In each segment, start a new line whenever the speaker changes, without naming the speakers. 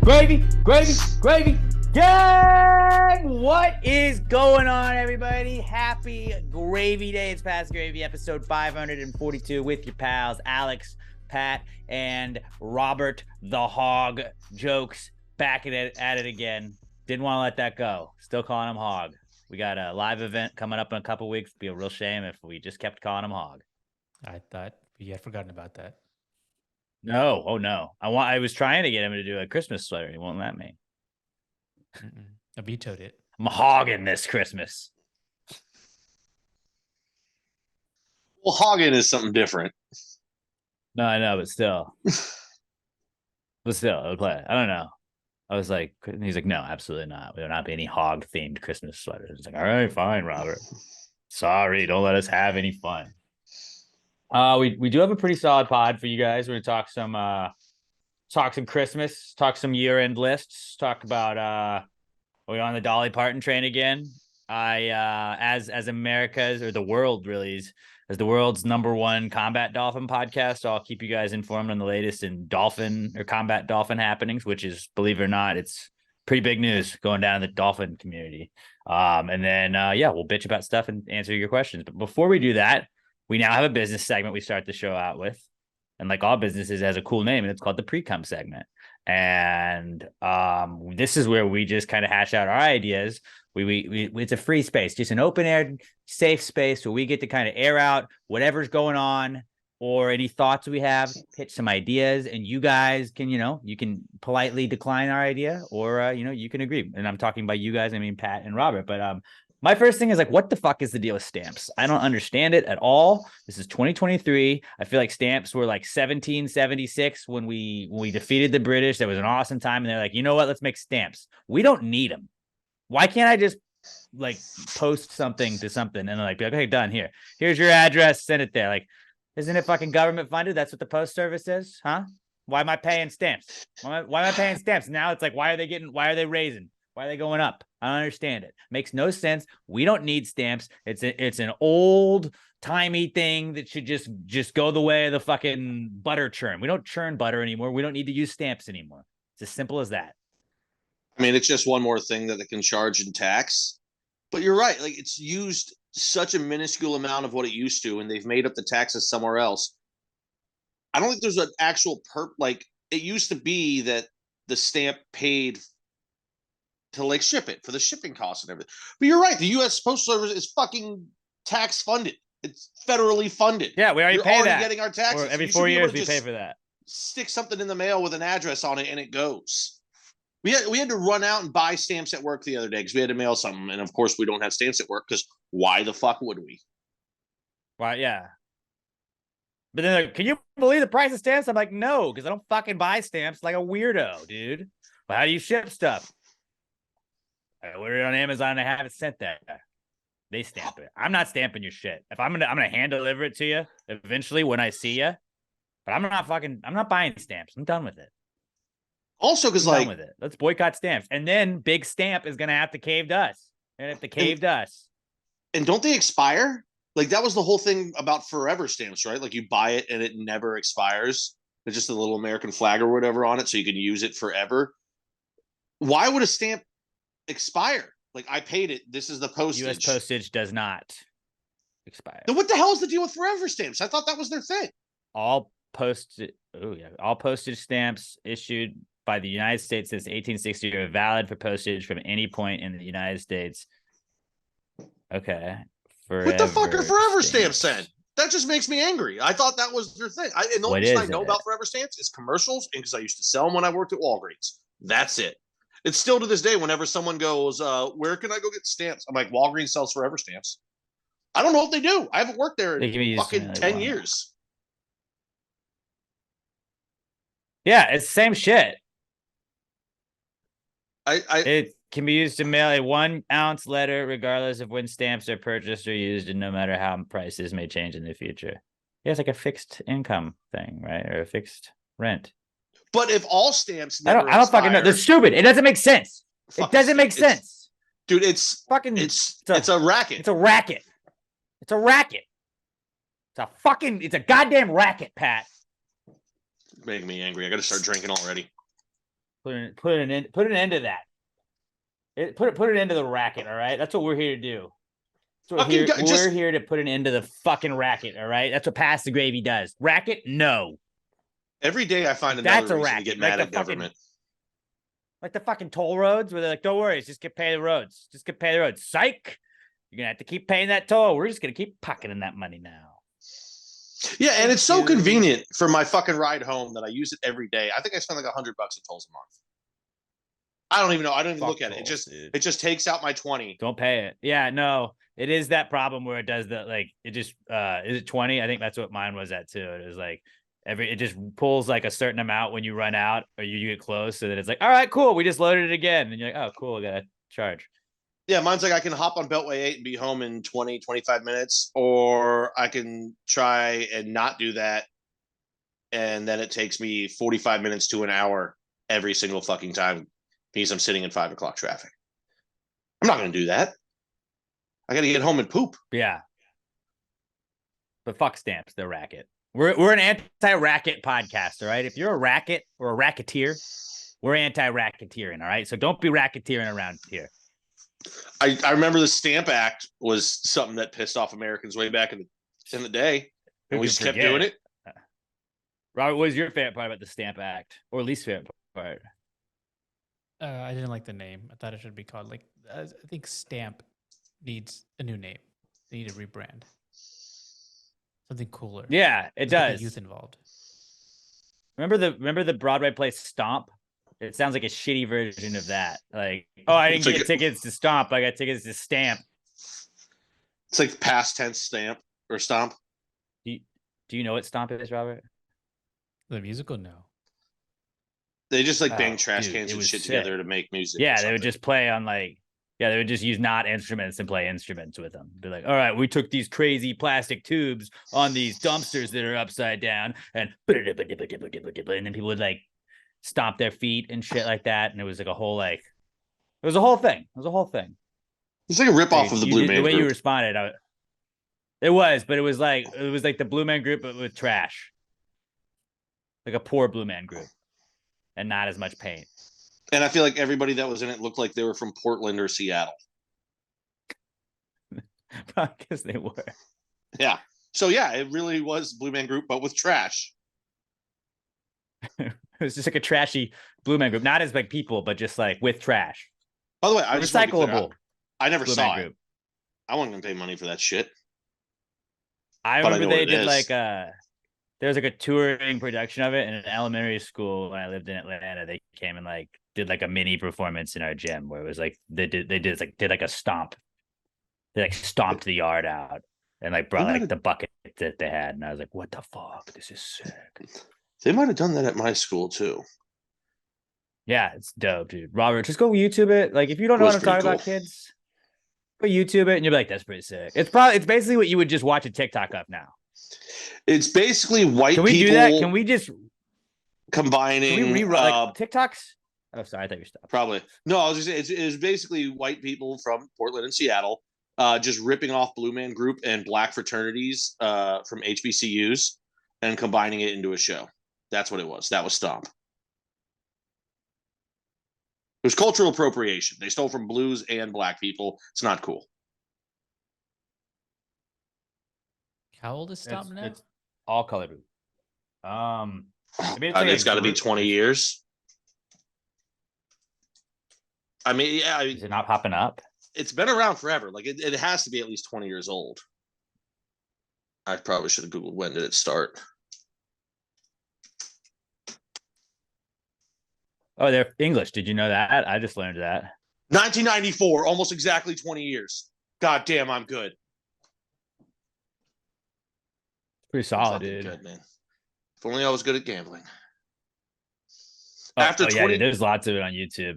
Gravy, gravy, gravy, gang! What is going on, everybody? Happy Gravy Day. It's Past Gravy, episode 542 with your pals, Alex, Pat, and Robert the Hog. Jokes back at it again. Didn't want to let that go. Still calling him Hog. We got a live event coming up in a couple weeks. It'd be a real shame if we just kept calling him Hog.
I thought we had forgotten about that.
No, oh no. I was trying to get him to do a Christmas sweater. He won't let me.
I vetoed it.
I'm hogging this Christmas.
Well, hogging is something different.
No, I know, but still. I'll play it. I don't know. I was like, he's like, no, absolutely not. There will not be any hog-themed Christmas sweaters. It's like, all right, fine, Robert. Sorry, don't let us have any fun. We do have a pretty solid pod for you guys. We're gonna talk some Christmas, talk some year-end lists, talk about are we on the Dolly Parton train again? As America's, or the world really is, as the world's #1 combat dolphin podcast, I'll keep you guys informed on the latest in dolphin or combat dolphin happenings, which is, believe it or not, it's pretty big news going down in the dolphin community. And then we'll bitch about stuff and answer your questions. But before we do that, we now have a business segment we start the show out with. And like all businesses, it has a cool name, and it's called the Precome segment. And this is where we just kind of hash out our ideas. We it's a free space, just an open air, safe space where we get to kind of air out whatever's going on or any thoughts we have, pitch some ideas, and you guys can, you can politely decline our idea, or you can agree. And I'm talking about you guys, I mean Pat and Robert. But my first thing is like, what the fuck is the deal with stamps? I don't understand it at all. This is 2023. I feel like stamps were like 1776 when we defeated the British. That was an awesome time. And they're like, you know what? Let's make stamps. We don't need them. Why can't I just like post something to something and like be like, okay, done here. Here's your address. Send it there. Like, isn't it fucking government funded? That's what the post service is, huh? Why am I paying stamps? Why am I paying stamps? Now it's like, why are they raising? Why are they going up? I don't understand it. Makes no sense. We don't need stamps. It's an old timey thing that should just go the way of the fucking butter churn. We don't churn butter anymore. We don't need to use stamps anymore. It's as simple as that.
I mean, it's just one more thing that they can charge in tax. But you're right. Like, it's used such a minuscule amount of what it used to, and they've made up the taxes somewhere else. I don't think there's an actual like, it used to be that the stamp paid to like ship it for the shipping costs and everything. But you're right. The U.S. Postal Service is fucking tax funded. It's federally funded.
Yeah, we already pay that.
Getting our taxes.
Or every 4 years we pay for that.
Stick something in the mail with an address on it and it goes. We had to run out and buy stamps at work the other day because we had to mail something. And of course we don't have stamps at work because why the fuck would we?
Why, yeah. But then like, can you believe the price of stamps? I'm like, no, because I don't fucking buy stamps like a weirdo, dude. But how do you ship stuff? I ordered it on Amazon and I have it sent there. They stamp it. I'm not stamping your shit. If I'm gonna hand deliver it to you eventually when I see you. But I'm not buying stamps. I'm done with it.
Also, because
done with it. Let's boycott stamps. And then Big Stamp is gonna have to cave to us. And if they cave to us.
And don't they expire? Like, that was the whole thing about forever stamps, right? Like, you buy it and it never expires. There's just a little American flag or whatever on it, so you can use it forever. Why would a stamp expire? Like, I paid it. This is the postage.
U.S. postage does not expire.
Then what the hell is the deal with forever stamps? I thought that was their thing.
All postage stamps issued by the United States since 1860 are valid for postage from any point in the United States. Okay.
What the fuck are forever stamps then? That just makes me angry. I thought that was their thing. And the only reason I know about forever stamps is commercials, and because I used to sell them when I worked at Walgreens. That's it. It's still to this day, whenever someone goes, where can I go get stamps? I'm like, Walgreens sells forever stamps. I don't know if they do. I haven't worked there in fucking 10 years.
Yeah, it's the same shit.
It
can be used to mail a 1 ounce letter, regardless of when stamps are purchased or used, and no matter how prices may change in the future. Yeah, it's like a fixed income thing, right? Or a fixed rent.
But if all stamps
I don't fucking know. They're stupid. It doesn't make sense. It doesn't make sense.
Dude, it's a racket.
It's a racket. It's a racket. It's a goddamn racket, Pat.
It's making me angry. I gotta start drinking already.
Put an end to that. Put an end to the racket. All right, that's what we're here to do. So we're here to put an end to the fucking racket. All right, that's what Pass the Gravy does. Racket, no.
Every day I find
That's
another
a
reason to
racket.
get
Like
mad
the
at government.
Like the fucking toll roads where they're like, don't worry, just get pay the roads. Just get pay the roads. Psych. You're gonna have to keep paying that toll. We're just gonna keep pocketing that money now.
Yeah, and
Thank
it's so
you.
convenient for my fucking ride home that I use it every day. I think I spend like $100 in tolls a month. I don't even know. I don't even
Fuck
look at it.
tolls,
It just takes out my 20.
Don't pay it. Yeah, no. It is that problem where it does the like it just is it 20? I think that's what mine was at too. It was like it just pulls like a certain amount when you run out or you get close, so that it's like, all right, cool, we just loaded it again. And you're like, oh cool, I gotta charge.
Yeah, mine's like I can hop on Beltway 8 and be home in 20, 25 minutes, or I can try and not do that. And then it takes me 45 minutes to an hour every single fucking time because I'm sitting in 5 o'clock traffic. I'm not going to do that. I got to get home and poop.
Yeah. But fuck stamps, they're racket. We're an anti-racket podcast, all right? If you're a racket or a racketeer, we're anti-racketeering, all right? So don't be racketeering around here.
I remember the Stamp Act was something that pissed off Americans way back in the day, and we just kept doing it.
Robert, what was your favorite part about the Stamp Act, or least favorite part?
I didn't like the name. I thought it should be called like I think Stamp needs a new name. They need a rebrand. Something cooler.
Yeah, it does.
Youth involved.
Remember the Broadway play Stomp? It sounds like a shitty version of that. Like, oh, I didn't get tickets to Stomp. I got tickets to Stamp.
It's like past tense stamp or stomp.
Do you know what Stomp is, Robert?
The musical? No.
They just like bang trash cans and shit together to make music.
Yeah, they would just play on like, they would just use not instruments and play instruments with them. Be like, all right, we took these crazy plastic tubes on these dumpsters that are upside down and then people would like stomp their feet and shit like that. And it was like a whole like, it was a whole thing. It was a whole thing.
It's like a ripoff of the Blue Man
Group. The way
Group.
you responded, it was like the Blue Man Group, but with trash. Like a poor Blue Man Group. And not as much paint.
And I feel like everybody that was in it looked like they were from Portland or Seattle.
Because they were.
Yeah. So yeah, it really was Blue Man Group, but with trash.
It was just like a trashy Blue Man Group, not as like people, but just like with trash.
By the way, I just
recyclable.
I never
Blue
saw
Man
it.
Group.
I wasn't gonna pay money for that shit.
I remember they did like there was like a touring production of it in an elementary school when I lived in Atlanta. They came and like did like a mini performance in our gym where it was like they did like a stomp. They like stomped the yard out and like brought like the bucket that they had, and I was like, "What the fuck? This is sick."
They might have done that at my school too.
Yeah, it's dope, dude. Robert, just go YouTube it. Like, if you don't know what I'm talking about, kids, go YouTube it, and you'll be like, "That's pretty sick." It's basically what you would just watch a TikTok of now.
It's basically white people.
Can we do that? Can we just
combining?
Can we rewrite like, TikToks? Oh, sorry, I thought you stopped.
Probably no. I was just saying it's basically white people from Portland and Seattle, just ripping off Blue Man Group and black fraternities from HBCUs and combining it into a show. That's what it was. That was Stomp. It was cultural appropriation. They stole from blues and black people. It's not cool.
How old is Stomp now?
It's all color blue.
It's got to be 20 years. I mean, yeah.
Is it not popping up?
It's been around forever. Like it has to be at least 20 years old. I probably should have Googled when did it start.
Oh, they're English. Did you know that? I just learned that.
1994, almost exactly 20 years. God damn, I'm good.
Pretty solid, dude.
Good, man. If only I was good at gambling.
After 20, there's lots of it on YouTube.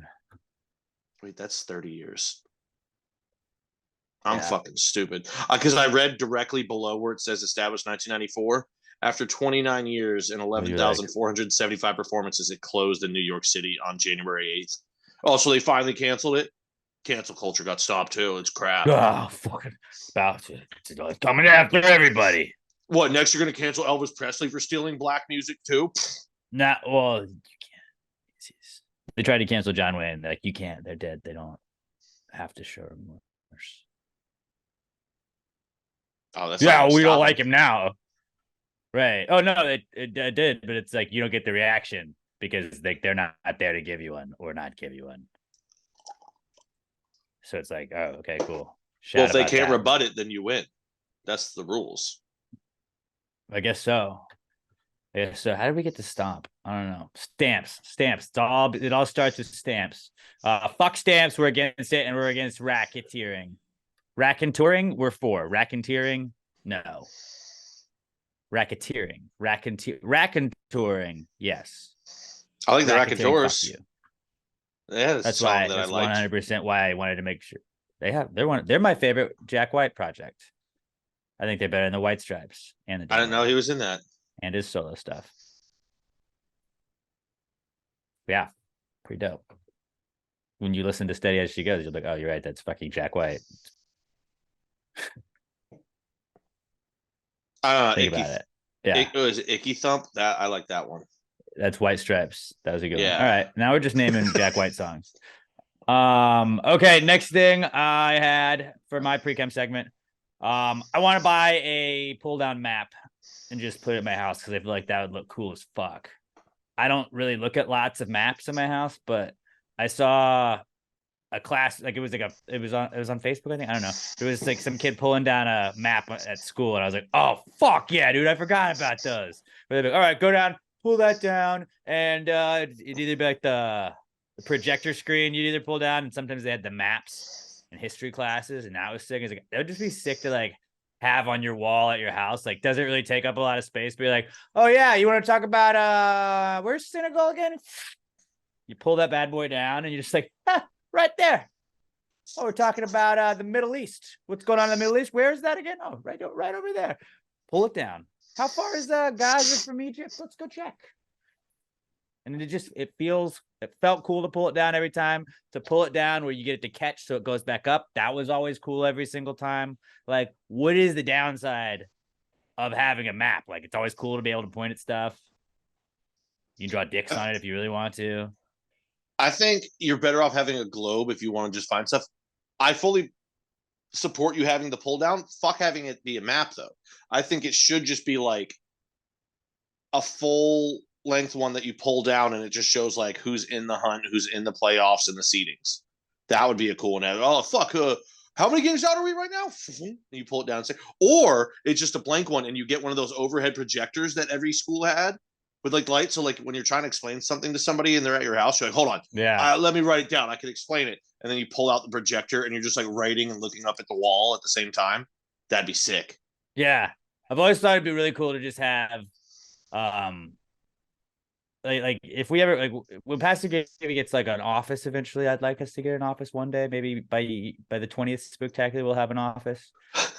Wait, that's 30 years. I'm fucking stupid. Because I read directly below where it says established 1994. After 29 years and 11,475 performances, it closed in New York City on January 8th. Oh, so they finally canceled it? Cancel culture got stopped too. It's crap.
Oh, fucking about it. It's coming after everybody.
What, next you're going to cancel Elvis Presley for stealing black music too?
Well, you can't. They tried to cancel John Wayne. They're like, you can't. They're dead. They don't have to show remorse.
Oh, that's
Yeah,
not
we don't
stop
like him now. Right. Oh no, it did, but it's like you don't get the reaction because they're not there to give you one or not give you one. So it's like, oh, okay, cool.
Well, if they
about
can't
that.
rebut it, then you win. That's the rules.
I guess so. Yeah. So how did we get to stomp? I don't know. Stamps. It all starts with stamps. Fuck stamps. We're against it, and we're against racketeering. Racketeering. We're for racketeering. No. Racketeering. Raconteuring. Yes.
I like the
Racketeering,
Raconteurs.
fuck you.
Yeah,
That's
song
why
that I
that's
liked.
100% why I wanted to make sure they're my favorite Jack White project. I think they're better than the White Stripes and the
I didn't know
Jaguar
he was in that.
and his solo stuff. Yeah, pretty dope. When you listen to Steady as She Goes, you're like, oh, you're right, that's fucking Jack White. Think about it. Yeah,
It was Icky Thump. That I like that one.
that's White Stripes. That was a good one.
Yeah.
All right, now we're just naming Jack White songs. Okay, next thing I had for my pre-chem segment. I want to buy a pull-down map and just put it in my house because I feel like that would look cool as fuck. I don't really look at lots of maps in my house, but I saw a class, like it was on Facebook, I think. I don't know. It was like some kid pulling down a map at school, and I was like, oh fuck yeah, dude, I forgot about those. But they'd be like, all right, go down, pull that down, and it'd either be like the projector screen you'd either pull down, and sometimes they had the maps in history classes, and that was sick. It's like that would just be sick to like have on your wall at your house. Like, doesn't really take up a lot of space. Be like, oh yeah, you want to talk about where's Senegal again? You pull that bad boy down, and you're just like, right there. Oh, we're talking about the Middle East. What's going on in the Middle East? Where is that again? Oh, right over there. Pull it down. How far is Gaza from Egypt? Let's go check. And it felt cool to pull it down every time. To pull it down where you get it to catch so it goes back up. That was always cool every single time. Like, what is the downside of having a map? Like, it's always cool to be able to point at stuff. You can draw dicks on it if you really want to.
I think you're better off having a globe if you want to just find stuff. I fully support you having the pull down. Fuck having it be a map though. I think it should just be like a full length one that you pull down and it just shows like who's in the hunt, who's in the playoffs and the seedings. That would be a cool one. Oh fuck, how many games out are we right now? And you pull it down and say, or it's just a blank one and you get one of those overhead projectors that every school had with like lights. So like when you're trying to explain something to somebody and they're at your house, you're like, hold on, let me write it down. I can explain it. And then you pull out the projector and you're just like writing and looking up at the wall at the same time. That'd be sick.
Yeah, I've always thought it'd be really cool to just have, like if we ever like when Pastor Gaby gets like an office eventually, I'd like us to get an office one day. Maybe by the 20th Spooktacular, we'll have an office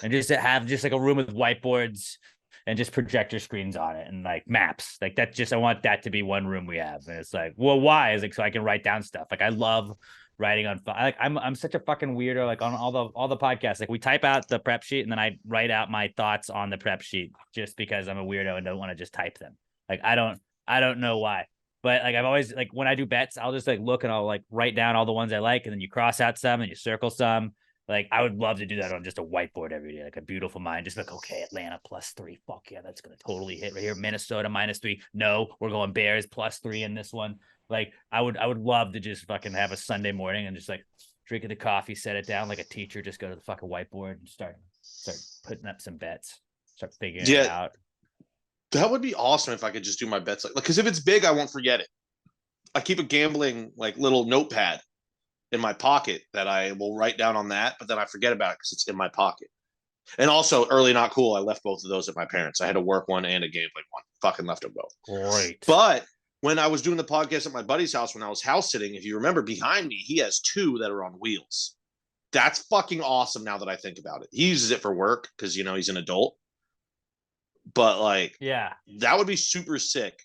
and just to have just like a room with whiteboards and just projector screens on it and like maps. Like that's just I want that to be one room we have. And it's like, well, why? Is like so I can write down stuff. Like I love writing on like I'm such a fucking weirdo. Like on all the podcasts, like we type out the prep sheet and then I write out my thoughts on the prep sheet just because I'm a weirdo and don't want to just type them. Like I don't know why. But like I've always like when I do bets, I'll just like look and I'll like write down all the ones I like and then you cross out some and you circle some. Like I would love to do that on just a whiteboard every day, like a beautiful mind. Just like, okay, Atlanta +3. Fuck yeah, that's gonna totally hit right here. Minnesota -3. No, we're going Bears +3 in this one. Like I would love to just fucking have a Sunday morning and just like drinking the coffee, set it down like a teacher, just go to the fucking whiteboard and start putting up some bets, start figuring it out.
That would be awesome if I could just do my bets like because if it's big, I won't forget it. I keep a gambling like little notepad in my pocket that I will write down on that, but then I forget about it because it's in my pocket. And also, early not cool, I left both of those at my parents. I had a work one and a gambling one. Fucking left them both.
Great.
But when I was doing the podcast at my buddy's house when I was house sitting, if you remember behind me, he has 2 that are on wheels. That's fucking awesome now that I think about it. He uses it for work because, you know, he's an adult. But like,
yeah,
that would be super sick.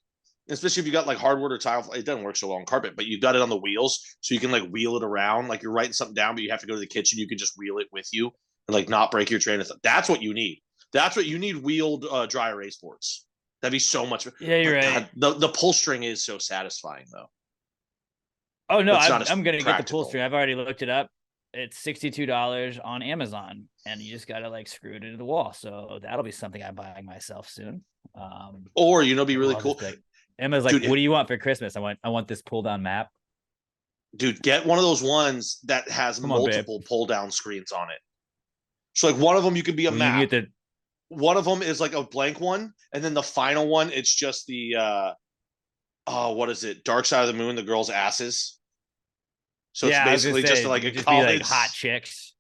Especially if you got like hardwood or tile. It doesn't work so well on carpet, but you've got it on the wheels so you can like wheel it around. Like you're writing something down, but you have to go to the kitchen. You can just wheel it with you and like not break your train of thought. That's what you need. That's what you need. Wheeled dry erase boards. That'd be so much.
Yeah, you're right.
God, the pull string is so satisfying though.
Oh no,
That's not as
I'm gonna get the pull
practical.
string. I've already looked it up. It's $62 on Amazon, and you just gotta like screw it into the wall. So that'll be something I'm buying myself soon.
Or be really
I'll
cool,
just be like, Emma's like,
dude.
"What do you want for Christmas?" I want this pull down map.
Dude, get one of those ones that has
Come on, babe.
multiple pull down screens on it. So like one of them you can be a
Well, you can
map.
get the
One of them is like a blank one, and then the final one it's just the what is it? Dark Side of the Moon, the girls' asses. So it's
yeah. I was gonna
basically just
say
like
you
a
could just be like
college.
hot chicks.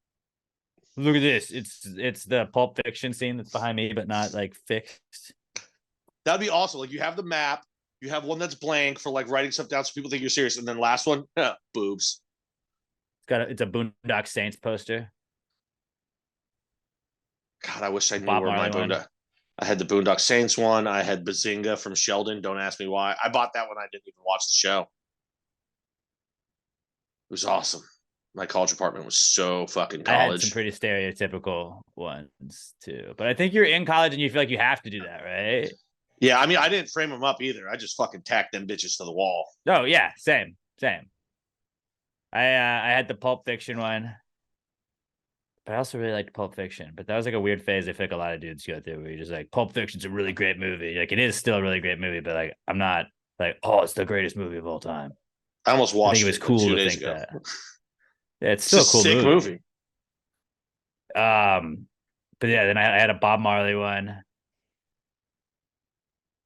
Look at this. It's the Pulp Fiction scene that's behind me, but not like fixed.
That'd be awesome. Like you have the map, you have one that's blank for like writing stuff down so people think you're serious, and then last one, boobs.
It's a Boondock Saints poster.
God, I wish I knew
Bob
where my
Marley one.
Boondock. I had the Boondock Saints one. I had Bazinga from Sheldon. Don't ask me why. I bought that when I didn't even watch the show. It was awesome. My college apartment was so fucking
I had some
college.
pretty stereotypical ones too, but I think you're in college and you feel like you have to do that, right?
Yeah, I mean, I didn't frame them up either. I just fucking tacked them bitches to the wall.
Oh yeah, same. I had the Pulp Fiction one, but I also really liked Pulp Fiction. But that was like a weird phase I feel like a lot of dudes go through, where you're just like, Pulp Fiction's a really great movie. Like it is still a really great movie, but like I'm not like, oh, it's the greatest movie of all time.
I almost
I
watched
think it was
it
cool
2
to
days
think
ago.
that. Yeah, it's
It's
still a
just
cool
a sick movie.
But yeah, then I had a Bob Marley one,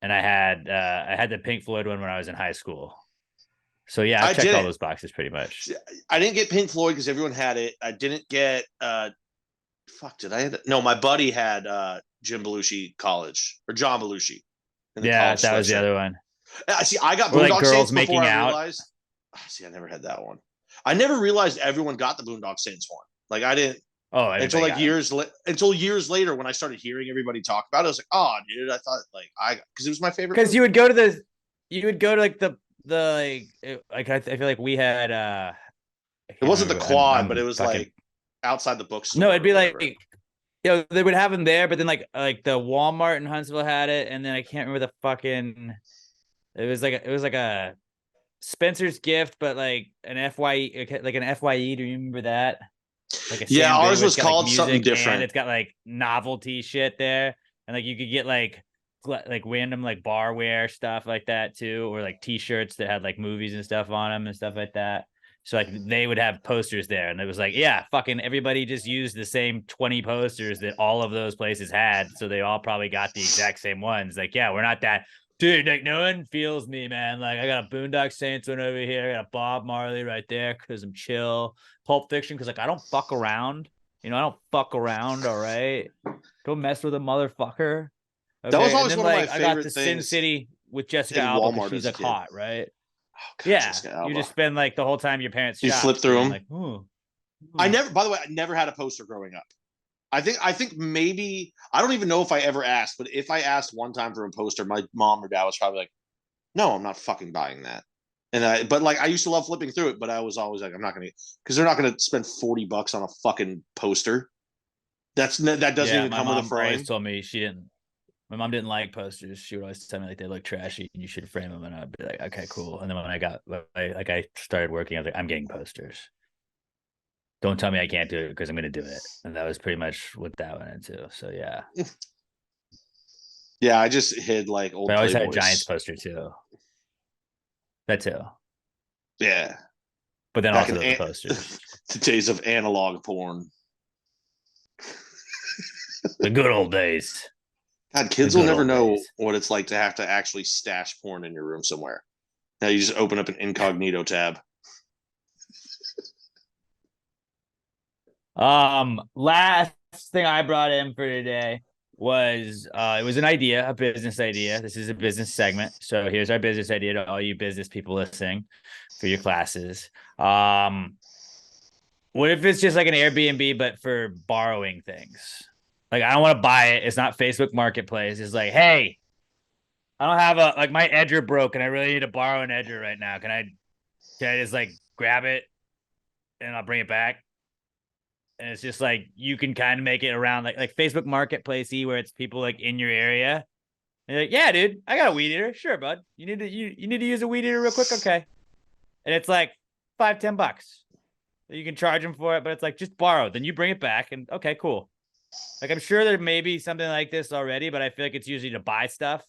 and I had the Pink Floyd one when I was in high school. So yeah, I've checked all those boxes pretty much.
I didn't get Pink Floyd because everyone had it. I didn't get did I have no, my buddy had Jim Belushi college or John Belushi in the
Yeah,
college
that was the
sweatshirt.
other one.
See, I got
Or like
Boondock
girls
Saints before
making
I
out.
realized. See, I never had that one. I never realized everyone got the Boondock Saints one. Like I didn't until like until years later when I started hearing everybody talk about it. I was like, oh, dude, I thought like because it was my favorite.
Because you would go to like I feel like we had
it wasn't the quad, but it was like outside the bookstore.
No, it'd be like they would have them there, but then like the Walmart in Huntsville had it, and then I can't remember the fucking. It was like a Spencer's Gift, but like an FYE, like an FYE. Do you remember that? Like a
yeah, ours was called
like
something different.
And it's got like novelty shit there, and like you could get like random like barware stuff like that too, or like T-shirts that had like movies and stuff on them and stuff like that. So like they would have posters there, and it was like, yeah, fucking everybody just used the same 20 posters that all of those places had, so they all probably got the exact same ones. Like, yeah, we're not that. Dude, like no one feels me, man. Like I got a Boondock Saints one over here. I got a Bob Marley right there because I'm chill. Pulp Fiction because like I don't fuck around. You know, I don't fuck around. All right, don't mess with a motherfucker. Okay?
That was always
then,
one
like,
of my
I got
favorite
the
things.
Sin City with Jessica Alba because she's like hot, right?
Oh, God,
yeah, you just spend like the whole time your parents.
You flip through them.
Like,
I never. By the way, I never had a poster growing up. I think maybe I don't even know if I ever asked, but if I asked one time for a poster, my mom or dad was probably like, "No, I'm not fucking buying that." And but like I used to love flipping through it, but I was always like, "I'm not gonna," because they're not gonna spend $40 on a fucking poster. That doesn't even come with a frame.
Always told me she didn't. My mom didn't like posters. She would always tell me like they look trashy and you should frame them. And I'd be like, okay, cool. And then when I started working, I was like, I'm getting posters. Don't tell me I can't do it because I'm going to do it. And that was pretty much what that went into. So yeah.
Yeah, I just hid like old.
But I always had a Giants poster too. That too.
Yeah.
But then also the posters.
The days of analog porn.
The good old days.
God, kids will never know what it's like to have to actually stash porn in your room somewhere. Now you just open up an incognito tab.
Last thing I brought in for today was it was an idea, a business idea. This is a business segment. So here's our business idea to all you business people listening for your classes. What if it's just like an Airbnb, but for borrowing things? Like, I don't want to buy it. It's not Facebook Marketplace. It's like, hey, I don't have my edger broke and I really need to borrow an edger right now. Can I just like grab it and I'll bring it back? And it's just like, you can kind of make it around like Facebook Marketplace where it's people like in your area. And you're like, yeah, dude, I got a weed eater. Sure, bud. You need to use a weed eater real quick. Okay. And it's like $5-10. You can charge them for it, but it's like just borrow. Then you bring it back, and okay, cool. Like I'm sure there may be something like this already, but I feel like it's usually to buy stuff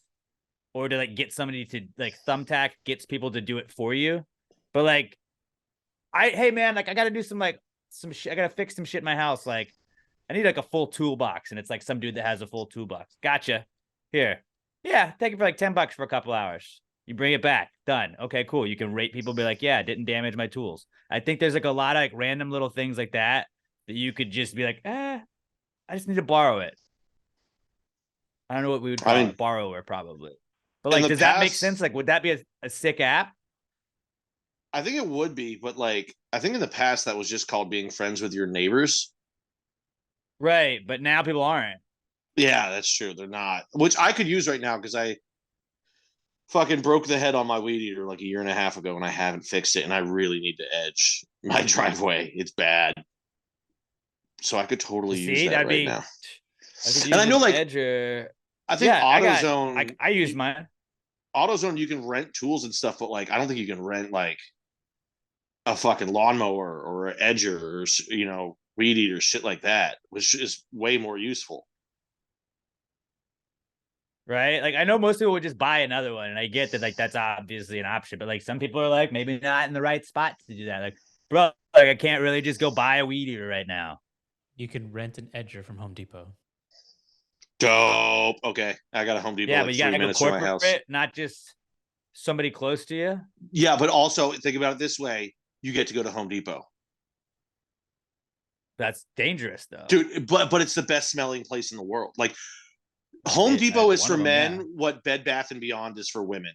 or to like get somebody to like Thumbtack gets people to do it for you. But like, hey man, like I got to do some shit. I got to fix some shit in my house. Like I need like a full toolbox, and it's like some dude that has a full toolbox. Gotcha. Here, yeah, take it for like $10 for a couple hours. You bring it back, done. Okay, cool. You can rate people, be like, yeah, didn't damage my tools. I think there's like a lot of like random little things like that you could just be like, I just need to borrow it. I don't know what we would call it, borrower probably. But like, does that make sense? Like, would that be a sick app?
I think it would be, but like, I think in the past that was just called being friends with your neighbors.
Right, but now people aren't.
Yeah, that's true. They're not, which I could use right now because I fucking broke the head on my weed eater like a year and a half ago and I haven't fixed it, and I really need to edge my driveway. It's bad. So I could totally use that right now. And I know like
Edger.
I think AutoZone
I use mine.
AutoZone, you can rent tools and stuff, but like I don't think you can rent like a fucking lawnmower or an edger or weed eater, shit like that, which is way more useful.
Right? Like I know most people would just buy another one, and I get that like that's obviously an option, but like some people are like maybe not in the right spot to do that. Like, bro, like I can't really just go buy a weed eater right now.
You can rent an edger from Home Depot.
Dope. Okay, I got a Home Depot.
Yeah,
like
but you gotta
3
go
minutes from my house.
corporate, not just somebody close to you.
Yeah, but also think about it this way: you get to go to Home Depot.
That's dangerous, though,
dude. But it's the best smelling place in the world. Like Home Depot is for men what Bed Bath and Beyond is for women.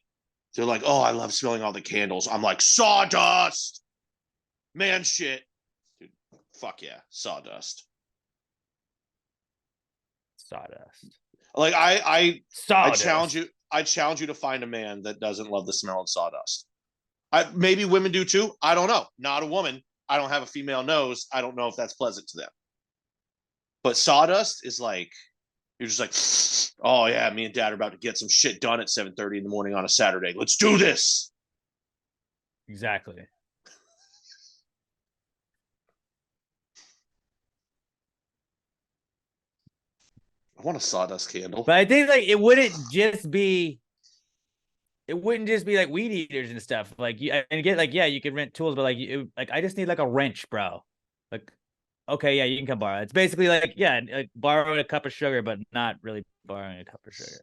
They're like, oh, I love smelling all the candles. I'm like, sawdust, man, shit, dude. Fuck yeah, sawdust. Like I challenge you. I challenge you to find a man that doesn't love the smell of sawdust. Maybe women do too. I don't know. Not a woman. I don't have a female nose. I don't know if that's pleasant to them. But sawdust is like, you're just like, oh yeah, me and dad are about to get some shit done at 7:30 in the morning on a Saturday. Let's do this.
Exactly.
I want a sawdust candle.
But I think like it wouldn't just be like weed eaters and stuff. Like and again, like yeah, you could rent tools, but like I just need like a wrench, bro. Like, okay, yeah, you can come borrow. It's basically like like borrowing a cup of sugar, but not really borrowing a cup of sugar.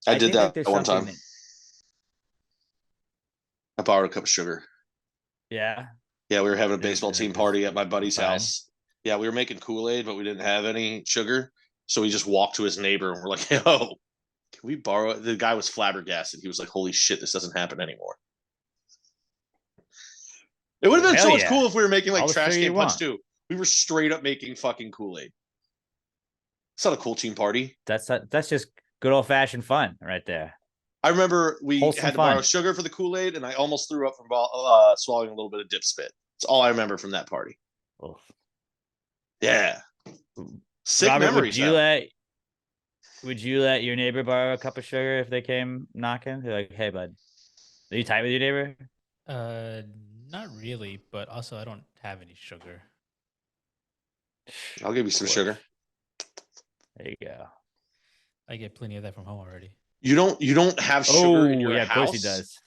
I did that one time. I borrowed a cup of sugar.
Yeah.
Yeah, we were having a baseball team party at my buddy's house. Yeah, we were making Kool-Aid, but we didn't have any sugar. So we just walked to his neighbor and we're like, yo, can we borrow it? The guy was flabbergasted. He was like, holy shit, this doesn't happen anymore. It would have been so much cool if we were making like trash can punch too. We were straight up making fucking Kool-Aid. It's not a cool team party.
That's just good old fashioned fun right there.
I remember we had to borrow sugar for the Kool-Aid, and I almost threw up from swallowing a little bit of dip spit. That's all I remember from that party. Oof. Yeah. Sick
Robert,
memories.
Would you let your neighbor borrow a cup of sugar if they came knocking? They're like, hey, bud, are you tight with your neighbor?
Not really, but also I don't have any sugar.
I'll give you some sugar.
There you go.
I get plenty of that from home already.
You don't have sugar in your house?
Of course he does.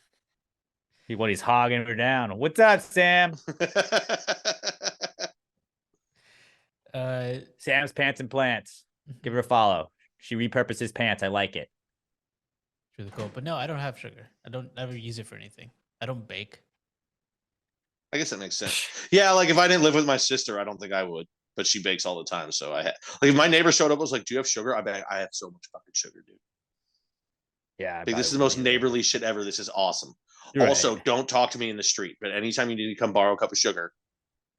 He's hogging her down. What's up, Sam? Sam's Pants and Plants. Give her a follow. She repurposes pants. I like it.
It's really cool. But no, I don't have sugar. I don't ever use it for anything. I don't bake.
I guess that makes sense. Yeah, like if I didn't live with my sister, I don't think I would. But she bakes all the time, so like if my neighbor showed up, I was like, "Do you have sugar?" I bet I have so much fucking sugar, dude.
Yeah,
like, this is the most neighborly shit ever. This is awesome.
Right.
Also, don't talk to me in the street. But anytime you need to come borrow a cup of sugar,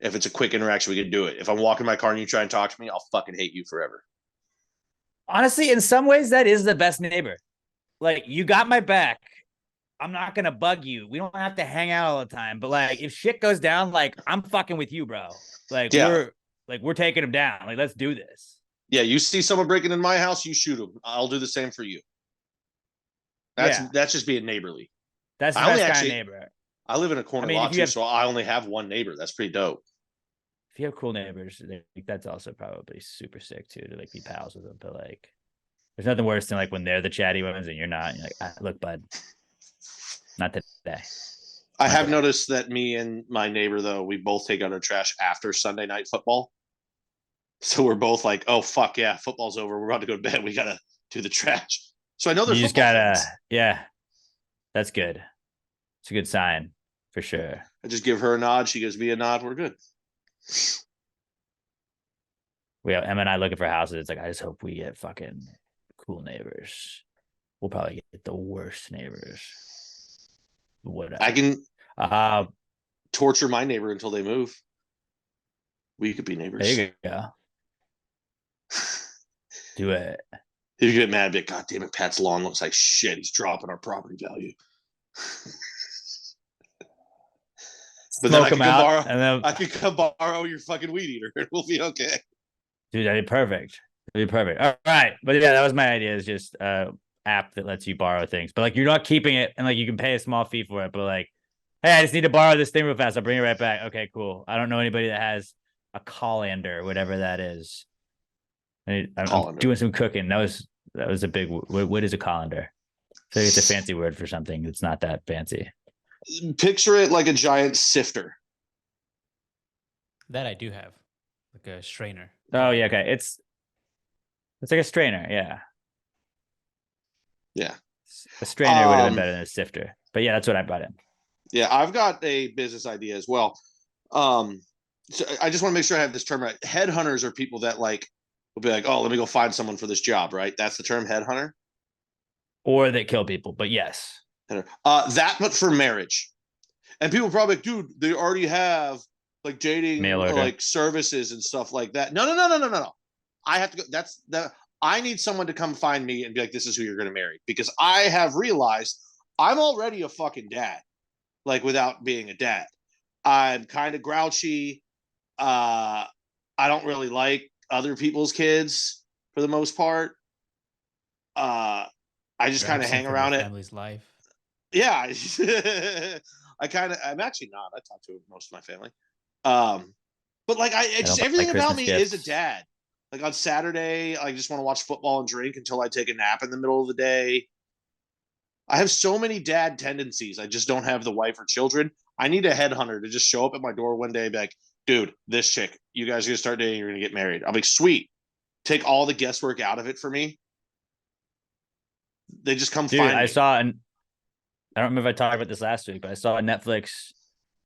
if it's a quick interaction, we can do it. If I'm walking my car and you try and talk to me, I'll fucking hate you forever.
Honestly, in some ways, that is the best neighbor. Like, you got my back. I'm not gonna bug you. We don't have to hang out all the time. But like, if shit goes down, like I'm fucking with you, bro. Like we're taking him down. Like, let's do this.
Yeah, you see someone breaking in my house, you shoot him. I'll do the same for you. That's just being neighborly.
That's the best kind of neighbor.
I live in a corner
I mean,
lot
if you
too,
have
so I only have one neighbor. That's pretty dope.
if you have cool neighbors, that's also probably super sick too to like be pals with them. But like, there's nothing worse than like when they're the chatty ones and you're not. You're like, look, bud, not today.
I
Not
have
today.
noticed that me and my neighbor, though, we both take out our trash after Sunday night football. So we're both like, oh, fuck yeah, football's over. We're about to go to bed. We got to do the trash. So I know they're
You just
football
gotta,
fans.
yeah, that's good. It's a good sign for sure.
I just give her a nod. She gives me a nod. We're good.
We have Emma and I looking for houses. It's like I just hope we get fucking cool neighbors. We'll probably get the worst neighbors. Whatever.
I can
Uh,
torture my neighbor until they move. We could be neighbors.
there you go. Do it.
You get mad, but God damn it, Pat's lawn looks like shit. He's dropping our property value. But then
Smoke them out, and then
I could come borrow your fucking weed eater. It will be okay.
dude, that'd be perfect. That'd be perfect. All right, but yeah, that was my idea. Is just app that lets you borrow things, but like you're not keeping it, and like you can pay a small fee for it. But like, hey, I just need to borrow this thing real fast. I'll bring it right back. Okay, cool. I don't know anybody that has a colander, whatever that is. I'm doing some cooking. That was a big. What is a colander? I think it's a fancy word for something. It's not that fancy.
Picture it like a giant sifter.
That I do have, like a strainer.
Oh yeah, okay. It's like a strainer. Yeah,
Yeah.
a strainer would have been better than a sifter. But yeah, that's what I brought in.
Yeah, I've got a business idea as well. So I just want to make sure I have this term right. Headhunters are people that like will be like, oh, let me go find someone for this job, right? That's the term, headhunter.
Or that kill people, but yes.
That, but for marriage. And people probably like, dude, they already have like dating like services and stuff like that. No. I have to go. That's the I need someone to come find me and be like, this is who you're gonna marry. Because I have realized I'm already a fucking dad, like without being a dad. I'm kind of grouchy. I don't really like other people's kids for the most part. I just kind of hang around it.
Family's life.
Yeah. I'm actually not. I talk to most of my family. But like everything about me is a dad. Like on Saturday, I just want to watch football and drink until I take a nap in the middle of the day. I have so many dad tendencies. I just don't have the wife or children. I need a headhunter to just show up at my door one day and be like, dude, this chick, you guys are gonna start dating, you're gonna get married. I'll be like, sweet. Take all the guesswork out of it for me. They just come find me.
I saw I don't remember if I talked about this last week, but I saw a Netflix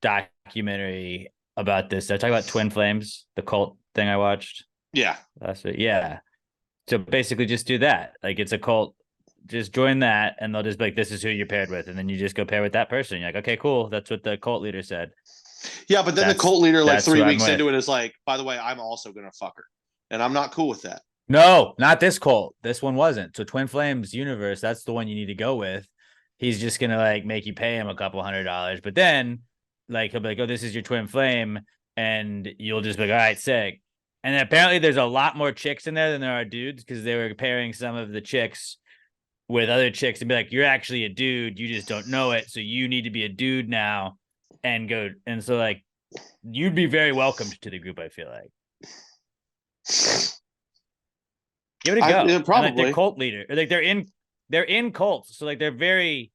documentary about this. Did I talk about Twin Flames, the cult thing I watched?
Yeah.
Last week. Yeah. So basically just do that. Like it's a cult. Just join that and they'll just be like, this is who you're paired with. And then you just go pair with that person. You're like, okay, cool. That's what the cult leader said.
Yeah, but then the cult leader, like 3 weeks into it, is like, by the way, I'm also going to fuck her. And I'm not cool with that.
No, not this cult. This one wasn't. So Twin Flames universe, that's the one you need to go with. He's just going to like make you pay him a couple $100. But then like, he'll be like, oh, this is your twin flame. And you'll just be like, all right, sick. And apparently there's a lot more chicks in there than there are dudes because they were pairing some of the chicks with other chicks and be like, you're actually a dude. You just don't know it. So you need to be a dude now and go. And so like, you'd be very welcomed to the group, I feel like. Give it a go.
Yeah, probably.
And, like, the cult leader. Like they're in cults. So like they're very,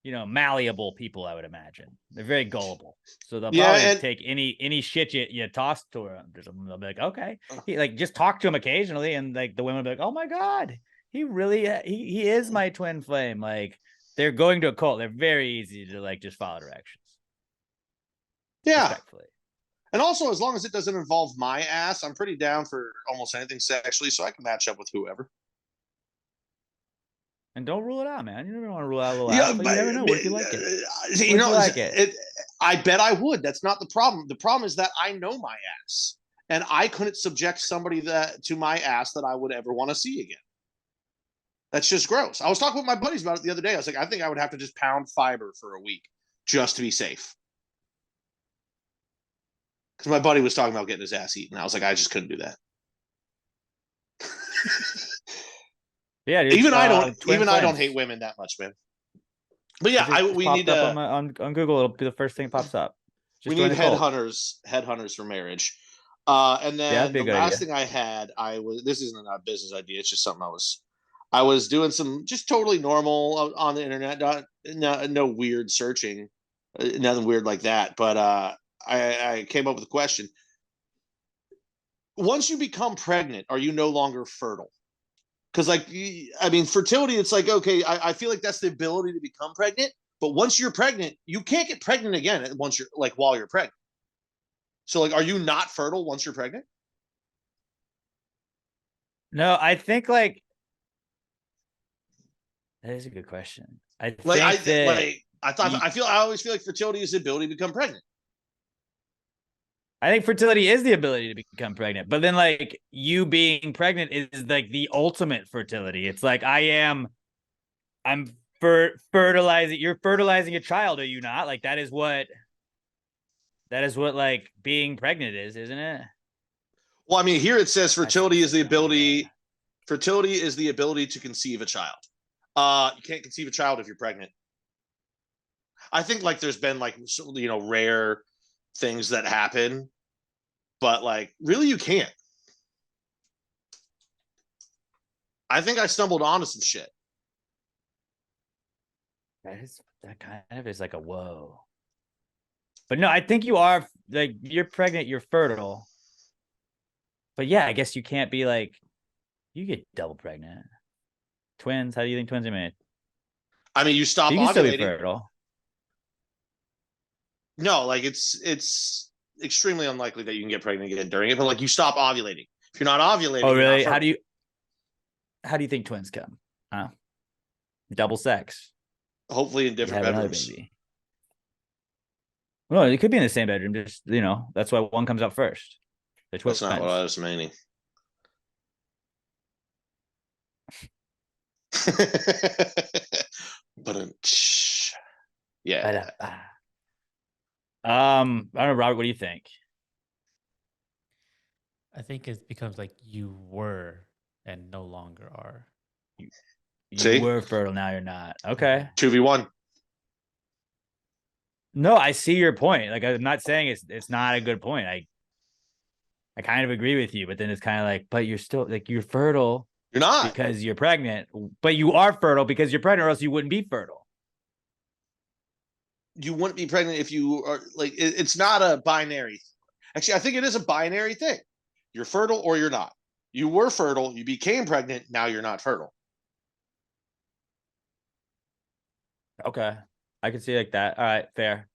malleable people, I would imagine. They're very gullible. So they'll probably take any shit you toss to them. They'll be like, okay. Just talk to him occasionally. And like the women will be like, oh my God, he really, he is my twin flame. Like they're going to a cult. They're very easy to like just follow directions.
Yeah.
Respectfully.
And also, as long as it doesn't involve my ass, I'm pretty down for almost anything sexually, so I can match up with whoever.
And don't rule it out, man. You never want to rule out a little ass, but you never know. What if you like it?
I bet I would. That's not the problem. The problem is that I know my ass, and I couldn't subject somebody to my ass that I would ever want to see again. That's just gross. I was talking with my buddies about it the other day. I was like, I think I would have to just pound fiber for a week just to be safe. Because my buddy was talking about getting his ass eaten. I was like, I just couldn't do that.
Yeah, dude,
even I don't hate women that much, man. But yeah,
It just
we
popped
need
up
to
on Google. It'll be the first thing that pops up.
we
Just join
need
the cult.
headhunters for marriage. And
Yeah, that'd
then
be a
the
good
last
idea.
thing I had, this isn't a business idea. It's just something I was doing some just totally normal on the internet, no weird searching, nothing weird like that. But I came up with a question. Once you become pregnant, are you no longer fertile? Because I mean, fertility, it's like, okay, I feel like that's the ability to become pregnant. But once you're pregnant, you can't get pregnant again once you're like while you're pregnant. So like, are you not fertile once you're pregnant?
No, I think like that is a good question. I
Like
think that
I always feel like fertility is the ability to become pregnant.
I think fertility is the ability to become pregnant, but then like you being pregnant is like the ultimate fertility. It's like I'm fertilizing. You're fertilizing a child, are you not? Like that is what like being pregnant is, isn't it?
Well, I mean, here it says
I suck so dumb at that.
fertility is the ability to conceive a child. You can't conceive a child if you're pregnant. I think like there's been like rare things that happen, but like really you can't. I think I stumbled onto some shit.
That kind of is like a whoa. But no, I think you are like you're pregnant, you're fertile. But yeah, I guess you can't be like you get double pregnant. Twins, how do you think twins are made?
I mean, you stop
You can still be
ovulating.
fertile.
No, like it's extremely unlikely that you can get pregnant again during it, but like you stop ovulating. If you're not ovulating,
Oh,
you're not
really?
fertile.
How do you think twins come? Huh? Double sex.
Hopefully in
You
different
have another
bedrooms.
baby. Well, it could be in the same bedroom. Just that's why one comes out first. The
That's not what I
twins.
was meaning. But yeah.
I don't know, Robert. What do you think?
I think it becomes like you were and no longer are.
You
See,
were fertile, now you're not. Okay.
2v1.
No, I see your point. Like I'm not saying it's not a good point. I kind of agree with you, but then it's kind of like, but you're still like you're fertile
You're not.
because you're pregnant, but you are fertile because you're pregnant, or else you wouldn't be fertile.
You wouldn't be pregnant if you are like. It's not a binary. Actually, I think it is a binary thing. You're fertile or you're not. You were fertile. You became pregnant. Now you're not fertile.
Okay. I can see like that. All right, fair.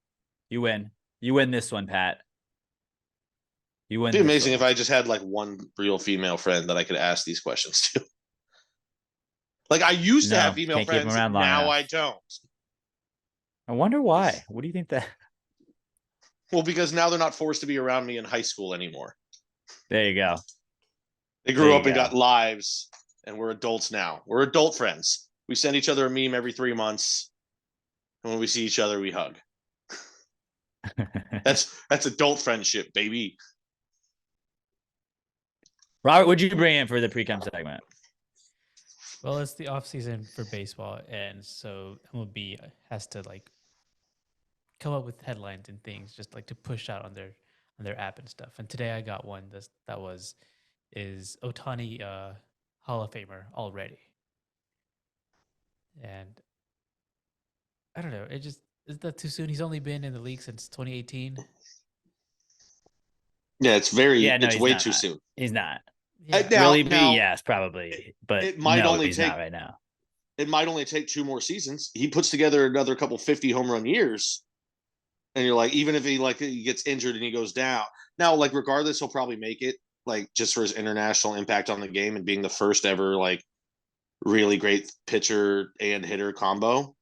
You win. You win this one, Pat. You win
It'd be
this
amazing
one.
if I just had like one real female friend that I could ask these questions to. Like I used to have female
can't keep them
friends,
around long
now
enough.
I don't.
I wonder why. What do you think that?
Well, because now they're not forced to be around me in high school anymore.
There you go.
They grew up and got lives, and we're adults now. We're adult friends. We send each other a meme every 3 months, and when we see each other, we hug. That's adult friendship, baby.
Robert, what'd you bring in for the pre-com segment?
Well, it's the off season for baseball, and so MLB has to like come up with headlines and things just like to push out on their app and stuff. And today I got one that was is Otani Hall of Famer already, and I don't know. It just is that too soon? He's only been in the league since 2018.
Yeah, it's
He's
way
not.
too soon.
He's not.
Yeah.
Now,
Will he be? Yes, probably. But
it might
no,
only
he's
take
not right now.
it might only take 2 more seasons. He puts together another couple 50 home run years, and you're like, even if he gets injured and he goes down, now like regardless, he'll probably make it like just for his international impact on the game and being the first ever like really great pitcher and hitter combo.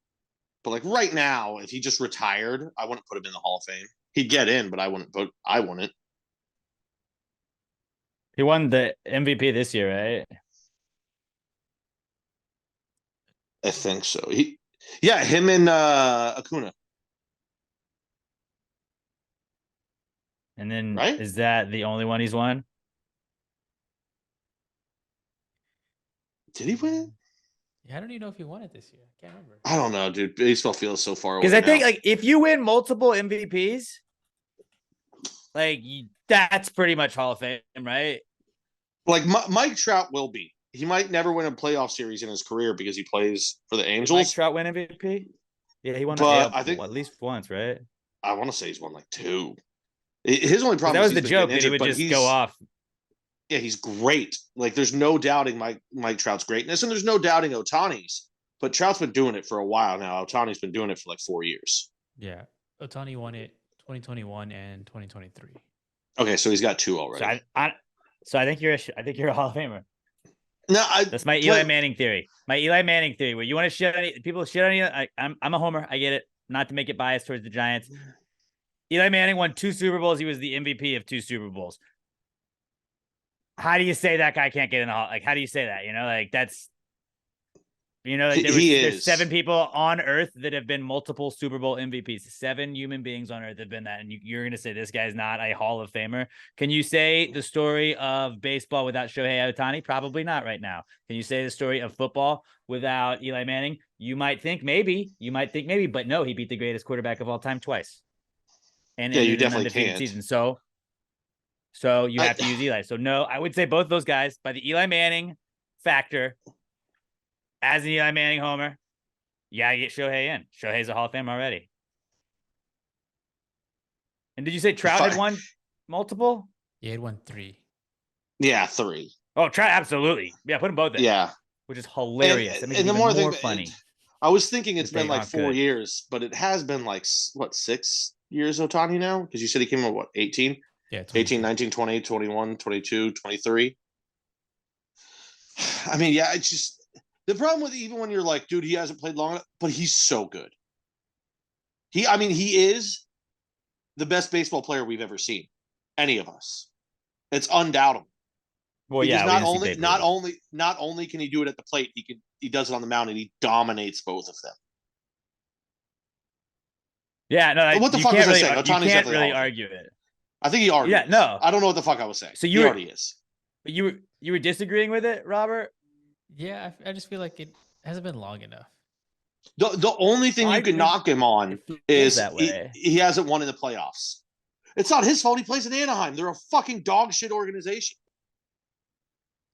But like right now, if he just retired, I wouldn't put him in the Hall of Fame. He'd get in, but I wouldn't. I wouldn't.
He won the MVP this year, right?
I think so. Yeah, him and Acuna.
And then
Right?
is that the only one he's won?
Did he win?
Yeah, I don't even know if he won it this year. I can't remember.
I don't know, dude. Baseball feels so far away.
Because I think
now.
like if you win multiple MVPs, like that's pretty much Hall of Fame, right?
Like Mike Trout will be. He might never win a playoff series in his career because he plays for the
Did Mike
Angels.
Trout win MVP? Yeah, he won the
But
AL
I think
at least once, right?
I want to say he's won like 2. His only
'Cause
problem
that
is
was
he's
the
been
joke
getting
that he
injured,
would
but
just go off.
yeah, he's great. Like there's no doubting Mike Trout's greatness, and there's no doubting Ohtani's. But Trout's been doing it for a while now. Ohtani's been doing it for like 4 years.
Yeah, Otani won it 2021 and 2023.
Okay, so he's got 2
So
already.
I think you're a Hall of Famer.
No,
That's my Eli Manning theory. My Eli Manning theory, where you want to shit on people shit on you. I'm a homer. I get it. Not to make it biased towards the Giants. Eli Manning won 2 Super Bowls. He was the MVP of 2 Super Bowls. How do you say that guy can't get in the Hall? Like, how do you say that? You know, like that's like there's 7 people on Earth that have been multiple Super Bowl MVPs. 7 human beings on Earth have been that, and you're gonna say this guy's not a Hall of Famer? Can you say the story of baseball without Shohei Ohtani? Probably not right now. Can you say the story of football without Eli Manning? You might think maybe. But no, he beat the greatest quarterback of all time twice, and
yeah, you
ended an
definitely
undefeated
can't.
season. So you have to use Eli. So no, I would say both those guys by the Eli Manning factor. As an Eli Manning homer, you gotta get Shohei in. Shohei's a Hall of Fame already. And did you say Trout had won multiple?
Yeah, he won 3.
Yeah, 3.
Oh, Trout, absolutely. Yeah, put them both in.
Yeah,
Which is hilarious.
And,
That makes
and
it
the
even
more
more
thing,
funny.
I was thinking it's been
they
like
aren't
4
good.
years, but it has been like what 6 years Otani now? Because you said he came in what 18?
Yeah,
18,
22.
19, 20, 21, 22, 23. I mean, yeah, it's just the problem with even when you're like, dude, he hasn't played long enough, but he's so good. He is the best baseball player we've ever seen. Any of us. It's undoubtable.
Well,
Because
yeah,
not only can he do it at the plate, he does it on the mound and he dominates both of them.
Yeah, no,
What the
you
fuck
can't
was I
really,
saying?
you
Otani's
can't
definitely
really
Hall of Fame.
argue it.
I think he already
Yeah,
is.
no.
I don't know what the fuck I was saying.
So
he already is.
But you were disagreeing with it, Robert?
Yeah, I just feel like it hasn't been long enough.
The only thing you can knock him on is
that way.
He hasn't won in the playoffs. It's not his fault. He plays in Anaheim. They're a fucking dog shit organization.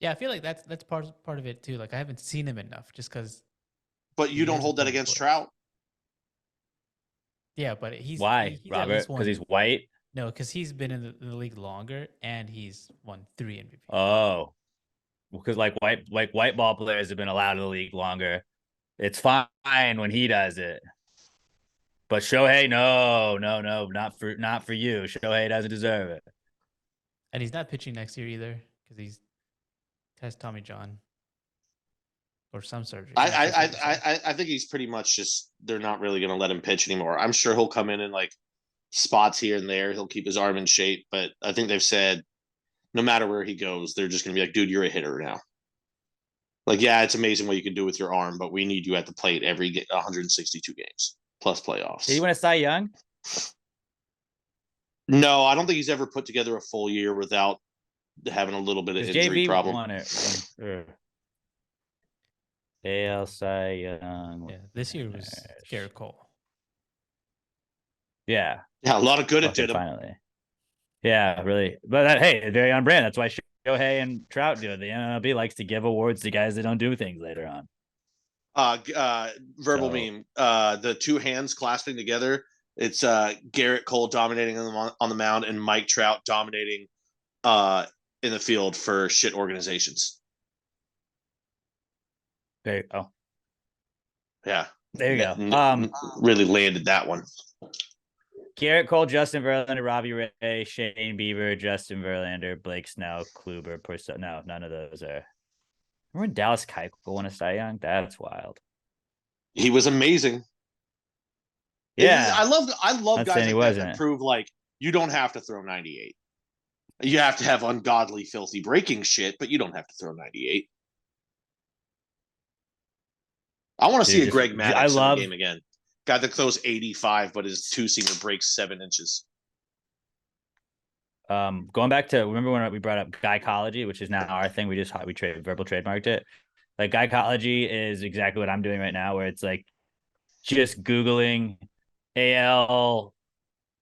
Yeah, I feel like that's part of it too. Like I haven't seen him enough, just because.
But you don't hold that against Trout.
Yeah, but he's
why,
he's
Robert? Because he's white.
No, because he's been in the league longer and he's won 3 MVPs.
Oh, because like white ball players have been allowed in the league longer. It's fine when he does it. But Shohei, no, not for you. Shohei doesn't deserve it.
And he's not pitching next year either because has Tommy John or some surgery.
I think he's pretty much just they're not really going to let him pitch anymore. I'm sure he'll come in like spots here and there. He'll keep his arm in shape, but I think they've said no matter where he goes, they're just going to be like, dude, you're a hitter now. Like, yeah, it's amazing what you can do with your arm, but we need you at the plate every 162 games plus playoffs.
Did he want to Cy Young?
No, I don't think he's ever put together a full year without having a little bit of injury problem.
Won it. AL Cy Young.
Yeah, this year was Garrett Cole.
Yeah.
Yeah, a lot of good it did him.
Finally. Yeah, really. But hey, very on brand. That's why Shohei and Trout do it. The MLB likes to give awards to guys that don't do things later on.
Verbal meme. The two hands clasping together. It's Garrett Cole dominating on the mound and Mike Trout dominating in the field for shit organizations.
There you go.
Yeah.
There you go.
Really landed that one.
Garrett Cole, Justin Verlander, Robbie Ray, Shane Bieber, Justin Verlander, Blake Snell, Kluber, Purcell. No, none of those are. Remember when Dallas Keuchel won a Cy Young? That's wild.
He was amazing.
Yeah,
I love guys like that prove like you don't have to throw 98. You have to have ungodly, filthy breaking shit, but you don't have to throw 98. I want to see a Greg Maddux in the game again. Guy that throws 85, but his two-seamer breaks 7 inches.
Going back to remember when we brought up guycology, which is now our thing. We verbal trademarked it. Like gynecology is exactly what I'm doing right now, where it's like just Googling AL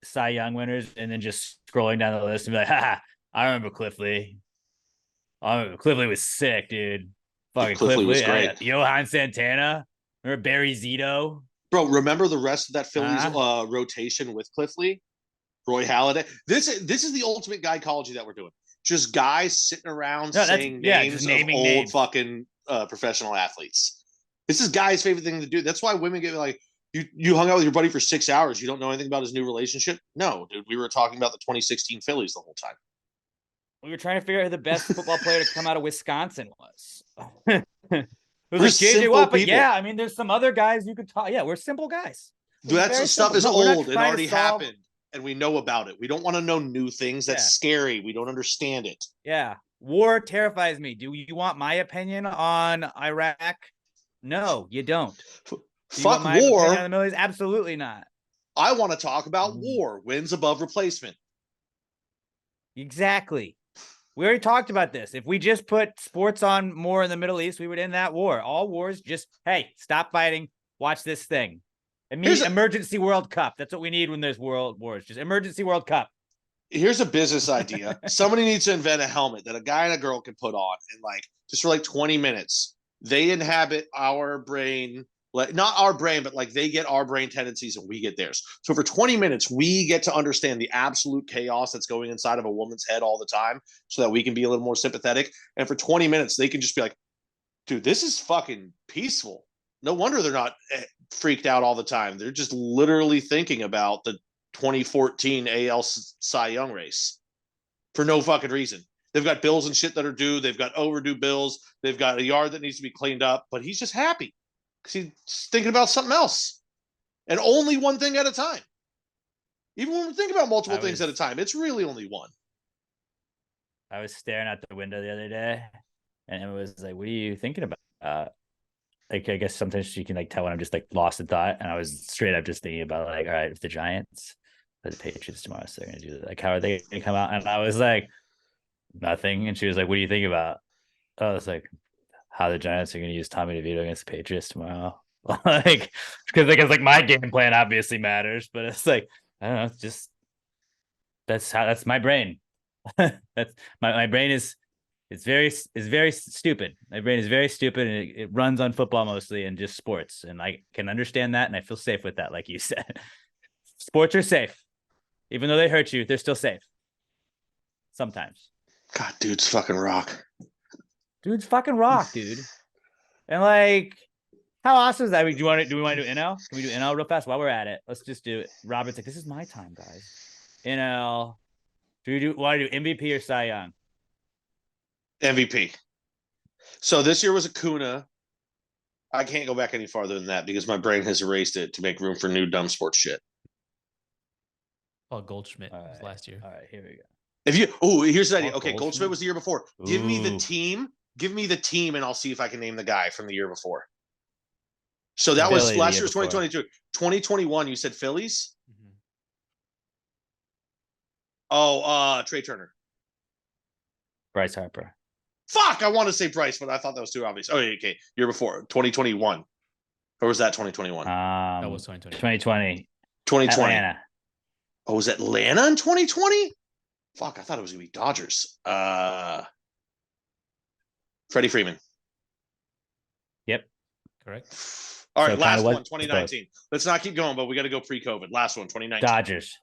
Cy Young winners and then just scrolling down the list and be like, ha, I remember Cliff Lee. I remember Cliff Lee was sick, dude. Fucking
Cliff
Cliff
Lee was
Lee.
great.
Johan Santana. Remember Barry Zito?
Bro, remember the rest of that Phillies rotation with Cliff Lee? Roy Halladay. This is the ultimate gynecology that we're doing. Just guys sitting around saying names of old
names.
fucking professional athletes. This is guys' favorite thing to do. That's why women get like, you hung out with your buddy for 6 hours. You don't know anything about his new relationship? No, dude. We were talking about the 2016 Phillies the whole time.
We were trying to figure out who the best football player to come out of Wisconsin was. It was like JJ Watt, but yeah, I mean, there's some other guys you could talk. Yeah, we're simple guys.
That stuff is old and already happened, and we know about it. We don't want to know new things. That's scary. We don't understand it.
Yeah, war terrifies me. Do you want my opinion on Iraq? No, you don't.
Fuck war.
On the Middle East? Absolutely not.
I want to talk about war. Wins above replacement.
Exactly. We already talked about this. If we just put sports on more in the Middle East, we would end that war. All wars, just, hey, stop fighting. Watch this thing. Emergency World Cup. That's what we need when there's world wars. Just emergency World Cup.
Here's a business idea. Somebody needs to invent a helmet that a guy and a girl can put on, and like just for like 20 minutes, they inhabit our brain. Like not our brain, but like they get our brain tendencies and we get theirs. So for 20 minutes, we get to understand the absolute chaos that's going inside of a woman's head all the time so that we can be a little more sympathetic. And for 20 minutes, they can just be like, dude, this is fucking peaceful. No wonder they're not freaked out all the time. They're just literally thinking about the 2014 AL Cy Young race for no fucking reason. They've got bills and shit that are due. They've got overdue bills. They've got a yard that needs to be cleaned up, but he's just happy. He's thinking about something else and only one thing at a time. Even when we think about multiple things at a time, it's really only one.
I was staring out the window the other day and it was like, what are you thinking about? Like, I guess sometimes you can like tell when I'm just like lost in thought. And I was straight up just thinking about like, all right, if the Giants play the Patriots tomorrow, so they're going to do that. Like, how are they going to come out? And I was like, nothing. And she was like, what do you think about? I was like, how the Giants are going to use Tommy DeVito against the Patriots tomorrow. Like, because like my game plan obviously matters, but it's like, I don't know, it's just that's my brain. That's my brain is very stupid. My brain is very stupid and it runs on football mostly and just sports. And I can understand that and I feel safe with that, like you said. Sports are safe. Even though they hurt you, they're still safe. Sometimes.
God, dude's fucking rock.
Dude's fucking rock, dude. And like, how awesome is that? Do we want to do NL? Can we do NL real fast while we're at it? Let's just do it. Robert's like, this is my time, guys. NL. Do we want to do MVP or Cy Young?
MVP. So this year was Acuna. I can't go back any farther than that because my brain has erased it to make room for new dumb sports shit.
Paul Goldschmidt was last year.
All right, here we go.
Here's the idea. Okay, Goldschmidt was the year before. Give me the team. Give me the team, and I'll see if I can name the guy from the year before. So that was last year's 2022. 2021, you said Phillies? Mm-hmm. Trey Turner.
Bryce Harper.
Fuck, I want to say Bryce, but I thought that was too obvious. Oh, okay. Year before, 2021. Or was that 2021?
That was 2020.
2020.
2020.
Atlanta.
Oh, was Atlanta in 2020? Fuck, I thought it was going to be Dodgers. Freddie Freeman.
Yep.
Correct.
All right, last one, 2019. Let's not keep going, but we got to go pre-COVID. Last one, 2019.
Dodgers.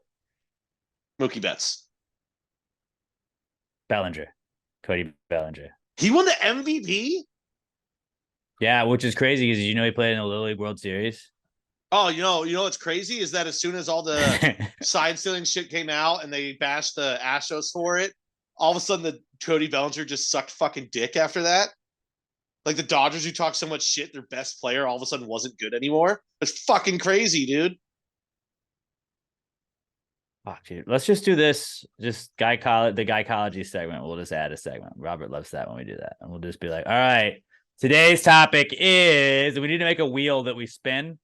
Mookie Betts.
Bellinger. Cody Bellinger.
He won the MVP?
Yeah, which is crazy because he played in the Little League World Series.
Oh, you know what's crazy is that as soon as all the side stealing shit came out and they bashed the Astros for it, all of a sudden the Cody Bellinger just sucked fucking dick after that. Like the Dodgers who talk so much shit, their best player all of a sudden wasn't good anymore. It's fucking crazy, dude.
Oh, dude. Let's just do this. Just the gynecology segment. We'll just add a segment. Robert loves that when we do that. And we'll just be like, all right, today's topic is we need to make a wheel that we spin.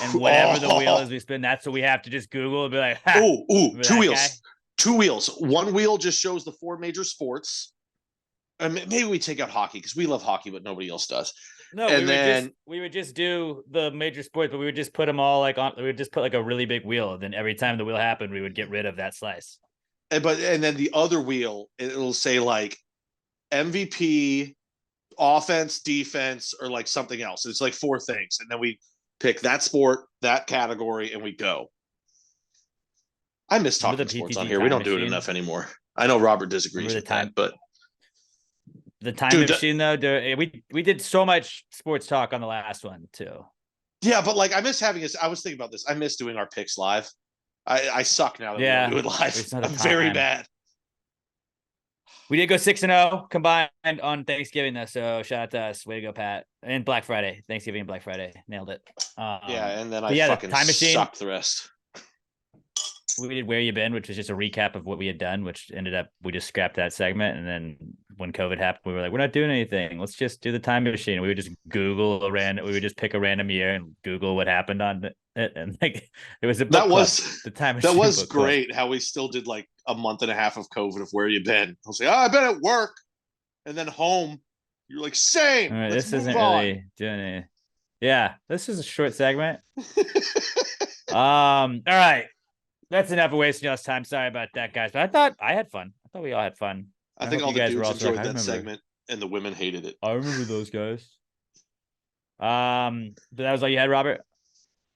And whatever the wheel is we spin, that's what we have to just Google and be like, ha.
Two wheels. Guy. 2 wheels. One wheel just shows the 4 major sports. Maybe we take out hockey because we love hockey, but nobody else does.
No, we would just do the major sports, but we would just put them all like on. We would just put like a really big wheel, and then every time the wheel happened, we would get rid of that slice.
And then the other wheel, it'll say like MVP, offense, defense, or like something else. It's like 4 things, and then we pick that sport, that category, and we go. I miss talking sports on here. We don't do it enough anymore. I know Robert disagrees with that, but
the time machine though, we did so much sports talk on the last one too.
Yeah, but like I miss having this. I was thinking about this. I miss doing our picks live. I suck now that we don't do it live. I'm very bad.
We did go 6-0 combined on Thanksgiving though, so shout out to us. Way to go, Pat. And Black Friday, Thanksgiving and Black Friday, nailed it.
Yeah, and then I fucking sucked the rest.
We did Where You Been, which was just a recap of what we had done, which ended up we just scrapped that segment. And then when COVID happened, we were like, we're not doing anything. Let's just do the time machine. We would just we would just pick a random year and Google what happened on it. And like it was the time machine.
That was great how we still did like a month and a half of COVID of Where You Been. I was like, I've been at work and then home. You're like, same.
All right, this isn't really doing it. Yeah, this is a short segment. All right. That's enough of wasting y'all's time. Sorry about that, guys. But I thought I had fun. I thought we all had fun.
I think all the dudes enjoyed that segment, and the women hated it.
I remember those guys. But that was all you had, Robert,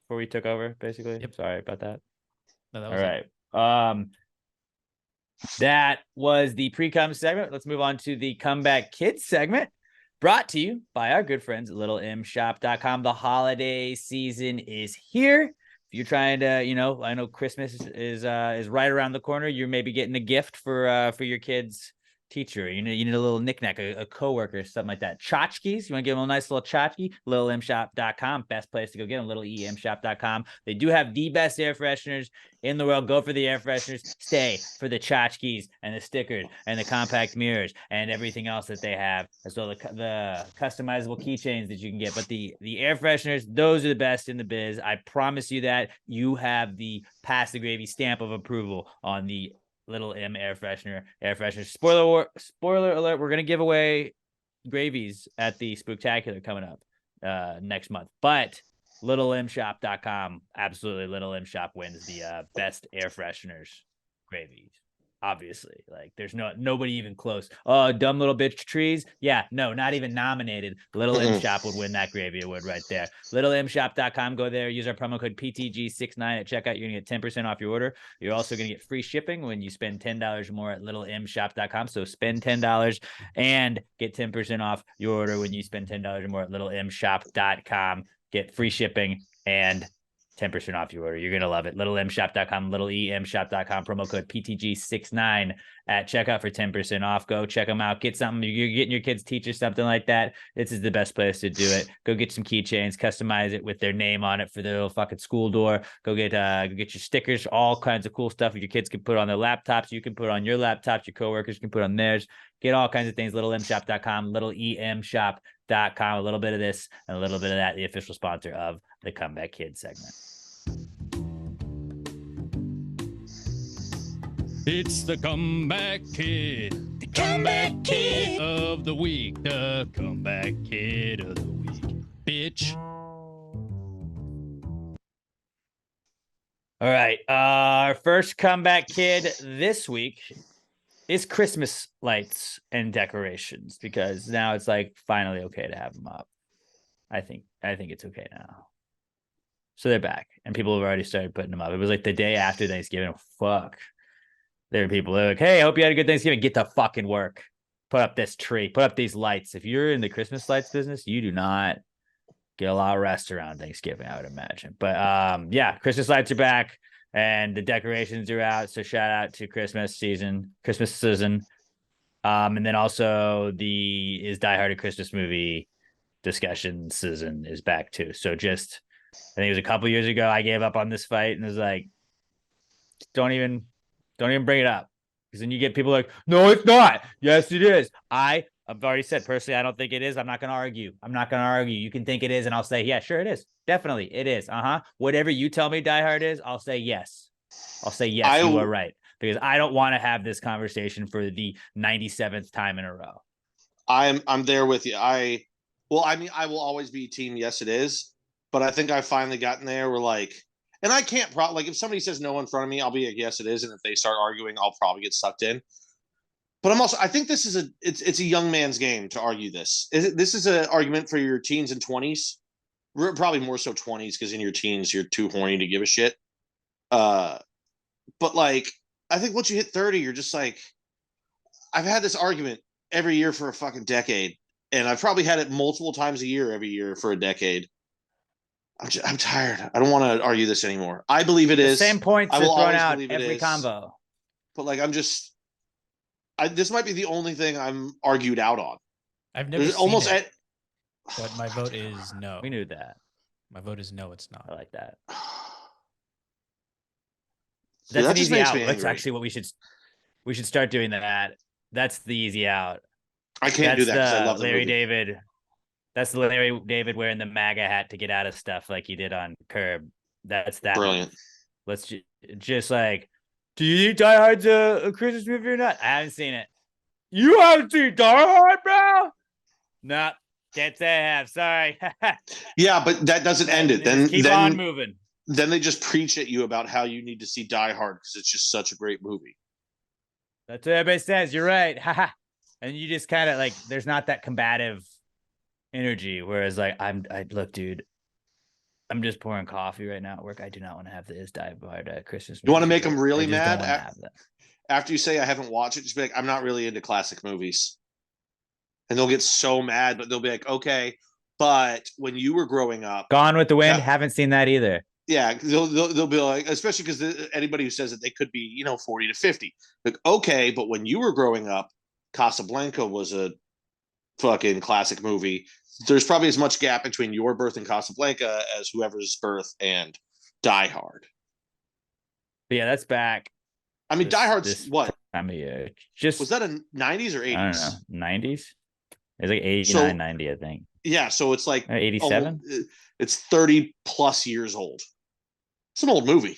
before we took over, basically.
Yep.
Sorry about that.
No, that
all
was
right. That was the Precome segment. Let's move on to the Comeback Kids segment. Brought to you by our good friends at LittleMShop.com. The holiday season is here. You're trying to, I know Christmas is right around the corner. You're maybe getting a gift for your kid's teacher. You need a little knickknack, a coworker, something like that. Tchotchkes. You want to give them a nice little tchotchke? LittleMShop.com. Best place to go get them. LittleEMShop.com. They do have the best air fresheners in the world. Go for the air fresheners. Stay for the tchotchkes and the stickers and the compact mirrors and everything else that they have, as well the customizable keychains that you can get. But the air fresheners, those are the best in the biz. I promise you that. You have the pass the gravy stamp of approval on the Little M air freshener. Spoiler alert, we're gonna give away gravies at the Spooktacular coming up next month. But LittleMShop.com, absolutely, Little M Shop wins the best air fresheners gravies. Obviously, like there's nobody even close. Oh, dumb little bitch trees. Yeah, no, not even nominated. Little M Shop would win that gravy award right there. LittleMShop.com. Go there. Use our promo code PTG69 at checkout. You're gonna get 10% off your order. You're also gonna get free shipping when you spend $10 or more at LittleMShop.com. So spend $10 and get 10% off your order when you spend $10 or more at LittleMShop.com. Get free shipping and 10% off your order. You're going to love it. LittleMShop.com, LittleEMShop.com, promo code PTG69 at checkout for 10% off. Go check them out. Get something. You're getting your kids' teacher something like that. This is the best place to do it. Go get some keychains, customize it with their name on it for their little fucking school door. Go get your stickers, all kinds of cool stuff your kids can put on their laptops. You can put on your laptops. Your coworkers can put on theirs. Get all kinds of things. LittleMShop.com, LittleEMShop.com. A little bit of this and a little bit of that. The official sponsor of the Comeback Kids segment.
It's the Comeback Kid. The Comeback Kid of the week. The Comeback Kid of the week. Bitch.
All right. Our first Comeback Kid this week is Christmas lights and decorations, because now it's like finally okay to have them up. I think it's okay now. So they're back, and people have already started putting them up. It was like the day after Thanksgiving. Fuck. There are people that are like, hey, I hope you had a good Thanksgiving. Get to fucking work. Put up this tree. Put up these lights. If you're in the Christmas lights business, you do not get a lot of rest around Thanksgiving, I would imagine. But yeah, Christmas lights are back and the decorations are out. So shout out to Christmas season. And then also the Die Hard a Christmas movie discussion season is back too. So just, I think it was a couple years ago, I gave up on this fight and was like, don't even bring it up, because then you get people like, no, it's not. Yes, it is. I've already said personally, I don't think it is. I'm not going to argue. You can think it is, and I'll say, yeah, sure it is. Definitely, it is. Whatever you tell me Die Hard is, I'll say yes. You are right, because I don't want to have this conversation for the 97th time in a row.
I'm there with you. Well, I mean, I will always be team yes, it is. But I think I've finally gotten there where like, and I can't like if somebody says no in front of me, I'll be like, yes, it is. And if they start arguing, I'll probably get sucked in. But I'm also, I think this is it's a young man's game to argue this. This is an argument for your teens and 20s, probably more so 20s because in your teens you're too horny to give a shit. But like, I think once you hit 30, you're just like, I've had this argument every year for a fucking decade, and I've probably had it multiple times a year every year for a decade. I'm tired. I don't want to argue this anymore. I believe it is.
Same points
I
are
will
thrown
always
out
believe it
every
is.
combo.
But like, this might be the only thing I'm argued out on.
I've never
There's
seen
almost
it, but my vote is no.
We knew that.
My vote is no, it's not.
I like that.
See,
That's
that
an
just
easy
makes
out.
me
That's
angry.
actually what we should start doing that. That's the easy out.
I can't do that because I love the
Larry
movie.
David. That's the Larry David wearing the MAGA hat to get out of stuff like he did on Curb. That's that.
Brilliant.
Move. Let's just like, do you think Die Hard's a Christmas movie or not? I haven't seen it. You haven't seen Die Hard, bro? No, can't say I have. Sorry.
Yeah, but that doesn't end it. Then
keep on moving.
Then they just preach at you about how you need to see Die Hard because it's just such a great movie.
That's what everybody says. You're right. And you just kind of like, there's not that combative energy. Whereas like, I look, dude, I'm just pouring coffee right now at work. I do not want to have this Die Hard at Christmas.
You want to make them really
I just
mad?
Don't want to have that.
After you say I haven't watched it, just be like, I'm not really into classic movies. And they'll get so mad, but they'll be like, okay, but when you were growing up,
Gone with the Wind, haven't seen that either.
Yeah, they'll be like, especially because anybody who says that they could be, 40 to 50. Like, okay, but when you were growing up, Casablanca was a fucking classic movie. There's probably as much gap between your birth and Casablanca as whoever's birth and Die Hard.
But yeah, that's back.
I mean, Die Hard's what
time of year? Just
was that a 90s or 80s?
I don't know, 90s. It's like 89, 90, I think.
Yeah, so it's like
87.
It's 30 plus years old. It's an old movie.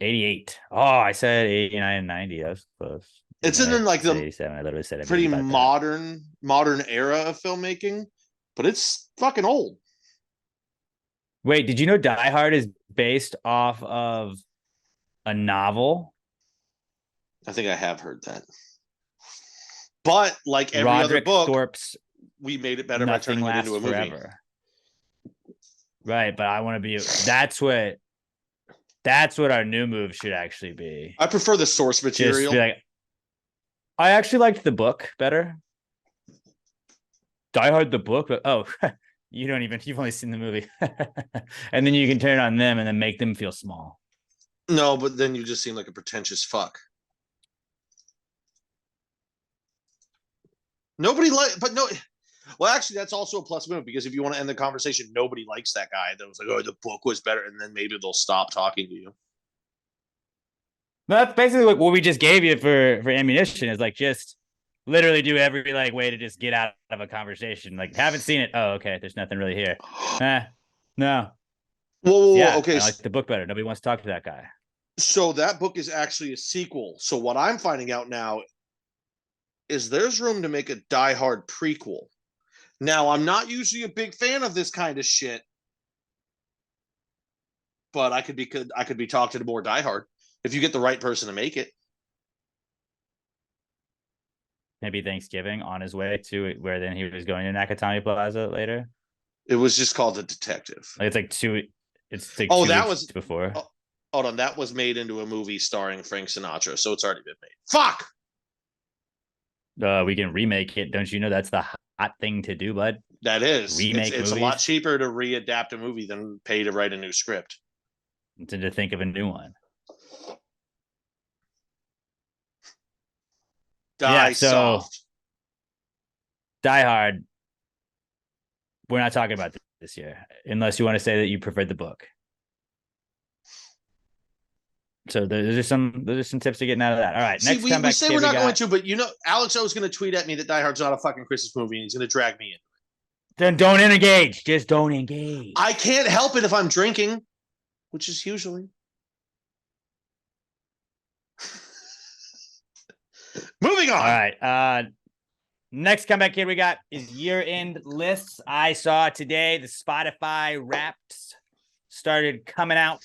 88. Oh, I said 89 and 90. I was close.
It's in like the
87. I literally said
pretty modern era of filmmaking, but it's fucking old.
Wait, did you know Die Hard is based off of a novel?
I think I have heard that. But like every
Roderick
other book,
Thorpe's
we made it better by turning it into a movie. Forever.
Right, but I want to be. That's what our new move should actually be.
I prefer the source material.
Just be like, I actually liked the book better. Die Hard the book, but you've only seen the movie. And then you can turn it on them and then make them feel small.
No, but then you just seem like a pretentious fuck. Well, actually, that's also a plus move because if you want to end the conversation, nobody likes that guy that was like, oh, the book was better. And then maybe they'll stop talking to you.
That's basically what we just gave you for ammunition is like, just literally do every like way to just get out of a conversation. Like, haven't seen it. Oh, okay. There's nothing really here. No.
Whoa,
yeah,
okay.
I like the book better. Nobody wants to talk to that guy.
So that book is actually a sequel. So what I'm finding out now is there's room to make a Die Hard prequel. Now, I'm not usually a big fan of this kind of shit, but I could be talked to more Die Hard if you get the right person to make it.
Maybe Thanksgiving on his way to where then he was going to Nakatomi Plaza later.
It was just called The Detective.
It's like two. It's like
that was
before.
Oh, hold on, that was made into a movie starring Frank Sinatra, so it's already been made. Fuck.
We can remake it. Don't you know that's the hot thing to do, bud?
That is.
Remake
it's a lot cheaper to readapt a movie than pay to write a new script.
And to think of a new one.
Soft.
Die Hard. We're not talking about this year, unless you want to say that you preferred the book. So those are some tips to getting out of that. All right, next time back.
We say we're not going to, but Alex O is going to tweet at me that Die Hard's not a fucking Christmas movie, and he's going to drag me in.
Then don't engage. Just don't engage.
I can't help it if I'm drinking, which is usually. Moving on.
All right. Next comeback kid we got is year-end lists. I saw today the Spotify Wrapped started coming out.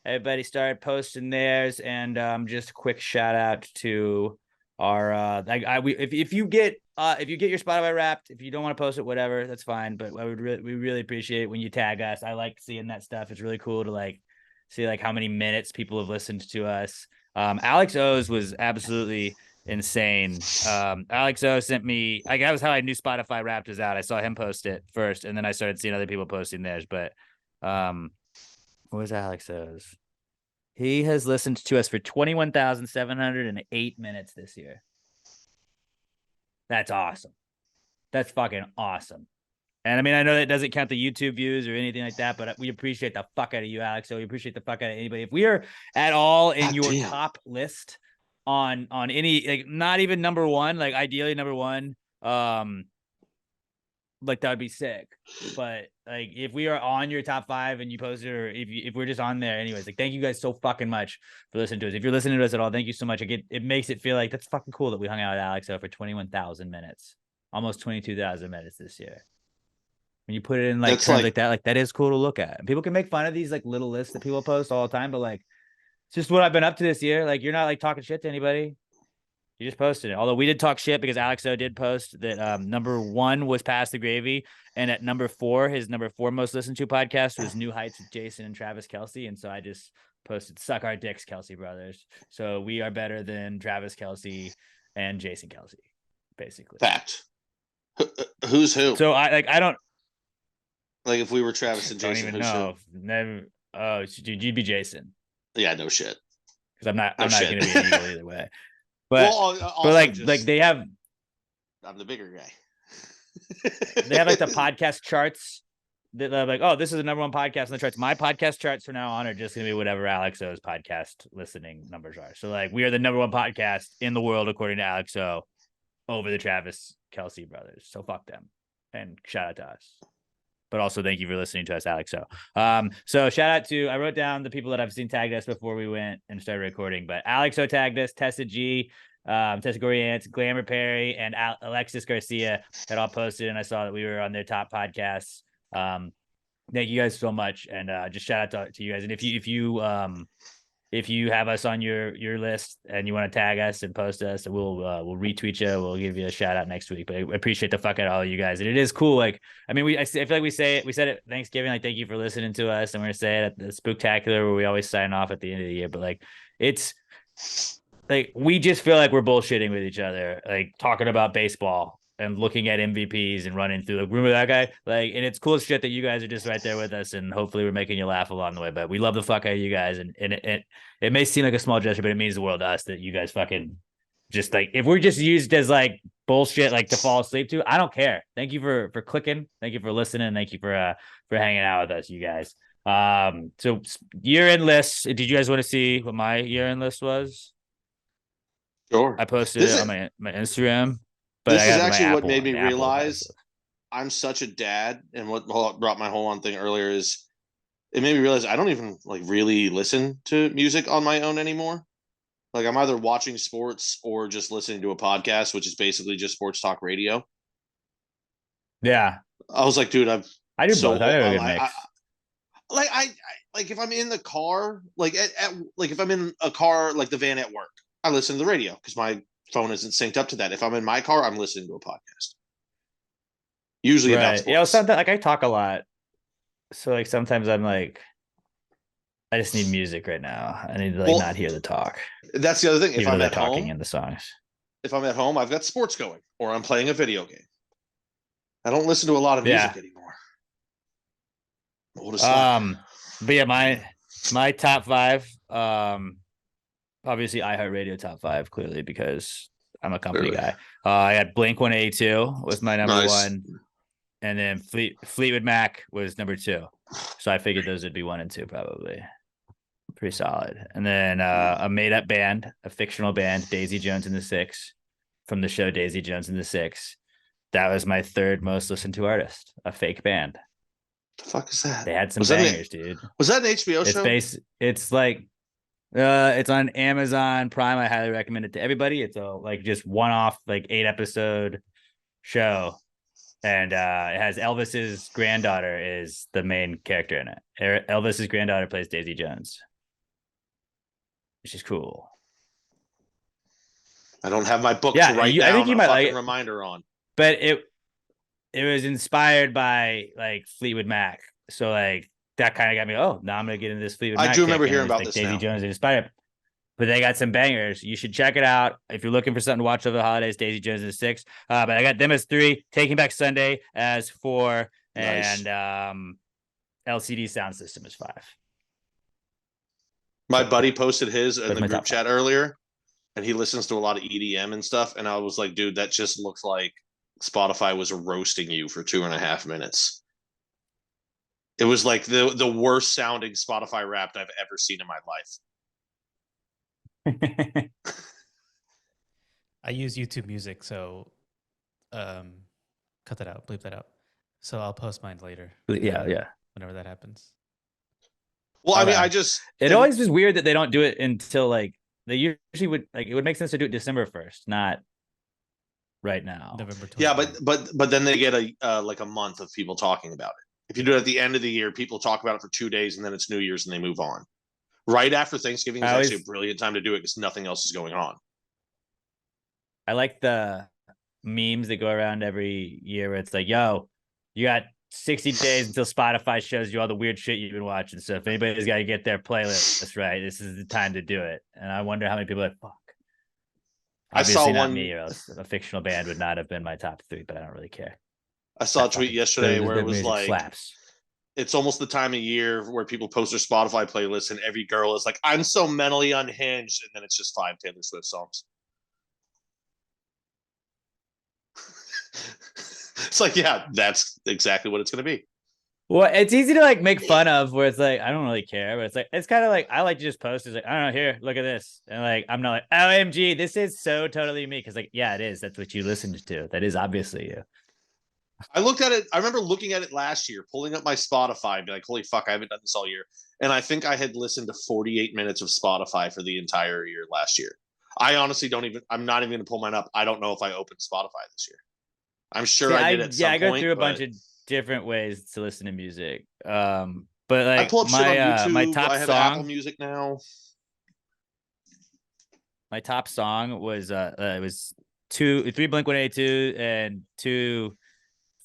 Everybody started posting theirs, and just a quick shout out to our if you get your Spotify Wrapped, if you don't want to post it, whatever, that's fine. But we really appreciate it when you tag us. I like seeing that stuff. It's really cool to like see like how many minutes people have listened to us. Alex O's was absolutely insane. Alex O sent me, like, that was how I knew Spotify Wrapped was out. I saw him post it first, and then I started seeing other people posting theirs. But what was Alex O's? He has listened to us for 21,708 minutes this year. That's awesome. That's fucking awesome. And I mean, I know that doesn't count the YouTube views or anything like that, but we appreciate the fuck out of you, Alex. So we appreciate the fuck out of anybody. If we are at all in your top list on any, like, not even number one, like ideally number one, like that would be sick. But like if we are on your top 5 and you post it, or if we're just on there anyways, like thank you guys so fucking much for listening to us. If you're listening to us at all, thank you so much. It makes it feel like that's fucking cool that we hung out with Alex for 21,000 minutes, almost 22,000 minutes this year. When you put it in like terms like that is cool to look at. And people can make fun of these like little lists that people post all the time, but like it's just what I've been up to this year. Like you're not like talking shit to anybody. You just posted it. Although we did talk shit because Alex O did post that number 1 was Pass the Gravy, and at number 4, his number 4 most listened to podcast was New Heights with Jason and Travis Kelce. And so I just posted "Suck our dicks, Kelce brothers." So we are better than Travis Kelce and Jason Kelce, basically.
Fact. Who's who?
So I don't
like if we were Travis and Jason.
Don't even know. Never. Oh, dude, you'd be Jason.
Yeah, no shit.
Because I'm not going to be an eagle either way. But, but like they have.
I'm the bigger guy.
They have like the podcast charts. They're like, oh, this is the number 1 podcast on the charts. My podcast charts from now on are just going to be whatever Alex O's podcast listening numbers are. So like we are the number 1 podcast in the world according to Alex O over the Travis Kelce brothers. So fuck them and shout out to us. But also thank you for listening to us, Alex. So shout out to, I wrote down the people that I've seen tagged us before we went and started recording, but Alex O tagged us, Tessa G, Tessa Goriant, Glamour Perry, and Alexis Garcia had all posted, and I saw that we were on their top podcasts. Thank you guys so much, and just shout out to you guys. And if you have us on your list and you want to tag us and post us, we'll retweet you. We'll give you a shout out next week. But I appreciate the fuck out of all you guys. And it is cool. Like, I mean, I feel like we said it at Thanksgiving. Like, thank you for listening to us. And we're going to say it at the Spooktacular where we always sign off at the end of the year. But like, it's like, we just feel like we're bullshitting with each other, like talking about baseball and looking at MVPs and running through, like, remember that guy? Like, and it's cool shit that you guys are just right there with us, and hopefully we're making you laugh along the way. But we love the fuck out of you guys, and it may seem like a small gesture, but it means the world to us that you guys fucking just like, if we're just used as like bullshit, like to fall asleep to, I don't care. Thank you for clicking. Thank you for listening. Thank you for hanging out with us, you guys. So year-end lists. Did you guys want to see what my year-end list was?
Sure.
I posted it on my Instagram. But
this is actually what made me realize I'm such a dad, and what brought my whole on thing earlier is it made me realize I don't even like really listen to music on my own anymore. Like I'm either watching sports or just listening to a podcast, which is basically just sports talk radio.
Yeah.
I was like, dude,
I do both. I have a good mix.
Like if I'm in the car, like like if I'm in a car, like the van at work, I listen to the radio because my phone isn't synced up to that. If I'm in my car, I'm listening to a podcast. Usually about sports.
Yeah, well, sometimes like I talk a lot. So like sometimes I'm like, I just need music right now. I need to like not hear the talk.
That's the other thing. If I'm at
talking
home,
in the songs.
If I'm at home, I've got sports going or I'm playing a video game. I don't listen to a lot of music anymore.
But yeah, my top 5, obviously iHeartRadio top 5, clearly, because I'm a company guy. I had Blink-182 was my number 1, and then Fleetwood Mac was number 2. So I figured those would be 1 and 2 probably. Pretty solid. And then a made-up band, a fictional band, Daisy Jones and the Six, from the show Daisy Jones and the Six. That was my 3rd most listened to artist, a fake band.
The fuck is that?
They had some bangers, dude.
Was that an HBO show?
It's like it's on Amazon Prime. I highly recommend it to everybody. It's like just one-off, like 8-episode show, and it has Elvis's granddaughter is the main character in it. Elvis's granddaughter plays Daisy Jones, which is cool.
I don't have my book
Yeah,
to write
I think
down
you
a
might
fucking
like it,
reminder on.
but it was inspired by like Fleetwood Mac, so like that kind of got me. Oh, now I'm gonna get into this Fleetwood Mac.
I do remember
kick, and
hearing
it was,
about
like,
this
Daisy
now.
Jones inspired. But they got some bangers. You should check it out if you're looking for something to watch over the holidays. Daisy Jones is 6. But I got them as 3. Taking Back Sunday as 4,
Nice.
and LCD Sound System is 5.
My buddy posted his in
That's
the
my
group
top
chat earlier, and he listens to a lot of EDM and stuff. And I was like, dude, that just looks like Spotify was roasting you for 2.5 minutes. It was like the worst sounding Spotify Wrapped I've ever seen in my life.
I use YouTube Music, so cut that out, bleep that out. So I'll post mine later.
Yeah.
Whenever that happens.
Well, I mean,
Okay. It always is weird that they don't do it until like they usually would. Like it would make sense to do it December 1st, not right now.
November 20th.
Yeah, but then they get like a month of people talking about it. If you do it at the end of the year, people talk about it for 2 days, and then it's New Year's, and they move on. Right after Thanksgiving is actually a brilliant time to do it because nothing else is going on.
I like the memes that go around every year where it's like, yo, you got 60 days until Spotify shows you all the weird shit you've been watching. So if anybody's got to get their playlist right, this is the time to do it. And I wonder how many people are like, fuck. Obviously
I saw
not
one,
me, or else a fictional band would not have been my top 3, but I don't really care.
I saw a tweet yesterday where it was like,
slaps.
It's almost the time of year where people post their Spotify playlists, and every girl is like, I'm so mentally unhinged. And then it's just 5 Taylor Swift songs. It's like, yeah, that's exactly what it's going to be.
Well, it's easy to like make fun of where it's like, I don't really care, but it's kind of like, I like to just post. It's like, I don't know, here, look at this. And like, I'm not like, OMG, this is so totally me. Cause like, yeah, it is. That's what you listened to. That is obviously you.
I looked at it. I remember looking at it last year, pulling up my Spotify and be like, holy fuck, I haven't done this all year. And I think I had listened to 48 minutes of Spotify for the entire year last year. I honestly I'm not even going to pull mine up. I don't know if I opened Spotify this year. I'm sure I did at some point.
I go through a bunch of different ways to listen to music. But like
I pull up shit on YouTube.
My top
I have
song,
Apple Music now.
My top song was it was 3 Blink-182 and 2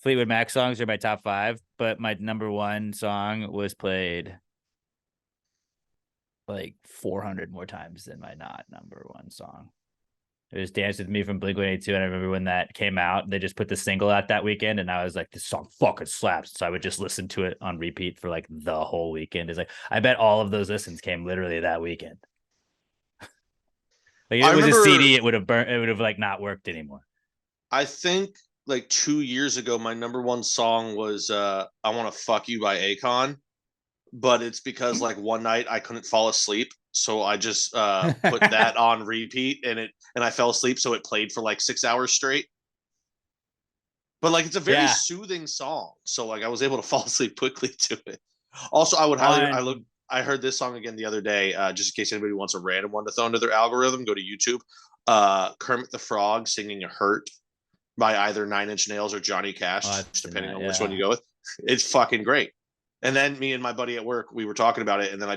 Fleetwood Mac songs are my top 5, but my number 1 song was played like 400 more times than my not number 1 song. It was Dance With Me from Blink-182, and I remember when that came out, they just put the single out that weekend, and I was like, this song fucking slaps. So I would just listen to it on repeat for like the whole weekend. It's like, I bet all of those listens came literally that weekend. Like if it was a CD, it would have burnt. It would have like not worked anymore.
I think like 2 years ago, my number 1 song was "I Want to Fuck You" by Akon, but it's because like one night I couldn't fall asleep, so I just put that on repeat, and I fell asleep, so it played for like 6 hours straight. But like it's a very soothing song, so like I was able to fall asleep quickly to it. Also, I would I heard this song again the other day, just in case anybody wants a random one to throw into their algorithm. Go to YouTube. Kermit the Frog singing "Hurt" by either 9 Inch Nails or Johnny Cash, depending on which one you go with. It's fucking great. And then me and my buddy at work, we were talking about it, and then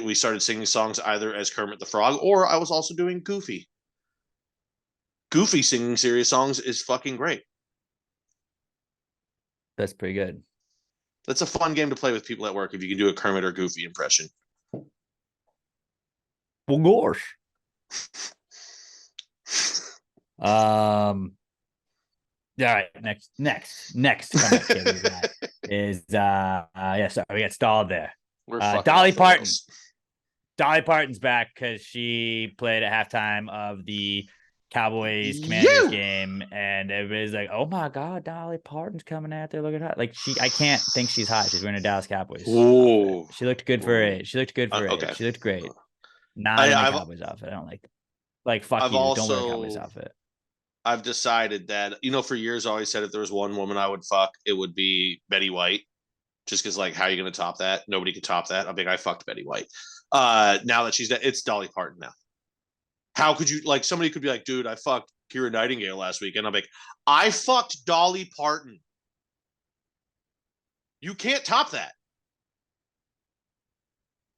we started singing songs either as Kermit the Frog, or I was also doing Goofy. Goofy singing serious songs is fucking great.
That's pretty good.
That's a fun game to play with people at work if you can do a Kermit or Goofy impression.
Well, gosh. All right, next is sorry, we got stalled there. Dolly Parton. Dolly Parton's back because she played at halftime of the Cowboys Commanders game, and everybody's like, "Oh my God, Dolly Parton's coming out there looking hot!" Like I can't think she's hot. She's wearing a Dallas Cowboys.
Ooh.
She looked good for it. She looked good for
okay.
it. She looked great. Not in a Cowboys outfit. I don't like. Like fuck you. Don't wear a Cowboys outfit.
I've decided that for years I always said if there was one woman I would fuck, it would be Betty White. Just because, like, how are you going to top that? Nobody could top that. I mean, I fucked Betty White. Now that she's dead, it's Dolly Parton now. How could you, like, somebody could be like, dude, I fucked Keira Nightingale last weekend. I'm like, I fucked Dolly Parton. You can't top that.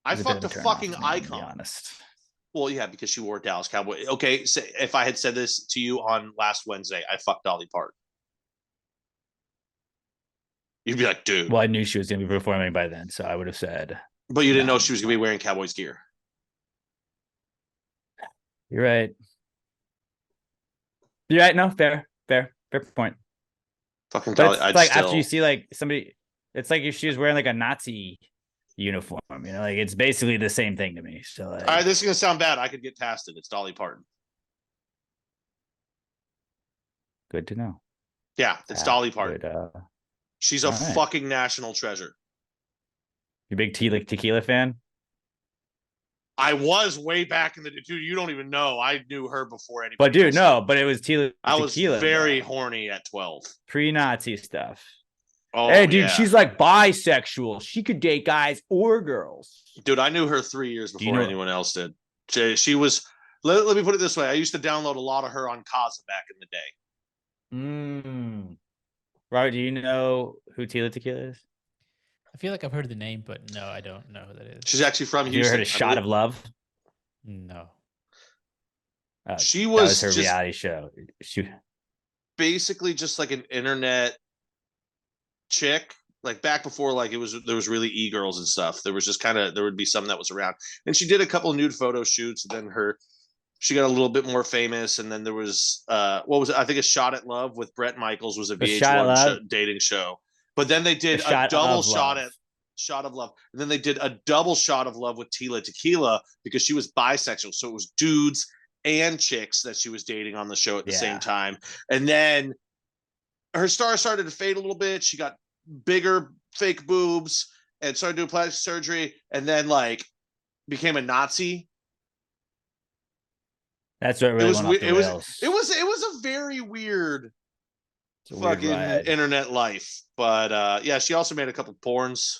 I
It's a bit
fucked
of
a
turn
fucking
off, man, to be
icon.
honest.
Well, yeah, because she wore Dallas Cowboy. Okay, so if I had said this to you on last Wednesday, I fucked Dolly Parton. You'd be like, dude.
Well, I knew she was going to be performing by then, so I would have said.
But you didn't know she was going to be wearing Cowboys gear.
You're right. You're right. No, fair point.
Fucking
But
Dolly.
it's
I'd
like
still...
after you see like somebody, it's like if she was wearing like a Nazi uniform, you know, like it's basically the same thing to me. So like,
all right, this is gonna sound bad. I could get past it. It's Dolly Parton.
good to know.
Yeah, it's Dolly Parton.
Good,
she's a fucking national treasure.
You big tequila fan?
I was way back in the dude. You don't even know. I knew her before anybody.
But dude,
else
no.
did.
But it was tequila.
I was very horny at 12.
Pre-Nazi stuff.
Oh,
hey, dude,
yeah.
she's like bisexual. She could date guys or girls.
Dude, I knew her 3 years before anyone else did. She was. Let me put it this way. I used to download a lot of her on Kaza back in the day.
Robert, do you know who Tila Tequila is?
I feel like I've heard the name, but no, I don't know who that is.
She's actually from Houston.
You ever heard of Shot of Love?
No.
She was
her reality show. She
basically just like an internet chick, like back before like there was really e-girls and stuff. There was just there would be some that was around, and she did a couple of nude photo shoots. And then she got a little bit more famous, and then there was what was it? I think A Shot at Love with Bret Michaels was a VH1 dating show. But then they did a double shot of love. And then they did a double shot of love with Tila Tequila because she was bisexual. So it was dudes and chicks that she was dating on the show at the same time. And then her star started to fade a little bit. She got bigger fake boobs and started doing plastic surgery, and then like became a Nazi.
That's what really went off the rails.
It was a very weird fucking internet life. But yeah, she also made a couple porns.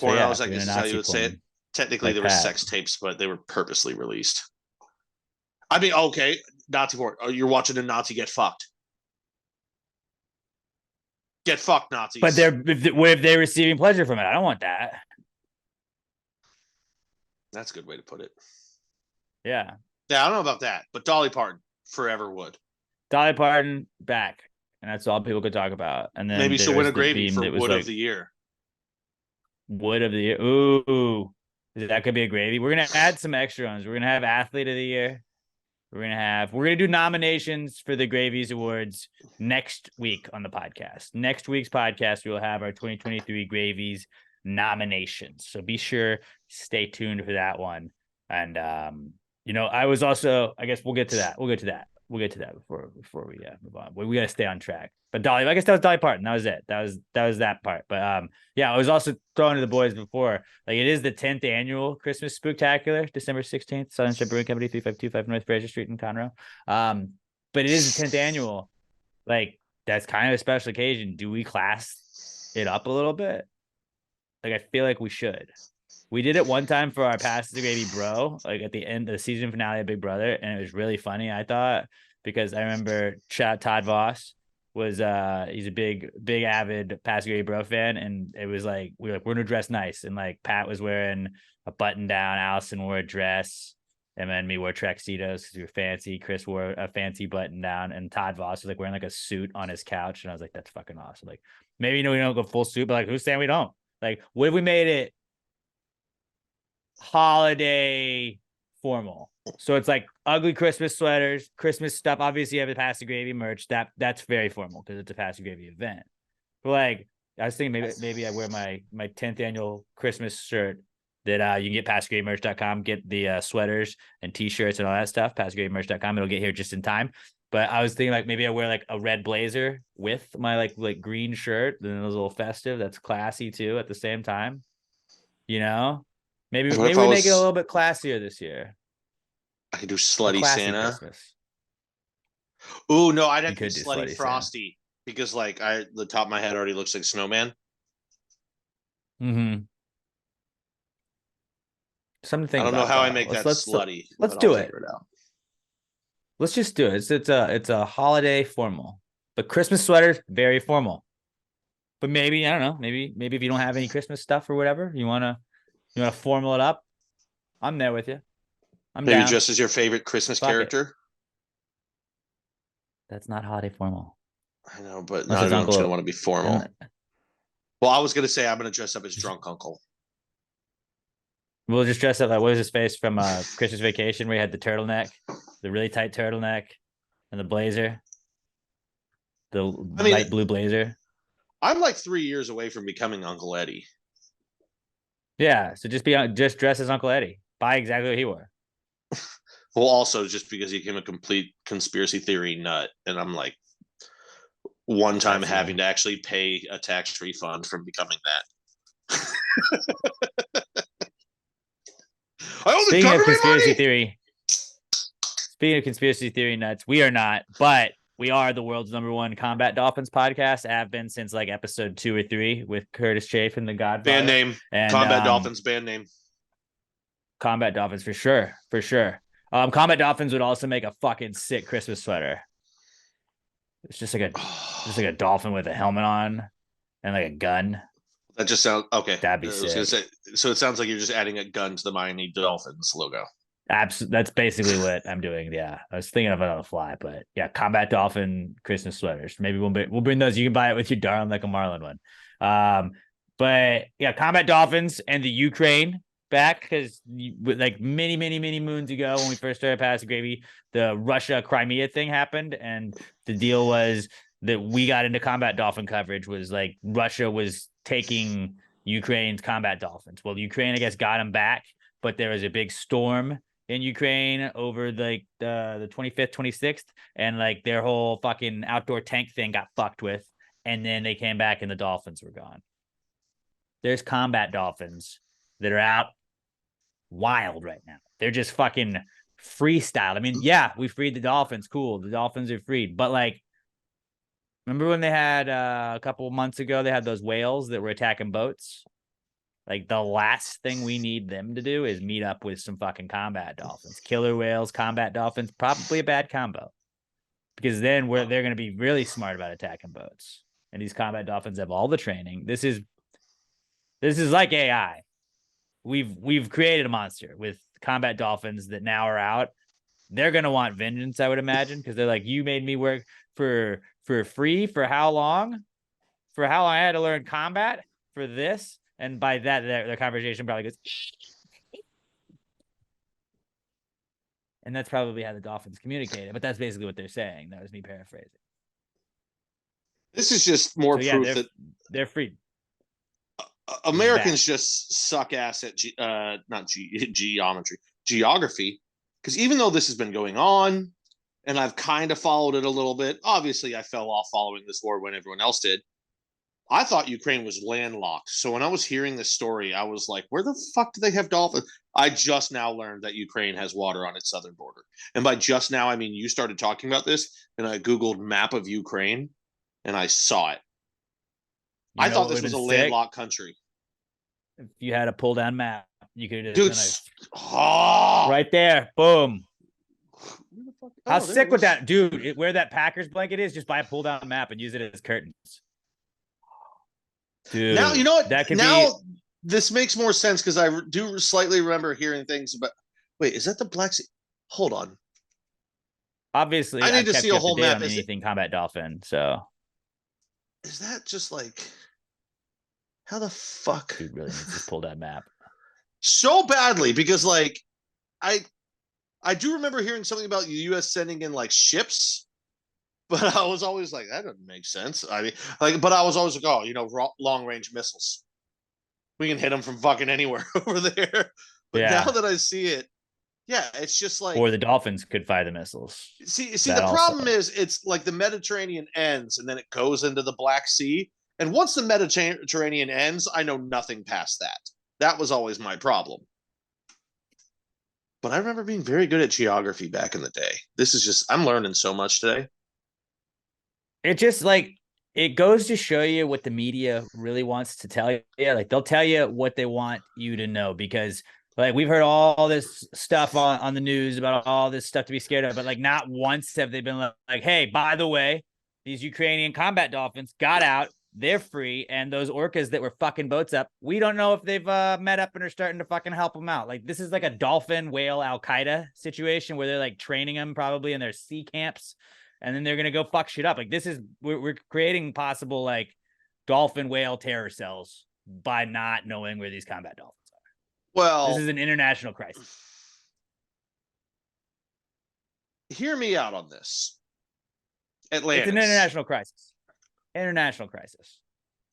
Pornos, I guess is how you would say it. Technically, there were sex tapes, but they were purposely released. I mean, okay, Nazi porn. Oh, you're watching a Nazi get fucked. Get fucked, Nazis.
But if they're receiving pleasure from it? I don't want that.
That's a good way to put it.
Yeah.
Yeah, I don't know about that, but Dolly Parton forever would.
Dolly Parton back, and that's all people could talk about. And then
maybe she'll win a Gravy for Wood of the Year.
Wood of the Year. Ooh, that could be a Gravy. We're gonna add some extra ones. We're gonna have Athlete of the Year. We're gonna do nominations for the Gravies Awards next week on the podcast. Next week's podcast, we will have our 2023 Gravies nominations. So be sure stay tuned for that one. And I was also, I guess we'll get to that. We'll get to that before we move on. We got to stay on track. But Dolly, I guess that was Dolly Parton. That was it. That was that part. But yeah, I was also throwing to the boys before. Like it is the 10th annual Christmas Spooktacular, December 16th, Southern Ship Brewing Company, 3525 North Fraser Street in Conroe. But it is the 10th annual. Like that's kind of a special occasion. Do we class it up a little bit? Like I feel like we should. We did it one time for our Pass the Gravy Bro, like at the end of the season finale of Big Brother, and it was really funny, I thought, because I remember Todd Voss was he's a big avid Pass the Gravy Bro fan, and it was like we're gonna dress nice, and like Pat was wearing a button down, Allison wore a dress, and then me wore tuxedos because we were fancy. Chris wore a fancy button down, and Todd Voss was like wearing like a suit on his couch, and I was like, that's fucking awesome. Like maybe we don't go full suit, but like who's saying we don't? Like what if we made it holiday formal? So it's like ugly Christmas sweaters, Christmas stuff. Obviously, you have the Pass the Gravy merch. That's very formal because it's a Pass the Gravy event. But like, I was thinking maybe I wear my 10th annual Christmas shirt that you can get passthegravymerch.com, get the sweaters and t-shirts and all that stuff. Passthegravymerch.com. It'll get here just in time. But I was thinking like maybe I wear like a red blazer with my like green shirt. Then it was a little festive. That's classy too at the same time. You know? Maybe we make it a little bit classier this year.
I could do Slutty Santa. Ooh, no, I'd have to do Slutty Frosty because like the top of my head already looks like Snowman.
Mm-hmm. Something to think
I don't
about.
know how I make that slutty.
Let's do it. Let's just do it. It's a holiday formal, but Christmas sweater very formal. But maybe I don't know. Maybe if you don't have any Christmas stuff or whatever, you wanna formal it up. I'm there with you. I'm
Maybe
down.
just as your favorite Christmas
Fuck it.
character.
That's not holiday formal.
I know, but
Unless
not
it's
everyone's
Uncle-
going to want to be formal.
And
Well, I was going to say I'm going to dress up as drunk uncle.
we'll just dress up like what was his face from Christmas Vacation where he had the turtleneck, the really tight turtleneck, and the blazer, the light blue blazer.
I'm like 3 years away from becoming Uncle Eddie.
Yeah, so just dress as Uncle Eddie. Buy exactly what he wore.
Well, also just because he became a complete conspiracy theory nut, and I'm like, one time
That's
having
you.
to actually pay a tax refund from becoming that. I owe the
Speaking of
government
conspiracy
money.
theory, speaking of conspiracy theory nuts, we are not, but we are the world's #1 Combat Dolphins podcast. Have been since like episode 2 or 3 with Curtis Chafin, the Godfather.
Band name.
And
Combat Dolphins band name.
Combat Dolphins for sure. Combat Dolphins would also make a fucking sick Christmas sweater. It's just like a dolphin with a helmet on and like a gun.
That just sounds okay.
That'd be
I was gonna
sick.
say, so it sounds like you're just adding a gun to the Miami Dolphins logo.
That's basically what I'm doing. Yeah, I was thinking of it on the fly, but yeah, Combat Dolphin Christmas sweaters. Maybe we'll bring those. You can buy it with your darling like a Marlin one. But yeah, Combat Dolphins and the Ukraine back because like many moons ago when we first started Passing Gravy, the Russia Crimea thing happened, and the deal was that we got into Combat Dolphin coverage was like Russia was taking Ukraine's Combat Dolphins. Well, Ukraine I guess got them back, but there was a big storm in Ukraine over like the 25th, 26th, and like their whole fucking outdoor tank thing got fucked with, and then they came back and the Dolphins were gone. There's Combat Dolphins that are out wild right now. They're just fucking freestyle. I mean, yeah, we freed the Dolphins. Cool. The Dolphins are freed. But like, remember when they had a couple of months ago, they had those whales that were attacking boats? Like the last thing we need them to do is meet up with some fucking Combat Dolphins. Killer whales, Combat Dolphins, probably a bad combo. Because then they're going to be really smart about attacking boats. And these Combat Dolphins have all the training. This is like AI. We've created a monster with Combat Dolphins that now are out. They're gonna want vengeance, I would imagine, because they're like, you made me work for free for how long? For how long I had to learn combat for this? And by that, their conversation probably goes, and that's probably how the Dolphins communicated. But that's basically what they're saying. That was me paraphrasing.
This is just more proof that
they're free.
Americans just suck ass at geography. Because even though this has been going on, and I've kind of followed it a little bit, obviously I fell off following this war when everyone else did. I thought Ukraine was landlocked. So when I was hearing this story, I was like, where the fuck do they have dolphins? I just now learned that Ukraine has water on its southern border. And by just now, I mean you started talking about this, and I Googled map of Ukraine, and I saw it. I thought this was a landlocked country.
If you had a pull down map, you could have
just
right there. Boom. How
there
sick would that, dude? Where that Packers blanket is, just buy a pull down map and use it as curtains. Dude,
now you know what?
That could
now this makes more sense because I do slightly remember hearing things about. Wait, is that the Black Sea? Hold on.
Obviously,
I need to see a whole map.
On anything Combat Dolphin. So,
is that just like how the fuck?
Dude really needs to pull that map
so badly because like I do remember hearing something about the U.S. sending in like ships. But I was always like, that doesn't make sense. I mean, like, but I was always like, oh, you know, long range missiles. We can hit them from fucking anywhere over there. But now that I see it, yeah, it's just like.
Or the Dolphins could fire the missiles.
See, the problem is it's like the Mediterranean ends and then it goes into the Black Sea. And once the Mediterranean ends, I know nothing past that. That was always my problem. But I remember being very good at geography back in the day. This is just, I'm learning so much today.
It just like it goes to show you what the media really wants to tell you. Like they'll tell you what they want you to know because Like we've heard all this stuff on the news about all this stuff to be scared of, but like not once have they been like, hey, by the way, these Ukrainian combat dolphins got out, they're free, and those orcas that were fucking boats up, we don't know if they've met up and are starting to fucking help them out. Like this is like a dolphin whale Al Qaeda situation where they're like training them probably in their sea camps, and then they're gonna go fuck shit up. Like this is we're creating possible like dolphin whale terror cells by not knowing where these combat dolphins.
Well,
This is an international crisis.
hear me out on this. Atlantis.
It's an international crisis. International crisis.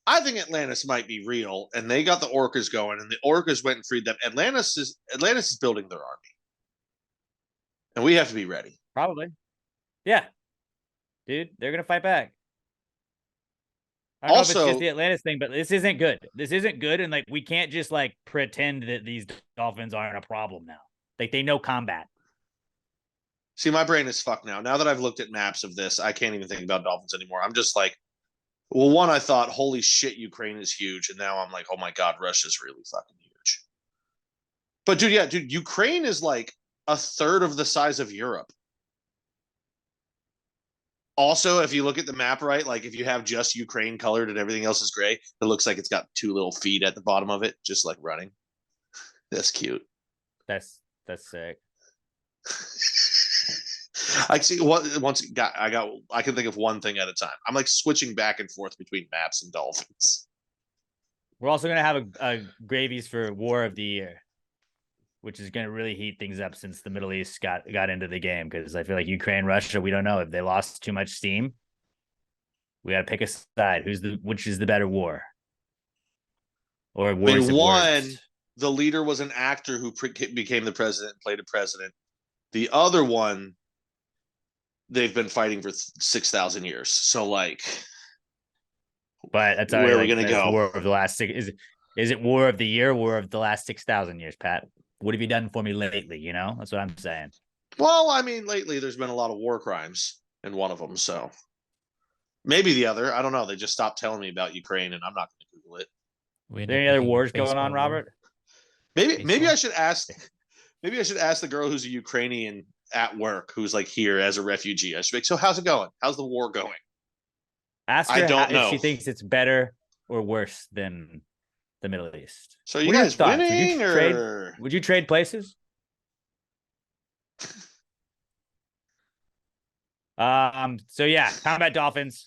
I think Atlantis might be real, and they got the orcas going, and the orcas went and freed them. Atlantis is building their army, and we have to be ready.
Probably. Yeah. Dude, they're going to fight back. I don't know if it's just the Atlantis thing, but this isn't good. This isn't good. And like, we can't just like pretend that these dolphins aren't a problem now. Like they know combat.
See, my brain is fucked now. Now that I've looked at maps of this, I can't even think about dolphins anymore. I'm just like, well, one, I thought, holy shit, Ukraine is huge. And now I'm like, oh my God, Russia's really fucking huge. But dude, Ukraine is like a third of the size of Europe. Also, if you look at the map, right, like if you have just Ukraine colored and everything else is gray, it looks like it's got two little feet at the bottom of it, just like running. That's cute.
That's sick.
I see I can think of one thing at a time. I'm like switching back and forth between maps and dolphins.
We're also going to have a gravies for War of the Year, which is going to really heat things up since the Middle East got into the game. Because I feel like Ukraine, Russia, we don't know if they lost too much steam. We got to pick a side. Which is the better war? Or worse?
One, the leader was an actor who became the president, played a president. The other one, they've been fighting for 6,000 years. So like,
but that's
where are we going to go?
War of the last six is it War of the Year? War of the last 6,000 years, Pat? What have you done for me lately? You know, that's what I'm saying.
Well, I mean, lately there's been a lot of war crimes in one of them, so maybe the other. I don't know. They just stopped telling me about Ukraine, and I'm not going to Google it.
Are there any other wars going on, Robert?
Maybe I should ask. Maybe I should ask the girl who's a Ukrainian at work, who's like here as a refugee. I should be like, so how's it going? How's the war going?
Ask her
I don't know
if she thinks it's better or worse than the Middle East.
So you guys winning
would you trade places? So yeah, combat dolphins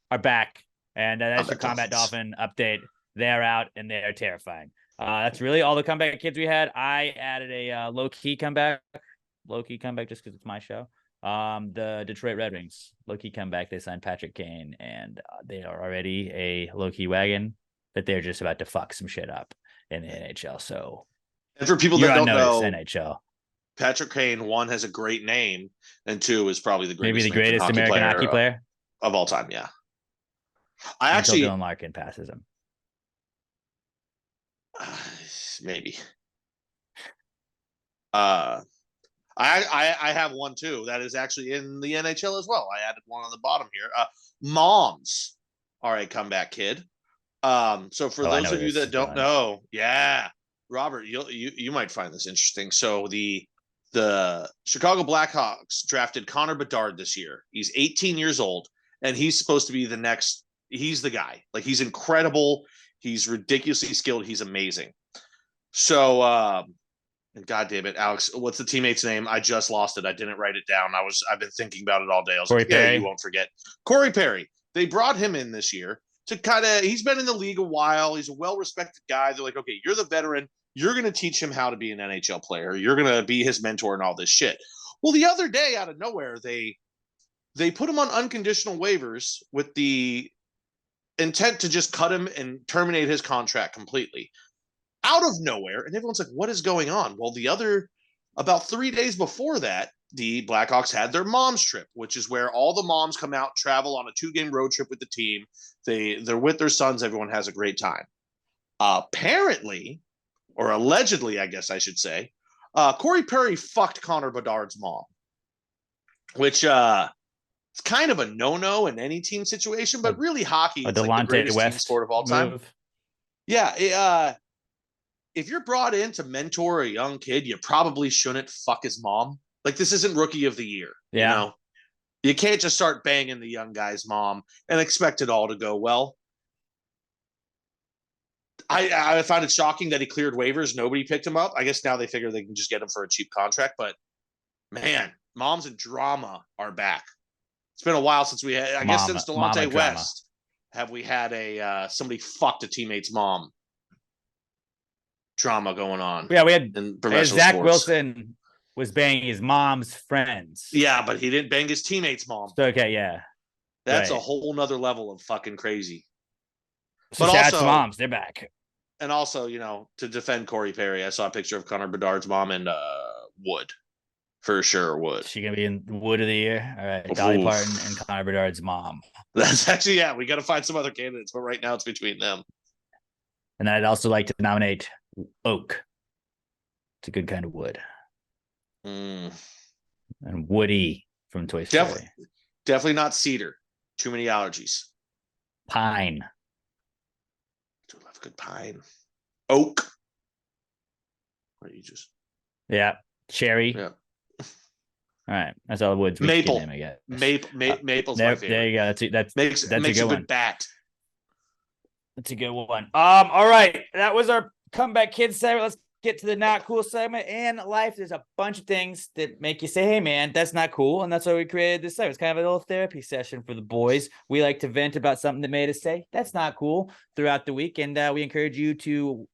are back, and that's your combat dolphin update. They're out and they're terrifying. That's really all the comeback kids we had. I added a low-key comeback just because it's my show. The Detroit Red Wings low-key comeback. They signed Patrick Kane, and they are already a low-key wagon that they're just about to fuck some shit up in the NHL. So,
and for people that don't know,
NHL,
Patrick Kane, one, has a great name, and two, is probably the greatest,
maybe the greatest American hockey player
of all time. Yeah,
until Dylan Larkin passes him.
Maybe. I have one too that is actually in the NHL as well. I added one on the bottom here. Moms are a comeback kid. So for those of you that don't know, yeah, Robert, you might find this interesting. So the Chicago Blackhawks drafted Connor Bedard this year. He's 18 years old, and he's supposed to be the next. He's the guy. Like, he's incredible. He's ridiculously skilled. He's amazing. So, and God damn it, Alex, what's the teammate's name? I just lost it. I didn't write it down. I've been thinking about it all day. I was
Corey Perry.
Yeah, you won't forget. Corey Perry. They brought him in this year to he's been in the league a while. He's a well-respected guy. They're like, okay, you're the veteran. You're going to teach him how to be an NHL player. You're going to be his mentor and all this shit. Well, the other day, out of nowhere, they put him on unconditional waivers with the intent to just cut him and terminate his contract completely. Out of nowhere, and everyone's like, what is going on? Well, about 3 days before that, the Blackhawks had their mom's trip, which is where all the moms come out, travel on a 2-game road trip with the team. They're with their sons. Everyone has a great time. Apparently, or allegedly, I guess I should say, Corey Perry fucked Connor Bedard's mom, which it's kind of a no-no in any team situation, but really hockey is like the greatest team sport of all time.
Move.
Yeah, if you're brought in to mentor a young kid, you probably shouldn't fuck his mom. Like, this isn't rookie of the year.
Yeah.
You know, you can't just start banging the young guy's mom and expect it all to go well. I find it shocking that he cleared waivers. Nobody picked him up. I guess now they figure they can just get him for a cheap contract. But man, moms and drama are back. It's been a while since we had. I guess since Delonte West, have we had a somebody fucked a teammate's mom drama going on?
Yeah, we had
in professional
Zach
sports.
Wilson was banging his mom's friends.
Yeah, but he didn't bang his teammate's mom.
Okay, yeah.
That's
right.
a whole nother level of fucking crazy.
So
But
shout out
also-
to moms, they're back.
And also, you know, to defend Corey Perry, I saw a picture of Connor Bedard's mom and Wood. For sure, Wood.
Is she gonna be in Wood of the Year? All right, Dolly
Oof.
Parton and Connor Bedard's mom.
That's actually, yeah, we got to find some other candidates, but right now it's between them.
And I'd also like to nominate Oak. It's a good kind of wood.
Mm,
And Woody from Toy Story.
definitely not cedar. Too many allergies.
Pine.
Do love good pine. Oak. What you just
Yeah. Cherry.
Yeah.
All right. That's all the woods.
Maple.
Name, I guess.
Maple's
There,
my favorite.
there you go. That's
Makes
a
a
good one.
bat.
That's a good one. All right. That was our comeback kids segment. Let's get to the not cool segment. In life, there's a bunch of things that make you say, hey man, that's not cool. And that's why we created this segment. It's kind of a little therapy session for the boys. We like to vent about something that made us say, that's not cool throughout the week. And we encourage you to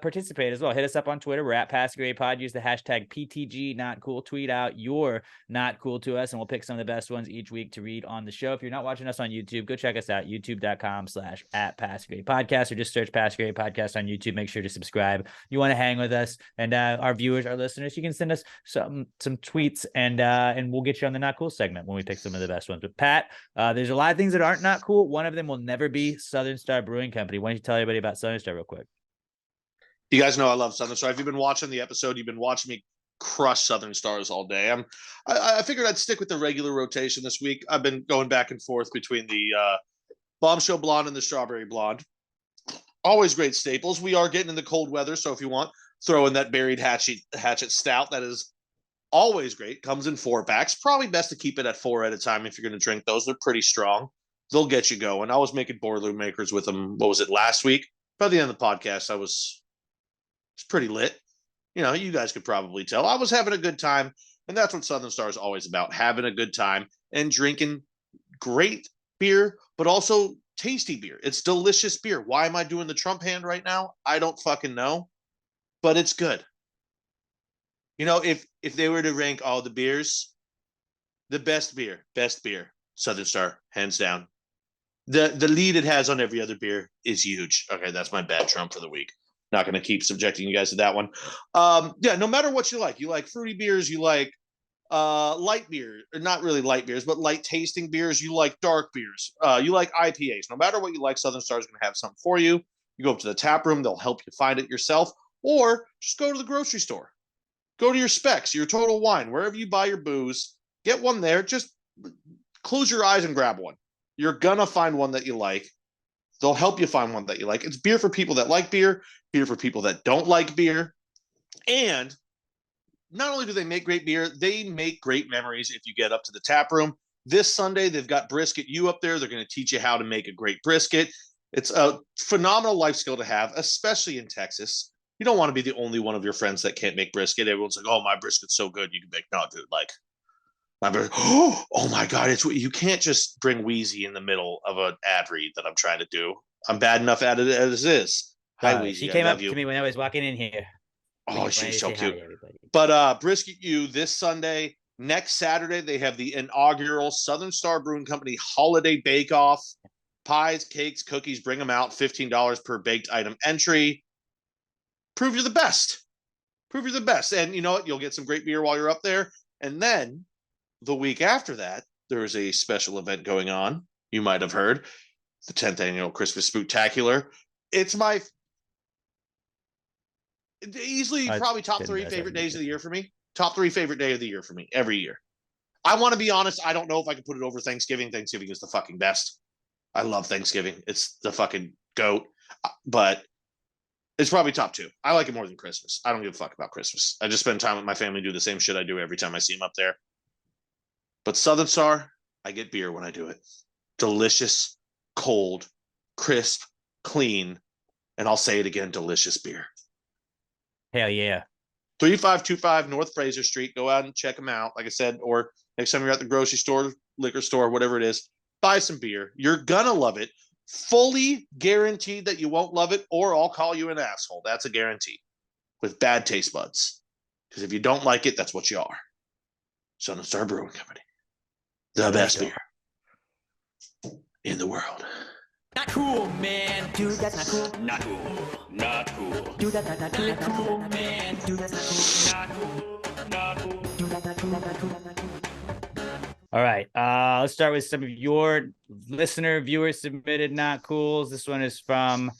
participate as well. Hit us up on Twitter. We're at Passing Grade Pod. Use the hashtag PTG not cool. Tweet out your not cool to us, and we'll pick some of the best ones each week to read on the show. If you're not watching us on YouTube, go check us out, youtube.com/@Passing Grade Podcast, or just search Passing Grade Podcast on YouTube. Make sure to subscribe. You want to hang with us and our viewers, our listeners, you can send us some tweets and we'll get you on the not cool segment when we pick some of the best ones. But Pat, there's a lot of things that aren't not cool. One of them will never be Southern Star Brewing Company. Why don't you tell everybody about Southern Star real quick?
You guys know I love Southern Star. If you've been watching the episode, you've been watching me crush Southern Stars all day. I figured I'd stick with the regular rotation this week. I've been going back and forth between the Bombshell Blonde and the Strawberry Blonde. Always great staples. We are getting in the cold weather, so if you want, throw in that Buried Hatchet Stout. That is always great. Comes in 4-packs. Probably best to keep it at 4 at a time if you're going to drink those. They're pretty strong. They'll get you going. I was making Boilermakers with them. What was it, last week? By the end of the podcast, it's pretty lit. You know, you guys could probably tell. I was having a good time, and that's what Southern Star is always about, having a good time and drinking great beer, but also tasty beer. It's delicious beer. Why am I doing the Trump hand right now? I don't fucking know, but it's good. You know, if they were to rank all the beers, the best beer, Southern Star, hands down. The lead it has on every other beer is huge. Okay, that's my bad Trump for the week. Not going to keep subjecting you guys to that one. Yeah, no matter what you like fruity beers, you like light beer, or not really light beers, but light tasting beers. You like dark beers. You like IPAs. No matter what you like, Southern Star is going to have something for you. You go up to the tap room, they'll help you find it yourself, or just go to the grocery store. Go to your Specs, your Total Wine, wherever you buy your booze. Get one there. Just close your eyes and grab one. You're going to find one that you like. They'll help you find one that you like. It's beer for people that like beer for people that don't like beer. And not only do they make great beer, they make great memories if you get up to the tap room. This Sunday, they've got Brisket U up there. They're going to teach you how to make a great brisket. It's a phenomenal life skill to have, especially in Texas. You don't want to be the only one of your friends that can't make brisket. Everyone's like, oh, my brisket's so good. You can make, no, dude, like, oh my God, you can't just bring Wheezy in the middle of an ad read that I'm trying to do. I'm bad enough at it as is. Hi, Wheezy.
She came up to me when I was walking in here.
Oh, she's so cute. But Brisket U this Sunday. Next Saturday, they have the inaugural Southern Star Brewing Company Holiday Bake Off. Pies, cakes, cookies, bring them out. $15 per baked item entry. Prove you're the best. Prove you're the best. And you know what? You'll get some great beer while you're up there. And then the week after that, there is a special event going on. You might have heard the 10th annual Christmas Spooktacular. It's my easily probably top 3 favorite days of the year for me. Top 3 favorite day of the year for me every year. I want to be honest. I don't know if I can put it over Thanksgiving. Thanksgiving is the fucking best. I love Thanksgiving. It's the fucking goat. But It's probably top 2. I like it more than Christmas. I don't give a fuck about Christmas. I just spend time with my family, do the same shit I do every time I see them up there. But Southern Star, I get beer when I do it. Delicious, cold, crisp, clean, and I'll say it again, delicious beer.
Hell yeah.
3525 North Fraser Street. Go out and check them out, like I said, or next time you're at the grocery store, liquor store, whatever it is, buy some beer. You're gonna love it. Fully guaranteed that you won't love it, or I'll call you an asshole. That's a guarantee. With bad taste buds. Because if you don't like it, that's what you are. Southern Star Brewing Company. The best beer in the world.
Not cool, man. Dude, that's not cool.
Not cool. Not cool.
Dude, that's not cool. Not cool, man. Dude, that's not cool.
Not cool. Not cool.
Dude, that's not cool. That's not cool. That's not cool.
All right. Let's start with some of your listener viewer submitted not cools. This one is from,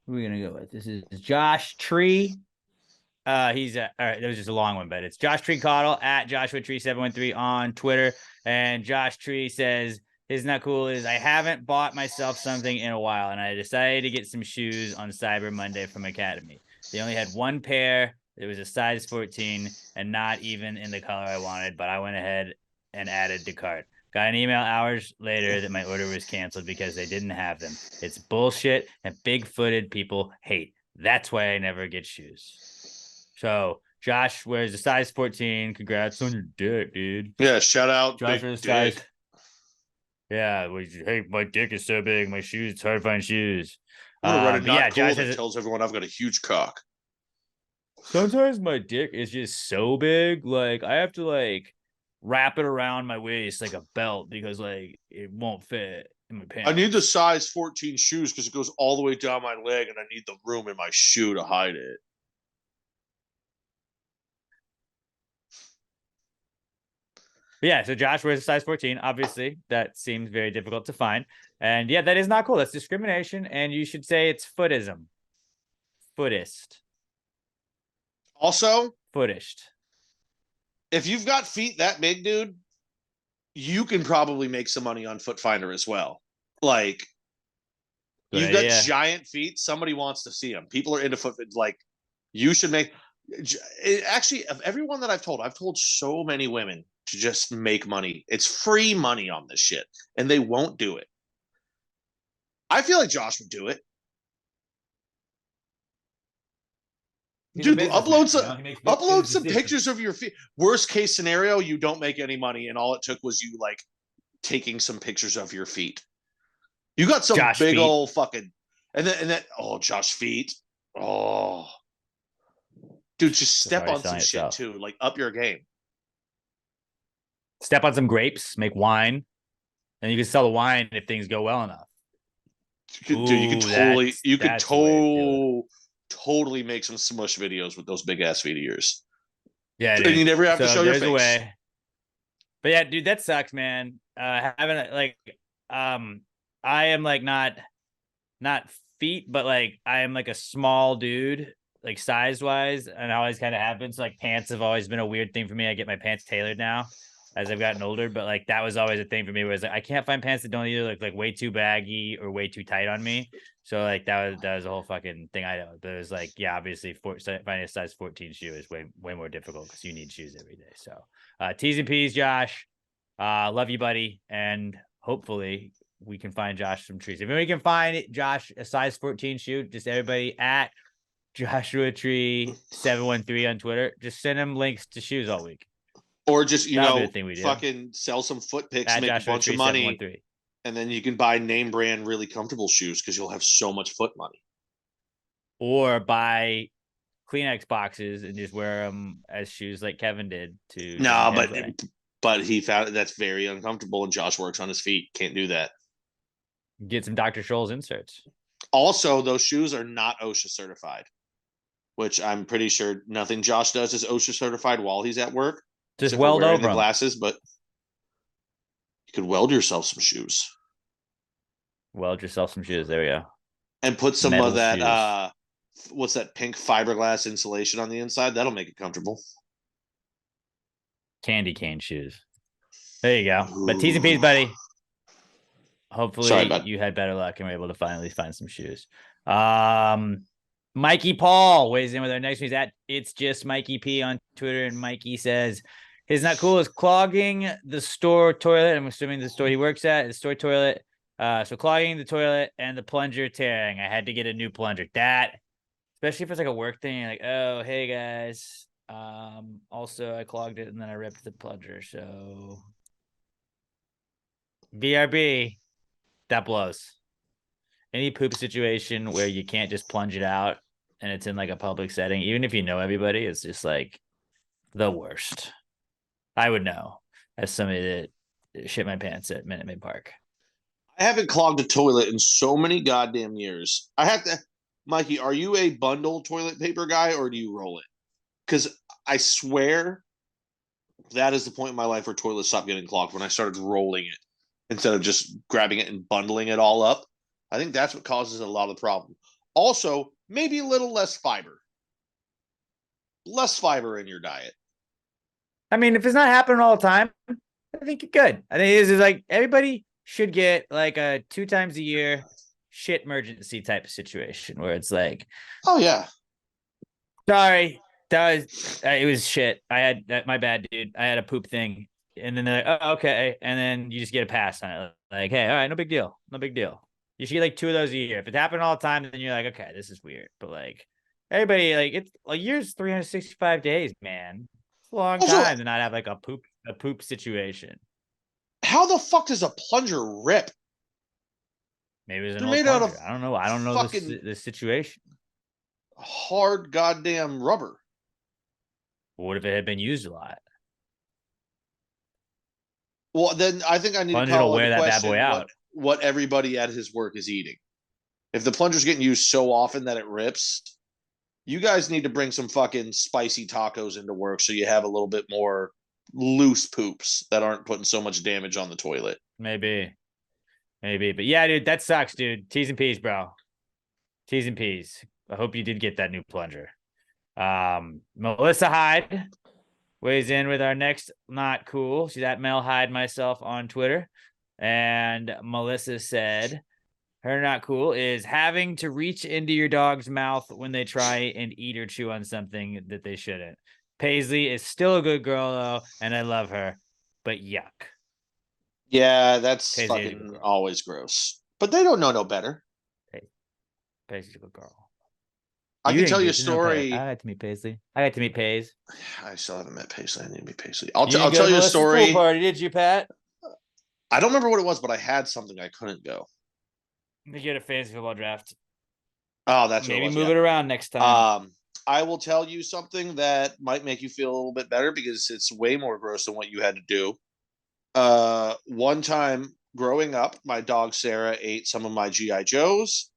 who are we gonna go with? This is Josh Tree. He's all right, that was just a long one, but it's Josh Tree Coddle at Joshua Tree 713 on Twitter. And Josh Tree says his not cool is, I haven't bought myself something in a while, and I decided to get some shoes on Cyber Monday from Academy. They only had one pair. It was a size 14 and not even in the color I wanted, but I went ahead and added to cart. Got an email hours later that my order was canceled because they didn't have them. It's bullshit, and big-footed people hate. That's why I never get shoes. So Josh wears a size 14. Congrats on your dick, dude.
Yeah, shout out
Josh
Big
wears
Dick.
size. Yeah, hey, my dick is so big. My shoes, it's hard to find shoes.
I'm gonna write a
But yeah,
not cool
Josh
that
has
tells everyone I've got a huge cock.
sometimes my dick is just so big, like I have to like wrap it around my waist like a belt because like it won't fit in my pants.
I need the size 14 shoes because it goes all the way down my leg, and I need the room in my shoe to hide it.
But yeah, so Josh wears a size 14. Obviously, that seems very difficult to find. And yeah, that is not cool. That's discrimination. And you should say it's footism. Footist.
Also,
Footished.
if you've got feet that big, dude, you can probably make some money on Foot Finder as well. Like,
Good
you've got
idea.
giant feet. Somebody wants to see them. People are into foot. Like, you should make. Actually, of everyone that I've told so many women to just make money. It's free money on this shit, and they won't do it. I feel like Josh would do it. Dude, upload some pictures of your feet. Worst case scenario, you don't make any money, and all it took was you like taking some pictures of your feet. You got some
Josh
big
feet.
old fucking, and then oh, Josh feet. Oh, dude, just step
already
on some
selling
shit
itself.
too. Like, up your game.
Step on some grapes, make wine, and you can sell the wine if things go well enough.
Dude, you could
Ooh,
totally,
that's-
you could
that's the way to do
totally make some smush videos with those big ass feet of yours.
Yeah,
And
dude.
you never have to
So
show your
there's a
face.
way. But yeah, dude, that sucks, man. Having like, I am like not feet, but like I am like a small dude, like size wise, and I always kind of have been. So like pants have always been a weird thing for me. I get my pants tailored now as I've gotten older, but like that was always a thing for me. Where it's like I can't find pants that don't either look like way too baggy or way too tight on me. So like that was a whole fucking thing I know. But it was like, yeah, obviously finding a size 14 shoe is way more difficult because you need shoes every day. So T's and P's, Josh. Love you, buddy, and hopefully we can find Josh some trees. If we can find Josh a size 14 shoe, just everybody at Joshua Tree 713 on Twitter, just send him links to shoes all week.
Or just,
That'll be the thing we do.
fucking sell some foot picks,
At
make a
Joshua
bunch
Tree
of money,
713.
and then you can buy name brand really comfortable shoes because you'll have so much foot money.
Or buy Kleenex boxes and just wear them as shoes like Kevin did to
No,
John's wedding.
but he found that's very uncomfortable, and Josh works on his feet. Can't do that.
Get some Dr. Scholl's inserts.
Also, those shoes are not OSHA certified, which I'm pretty sure nothing Josh does is OSHA certified while he's at work.
Just
except for
weld
wearing
over
the
them.
glasses, but you could weld yourself some shoes
Weld yourself some shoes. There we go.
and put some
Metal
of that what's that pink fiberglass insulation on the inside. That'll make it comfortable.
Candy cane shoes. There you go. But T's and P's, buddy. Hopefully
Sorry, bud.
you had better luck and were able to finally find some shoes. Mikey Paul weighs in with our next news at It's Just Mikey P on Twitter, and Mikey says his not cool is clogging the store toilet. I'm assuming the store he works at is store toilet. So clogging the toilet and the plunger tearing. I had to get a new plunger. That, especially if it's like a work thing, like, oh, hey guys. Also I clogged it and then I ripped the plunger. So BRB, that blows. Any poop situation where you can't just plunge it out and it's in like a public setting, even if you know everybody, it's just like the worst. I would know as somebody that shit my pants at Minute Maid Park.
I haven't clogged a toilet in so many goddamn years. I have to, Mikey, are you a bundle toilet paper guy or do you roll it? Because I swear that is the point in my life where toilets stopped getting clogged, when I started rolling it instead of just grabbing it and bundling it all up. I think that's what causes a lot of the problem. Also, maybe a little less fiber. Less fiber in your diet.
I mean, if it's not happening all the time, I think you're good. I think it is like everybody should get like a 2 times a year shit emergency type of situation where it's like,
oh yeah,
sorry, that was it was shit. I had my bad, dude. I had a poop thing, and then they're like, oh, okay, and then you just get a pass on it. Like, hey, all right, no big deal, no big deal. You should get like 2 of those a year. If it's happening all the time, then you're like, okay, this is weird. But like everybody, like it's a year's 365 days, man. It's a long time to not have like a poop situation.
How the fuck does a plunger rip?
Maybe it's an
They're
old
made out
plunger.
of
I don't know. I don't know the situation.
Hard goddamn rubber.
What if it had been used a lot?
Well, then I think I need
Plunger
to call
will
into
wear that bad
question
boy out.
what everybody at his work is eating. If the plunger's getting used so often that it rips, you guys need to bring some fucking spicy tacos into work so you have a little bit more loose poops that aren't putting so much damage on the toilet.
Maybe. But yeah, dude, that sucks, dude. T's and P's, bro. T's and P's. I hope you did get that new plunger. Melissa Hyde weighs in with our next not cool. She's at Mel Hyde myself on Twitter. And Melissa said her not cool is having to reach into your dog's mouth when they try and eat or chew on something that they shouldn't. Paisley is still a good girl, though, and I love her, but yuck.
Yeah, that's
Paisley's
fucking always gross. But they don't know no better.
Paisley's a good girl.
I can tell you a story.
I got to meet Paisley. I got to meet Paige.
I still haven't met Paisley. I need to meet Paisley. I'll
You didn't go
tell
to
you a
Melissa's
story.
pool party, did you, Pat?
I don't remember what it was, but I had something I couldn't go.
You get a fantasy football draft.
Oh, that's
maybe
what it was,
move
yeah.
it around next time.
I will tell you something that might make you feel a little bit better because it's way more gross than what you had to do. One time growing up, my dog Sarah ate some of my GI Joes,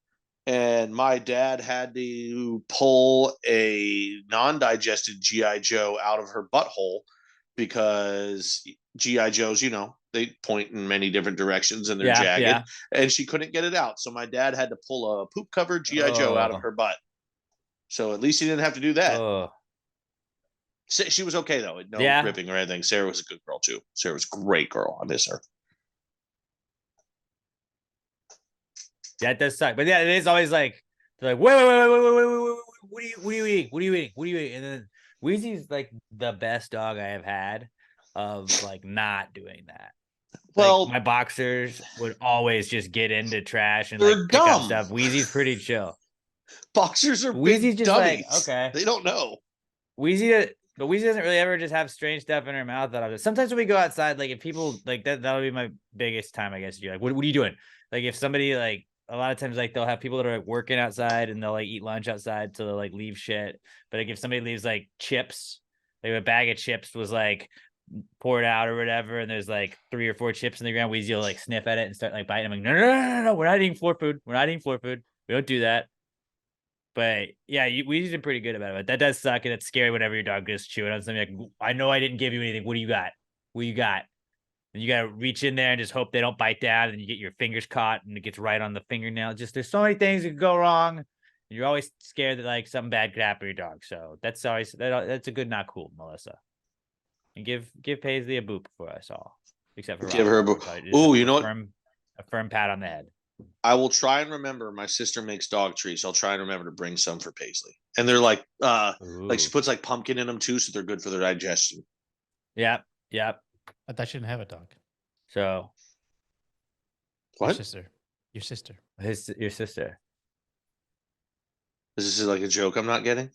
and my dad had to pull a non-digested GI Joe out of her butthole because GI Joes, you know, they point in many different directions and they're jagged, and she couldn't get it out. So my dad had to pull a poop-covered GI Joe out of her butt. So at least he didn't have to do that. She was okay though, no ripping or anything. Sarah was a good girl too. Sarah was a great girl. I miss her.
Yeah, it does suck. But yeah, it is always like they're like, wait, what are you eating? And then Wheezy's like the best dog I have had of like not doing that. Well, like, my boxers would always just get into trash and like pick up stuff. Wheezy's pretty chill.
Boxers are
Wheezy's
big
just
dummies.
like, okay.
They don't know.
Wheezy doesn't really ever just have strange stuff in her mouth. Sometimes when we go outside, like if people like that'll be my biggest time, I guess. You're like, what are you doing? Like if somebody like a lot of times like they'll have people that are like working outside and they'll like eat lunch outside, so they'll like leave shit. But like if somebody leaves like chips, like a bag of chips was like poured out or whatever, and there's like 3 or 4 chips in the ground, Wheezy will like sniff at it and start like biting. I'm like, no, we're not eating floor food. We're not eating floor food. We don't do that. But yeah, Wheezy's been pretty good about it. That does suck, and it's scary whenever your dog goes chewing on something. Like, I know I didn't give you anything. What do you got? What you got? And you gotta reach in there and just hope they don't bite down, and you get your fingers caught, and it gets right on the fingernail. Just there's so many things that could go wrong. And you're always scared that like something bad could happen to your dog. So that's always that's a good not cool, Melissa. And give Paisley a boop for us all, except for
give her a boop.
Oh, you know what? A firm pat on the head.
I will try and remember. My sister makes dog treats. I'll try and remember to bring some for Paisley. And they're like she
Ooh.
puts like pumpkin in them too, so they're good for their digestion.
Yep. Yep.
I thought you didn't have a dog.
So
Your
What?
sister. Your sister.
your sister.
Is this like a joke I'm not getting?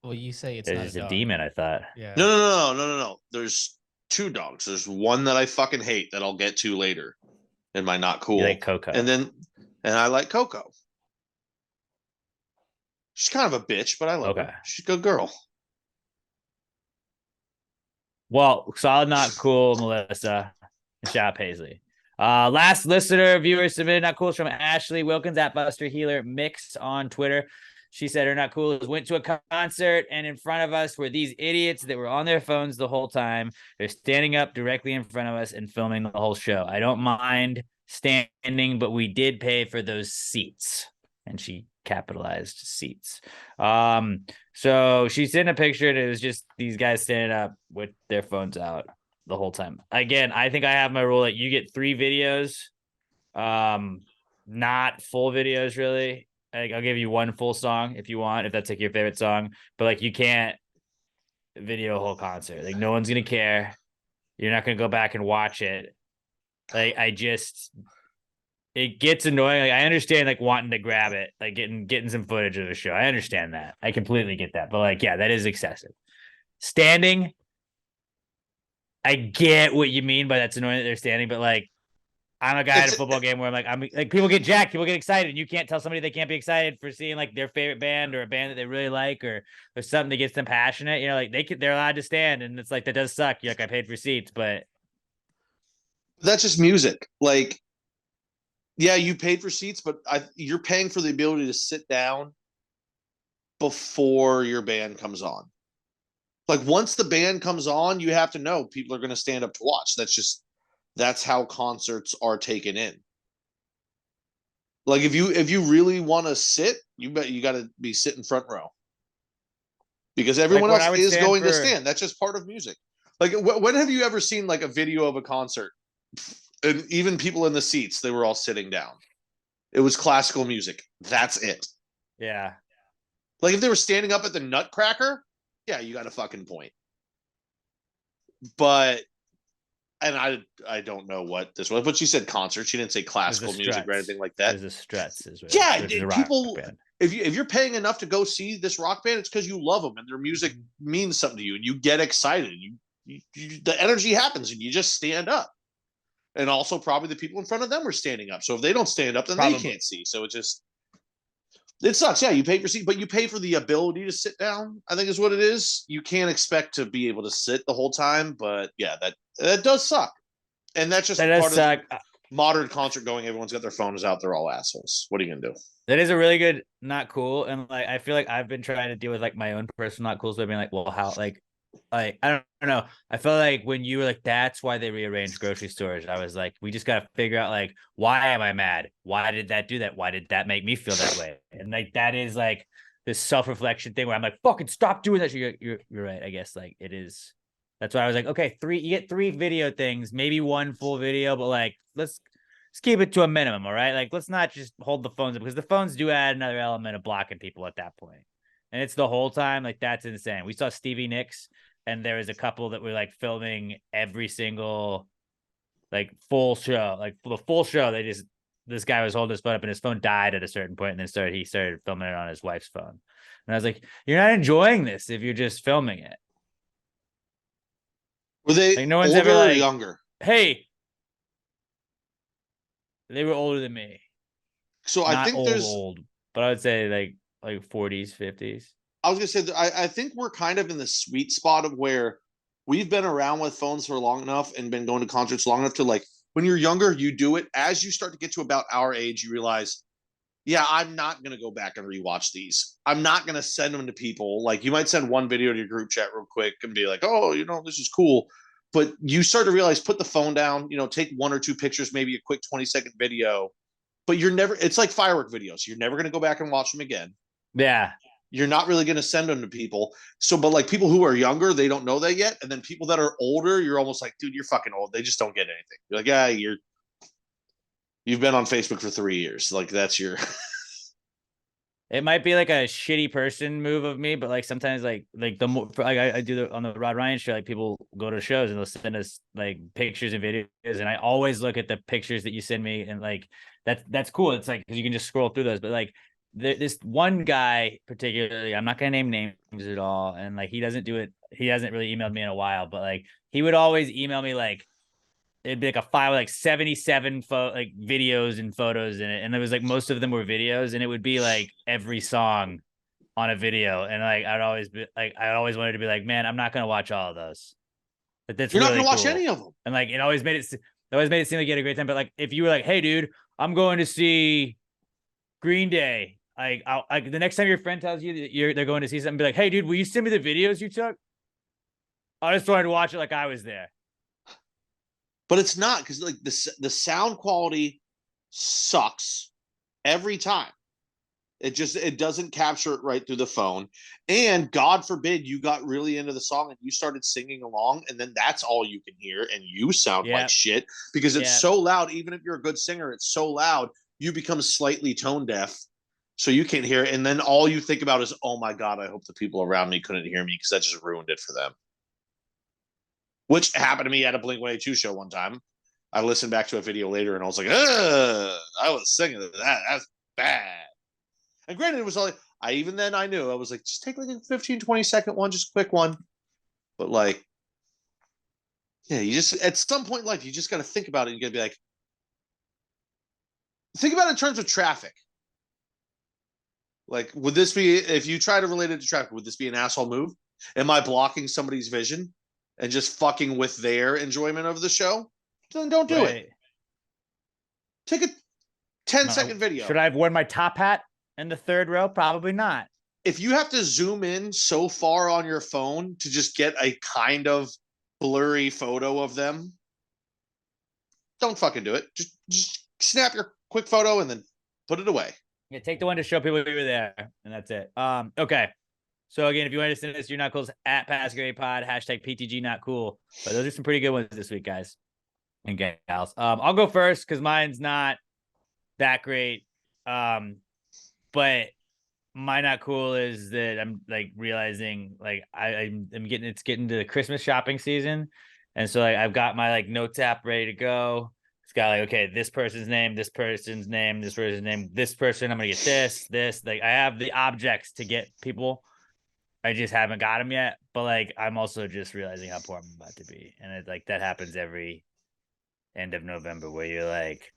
Well, you say it's
It's
not
just
a
a
dog.
demon, I thought.
Yeah.
No. There's 2 dogs. There's one that I fucking hate that I'll get to later in my not cool.
You like Coco.
And I like Coco. She's kind of a bitch, but I love
Okay.
her. She's a good girl.
Well, solid, not cool, Melissa. Shout out Paisley. Last listener, viewer submitted not cool from Ashley Wilkins at Buster Healer Mix on Twitter. She said her not cool went to a concert, and in front of us were these idiots that were on their phones the whole time. They're standing up directly in front of us and filming the whole show. I don't mind standing, but we did pay for those seats. And she capitalized seats. So she sent a picture, and it was just these guys standing up with their phones out the whole time. Again, I think I have my rule that you get 3 videos, not full videos really. Like, I'll give you 1 full song if you want, if that's like your favorite song, but like you can't video a whole concert. Like, no one's gonna care. You're not gonna go back and watch it. Like, it gets annoying. Like, I understand like wanting to grab it, like getting some footage of the show. I understand that. I completely get that. But like, yeah, that is excessive. Standing, I get what you mean by that's annoying that they're standing, but like, I'm a guy at a football game where I'm like, people get jacked, people get excited, and you can't tell somebody they can't be excited for seeing like their favorite band or a band that they really like, or something that gets them passionate. You know, like they're allowed to stand, and it's like that does suck. You're like, I paid for seats, but
That's just music. Like, yeah, you paid for seats, but you're paying for the ability to sit down before your band comes on. Like, once the band comes on, you have to know people are going to stand up to watch. That's how concerts are taken in. Like, if you really want to sit, you got to be sitting front row, because everyone
Like,
else is going to stand. That's just part of music. Like, when have you ever seen like a video of a concert, and even people in the seats, they were all sitting down? It was classical music. That's it.
yeah.
Like, if they were standing up at the Nutcracker, yeah, you got a fucking point. But, and I don't know what this was, but she said concert. She didn't say classical music or anything like that.
There's the Struts, is right.
Yeah,
There's a rock
people.
band.
If you're paying enough to go see this rock band, it's because you love them and their music means something to you, and you get excited. You the energy happens, and you just stand up. And also, probably the people in front of them were standing up. So if they don't stand up, then they can't see. So it sucks. Yeah, you pay for seat, but you pay for the ability to sit down, I think is what it is. You can't expect to be able to sit the whole time, but yeah, that does suck. And that's just
That does suck.
of modern concert going. Everyone's got their phones out. They're all assholes. What are you gonna do?
That is a really good not cool. And like, I feel like I've been trying to deal with like my own personal not cool. So I've been like, well, how, like I don't know. I felt like when you were like, that's why they rearranged grocery stores. I was like, we just got to figure out like, why am I mad? Why did that do that? Why did that make me feel that way? And like, that is like this self-reflection thing where I'm like, fucking stop doing that. You're right. I guess like it is. That's why I was like, okay, you get 3 video things, maybe 1 full video, but like, let's keep it to a minimum. All right. Like, let's not just hold the phones up, because the phones do add another element of blocking people at that point. And it's the whole time. Like, that's insane. We saw Stevie Nicks, and there was a couple that were like filming every single like full show, like the full show. This guy was holding his phone up, and his phone died at a certain point, and then he started filming it on his wife's phone. And I was like, you're not enjoying this if you're just filming it.
Were they
like, no one's
older
ever like,
or younger?
Hey, they were older than me.
So
not
I think
old, but I would say like 40s, 50s.
I was gonna say that I think we're kind of in the sweet spot of where we've been around with phones for long enough and been going to concerts long enough to, like, when you're younger, you do it. As you start to get to about our age, you realize, yeah, I'm not gonna go back and rewatch these. I'm not gonna send them to people. Like, you might send one video to your group chat real quick and be like, oh, this is cool. But you start to realize, put the phone down, take 1 or 2 pictures, maybe a quick 20-second video. But it's like firework videos. You're never going to go back and watch them again.
Yeah.
You're not really going to send them to people. So, but like people who are younger, they don't know that yet. And then people that are older, you're almost like, dude, you're fucking old. They just don't get anything. You're like, yeah, You've been on Facebook for 3 years. Like that's your.
It might be like a shitty person move of me, but like sometimes like the more like I do on the Rod Ryan show, like people go to shows and they'll send us like pictures and videos, and I always look at the pictures that you send me, and like that's cool. It's like because you can just scroll through those, but like this one guy particularly, I'm not gonna name names at all, and like he doesn't do it. He hasn't really emailed me in a while, but like he would always email me like it'd be like a file with like 77 like videos and photos in it, and it was like most of them were videos, and it would be like every song on a video, and like I'd always be like I always wanted to be like, man, I'm not gonna watch all of those, but that's
You're not
really
gonna watch
cool.
any of them.
And like it always made it seem like you had a great time, but like if you were like, hey dude, I'm going to see Green Day, like the next time your friend tells you that they're going to see something, be like, hey dude, will you send me the videos you took? I just wanted to watch it like I was there.
But it's not because like the sound quality sucks every time. It doesn't capture it right through the phone. And God forbid you got really into the song and you started singing along, and then that's all you can hear, and you sound like shit because it's so loud. Even if you're a good singer, it's so loud you become slightly tone deaf, so you can't hear it. And then all you think about is, oh my God, I hope the people around me couldn't hear me because that just ruined it for them. Which happened to me at a Blink-182 show one time. I listened back to a video later and I was like, ugh, I was singing that. That's bad. And granted, it was all I knew. I was like, just take like a 15, 20-second one, just a quick one. But like, yeah, you just at some point in life, you just got to think about it. You got to be like, think about it in terms of traffic. Like, would this be, if you try to relate it to traffic, would this be an asshole move? Am I blocking somebody's vision and just fucking with their enjoyment of the show? Then don't do it. Take a 10-second video.
Should I have worn my top hat in the third row? Probably not.
If you have to zoom in so far on your phone to just get a kind of blurry photo of them, don't fucking do it. Just snap your quick photo and then put it away.
Yeah, take the one to show people you were there, and that's it. Okay. So again, if you want to send this, you're not cool at PassGradePod, hashtag PTG not cool. But those are some pretty good ones this week, guys and gals. I'll go first because mine's not that great. But my not cool is that I'm like realizing like I'm getting to the Christmas shopping season, and so like I've got my like notes app ready to go. It's got like, okay, this person's name, this person's name, this person's name, this person. I'm gonna get this. Like I have the objects to get people. I just haven't got them yet. But like I'm also just realizing how poor I'm about to be, and it like that happens every end of November where you're like,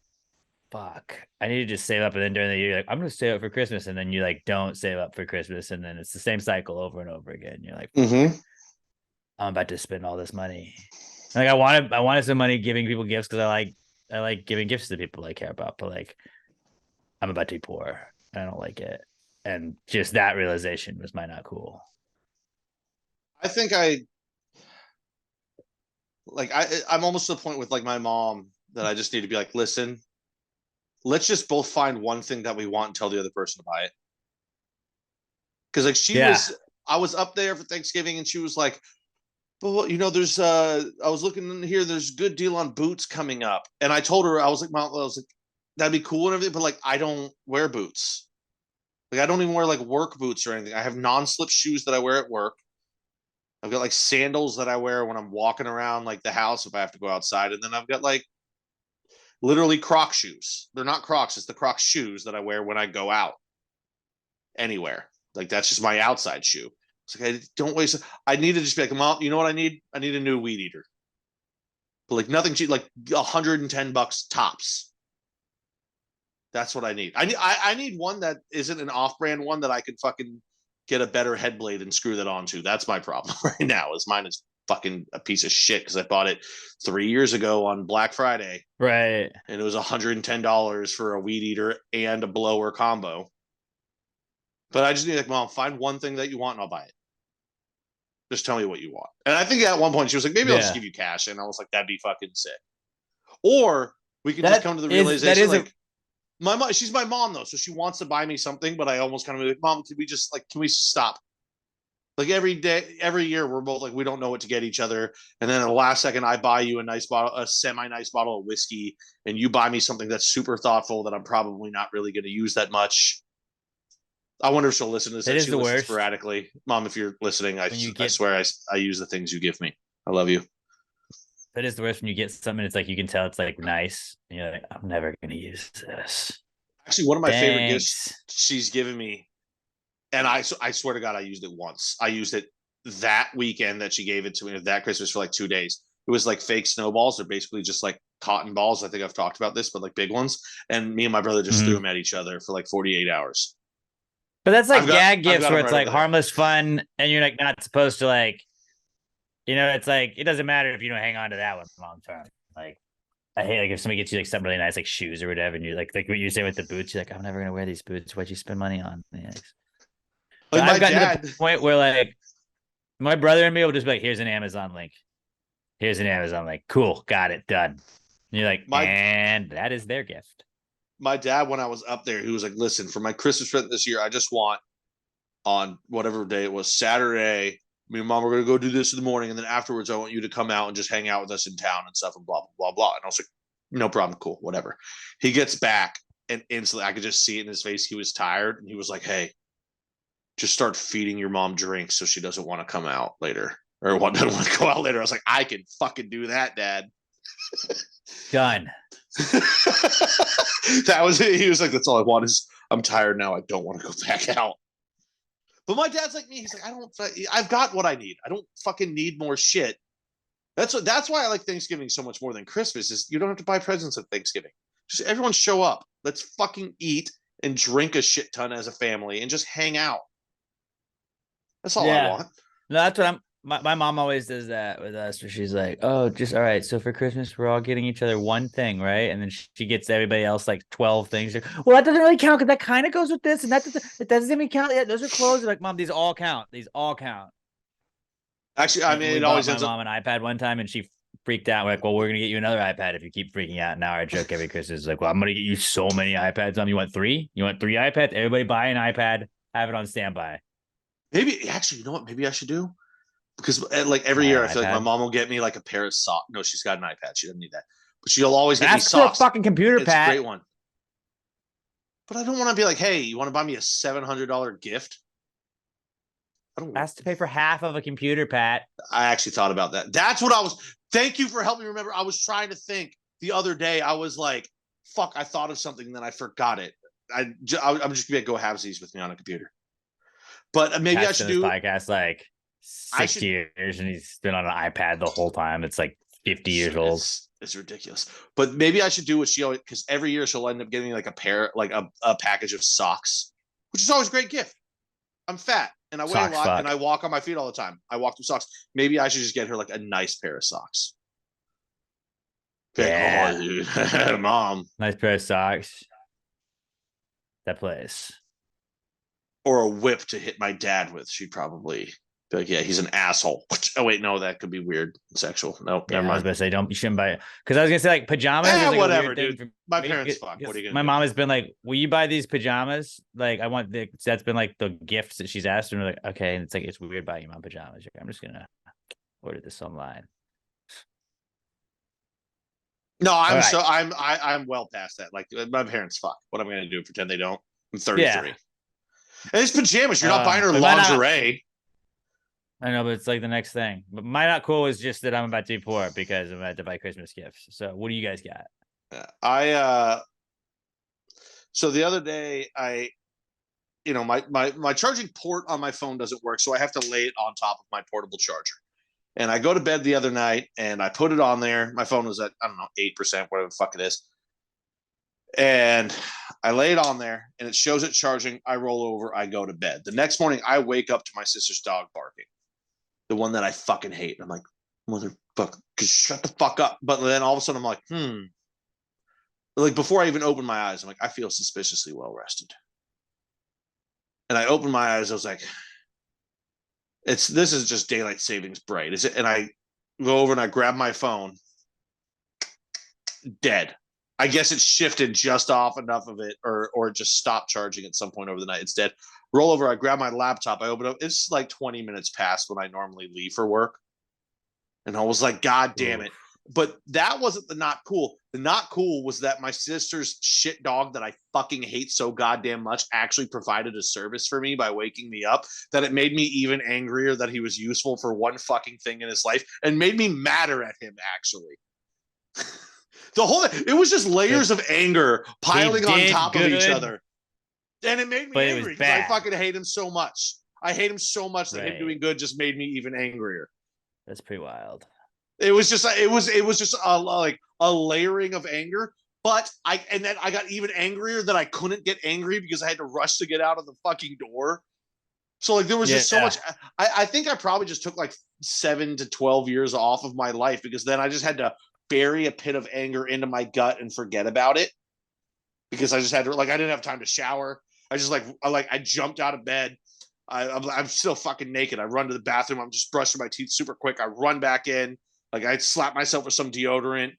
fuck, I need to just save up, and then during the year you're like, I'm gonna save up for Christmas, and then you like don't save up for Christmas, and then it's the same cycle over and over again. You're like, I'm about to spend all this money. Like I wanted some money giving people gifts because I like giving gifts to people I care about, but like I'm about to be poor and I don't like it. And just that realization was my not cool.
I think I'm almost to the point with like my mom that I just need to be like, listen, let's just both find one thing that we want and tell the other person to buy it. Because like I was up there for Thanksgiving and she was like, well, you know, there's I was looking in here, there's a good deal on boots coming up. And I told her, I was like, that'd be cool and everything, but like I don't wear boots. Like I don't even wear like work boots or anything. I have non-slip shoes that I wear at work. I've got like sandals that I wear when I'm walking around like the house if I have to go outside. And then I've got like literally Croc shoes. They're not Crocs, it's the Croc shoes that I wear when I go out anywhere. Like that's just my outside shoe. It's like I don't waste. I need to just be like, Mom, you know what I need? I need a new weed eater. But like nothing cheap, like $110 tops. That's what I need. I need one that isn't an off-brand one that I could fucking get a better head blade and screw that onto. That's my problem right now. Is mine is fucking a piece of shit because I bought it 3 years ago on Black Friday.
Right.
And it was $110 for a weed eater and a blower combo. But I just need like, Mom, find one thing that you want and I'll buy it. Just tell me what you want. And I think at one point she was like, maybe I'll just give you cash. And I was like, that'd be fucking sick. Or we can just come to the realization like my mom, she's my mom though, so she wants to buy me something, but I almost kind of be like, Mom, can we just like, can we stop? Like every day, every year, we're both like, we don't know what to get each other. And then at the last second, I buy you a semi-nice bottle of whiskey, and you buy me something that's super thoughtful that I'm probably not really going to use that much. I wonder if she'll listen to this.
It is
she
the
listens
worst.
Sporadically. Mom, if you're listening, I
When you
I
get-
swear I use the things you give me. I love you.
That is the worst when you get something. It's like you can tell it's like nice. And you're like, I'm never gonna use this.
Actually, one of my favorite gifts
Thanks.
she's given me, and I swear to God, I used it once. I used it that weekend that she gave it to me, that Christmas, for like 2 days. It was like fake snowballs. They're basically just like cotton balls. I think I've talked about this, but like big ones. And me and my brother just
Mhm.
threw them at each other for like 48 hours.
But that's like
I've got-
gag
I've
gifts
got
where
them
it's
right
like
over there.
harmless fun, and you're like not supposed to like, it's like it doesn't matter if you don't hang on to that one long term. Like I hate like if somebody gets you like something really nice, like shoes or whatever, and you're like what you're saying with the boots, you're like, I'm never gonna wear these boots. What'd you spend money on? Yeah. But
Like my
I've gotten
dad,
to the point where like my brother and me will just be like, here's an Amazon link. Here's an Amazon link. Cool, got it, done. And you're like, and that is their gift.
my dad, when I was up there, he was like, listen, for my Christmas present this year, I just want on whatever day it was, Saturday, me and mom were gonna go do this in the morning, and then afterwards I want you to come out and just hang out with us in town and stuff and blah blah blah blah. And I was like, no problem, cool, whatever. He gets back and instantly I could just see it in his face. He was tired and he was like, hey, just start feeding your mom drinks so she doesn't want to come out later. Or what doesn't want to go out later. I was like, I can fucking do that, Dad.
Done.
That was it. He was like, that's all I want is I'm tired now. I don't want to go back out. But my dad's like me. He's like, I've got what I need. I don't fucking need more shit. That's why I like Thanksgiving so much more than Christmas, is you don't have to buy presents at Thanksgiving. Just everyone show up. Let's fucking eat and drink a shit ton as a family and just hang out. That's all I want.
No, that's what my mom always does that with us, where she's like, oh, just all right. So for Christmas, we're all getting each other one thing, right? And then she gets everybody else like 12 things. Like, well, that doesn't really count because that kind of goes with this, and that doesn't even count. Yeah, those are clothes. Like, mom, these all count. These all count.
Actually, I
And
mean,
we
it
bought
always
my
ends up.
mom an iPad one time, and she freaked out. We're like, well, we're gonna get you another iPad if you keep freaking out. Now our joke every Christmas is like, well, I'm gonna get you so many iPads. You want 3? You want 3 iPads? Everybody buy an iPad. Have it on standby.
Maybe actually, you know what? Maybe I should do, because like every
Buy
year,
an
I feel like my
iPad?
mom will get me like a pair of socks. No, she's got an iPad. She doesn't need that, but she'll always get me
Ask for a
socks.
fucking computer,
It's a
Pat.
great one. But I don't want to be like, hey, you want to buy me a $700 gift? I don't.
Ask to pay for half of a computer, Pat.
I actually thought about that. That's what I was. Thank you for helping me remember. I was trying to think the other day. I was like, fuck, I thought of something, and then I forgot it. I'm just gonna go halvesies with me on a computer. But maybe
Pat's
I should
done this
do.
podcast like
I
6
should-
years, and he's been on an iPad the whole time. It's like 50 years old.
It's ridiculous. But maybe I should do what she always, because every year she'll end up getting me like a pair, like a package of socks, which is always a great gift. I'm fat and I weigh
Socks
a lot
fuck.
and I walk on my feet all the time. I walk through socks. Maybe I should just get her like a nice pair of socks. Okay.
Yeah.
Oh, mom.
Nice pair of socks. That place.
Or a whip to hit my dad with. She'd probably be like, yeah, he's an asshole. Oh, wait, no, that could be weird and sexual. Nope,
Yeah,
never
I was
mind.
about to say, you shouldn't buy it. Because I was gonna say like pajamas. Is like
Whatever,
a weird
dude.
thing
My
for me,
parents
because
fuck. What are you gonna
my
do?
mom has been like, will you buy these pajamas? Like I want that's been like the gifts that she's asked, and we're like, okay. And it's like, it's weird buying your mom pajamas. I'm just gonna order this online.
No,
All right.
I'm well past that. Like my parents fuck. What am I gonna do? Pretend they don't? I'm 33.
Yeah.
And it's pajamas. You're not buying her
but why not?
lingerie.
I know, but it's like the next thing. But my not cool is just that I'm about to be poor because I'm about to buy Christmas gifts. So what do you guys got?
So the other day my charging port on my phone doesn't work, so I have to lay it on top of my portable charger. And I go to bed the other night and I put it on there. My phone was at, I don't know, 8%, whatever the fuck it is. And I lay it on there and it shows it charging. I roll over, I go to bed. The next morning, I wake up to my sister's dog barking. The one that I fucking hate. I'm like, motherfucker, shut the fuck up. But then all of a sudden, I'm like, Like before I even open my eyes, I'm like, I feel suspiciously well rested. And I open my eyes, I was like, this is just daylight savings bright. Is it? And I go over and I grab my phone. Dead. I guess it shifted just off enough of it, or just stopped charging at some point over the night. It's dead. Roll over. I grab my laptop. I open up. It's like 20 minutes past when I normally leave for work, and I was like, God damn it. But that wasn't the not cool. The not cool was that my sister's shit dog that I fucking hate so goddamn much actually provided a service for me by waking me up, that it made me even angrier that he was useful for one fucking thing in his life, and made me madder at him, actually. It was just layers of anger piling on top of each other. And it made me angry because I fucking hate him so much. I hate him so much that him doing good just made me even angrier.
That's pretty wild.
It was just a layering of anger. But then I got even angrier that I couldn't get angry because I had to rush to get out of the fucking door. So like there was just so much. I think I probably just took like 7 to 12 years off of my life, because then I just had to bury a pit of anger into my gut and forget about it, because I just had to, like, I didn't have time to shower. I just I jumped out of bed. I'm still fucking naked. I run to the bathroom. I'm just brushing my teeth super quick. I run back in. Like, I slap myself with some deodorant.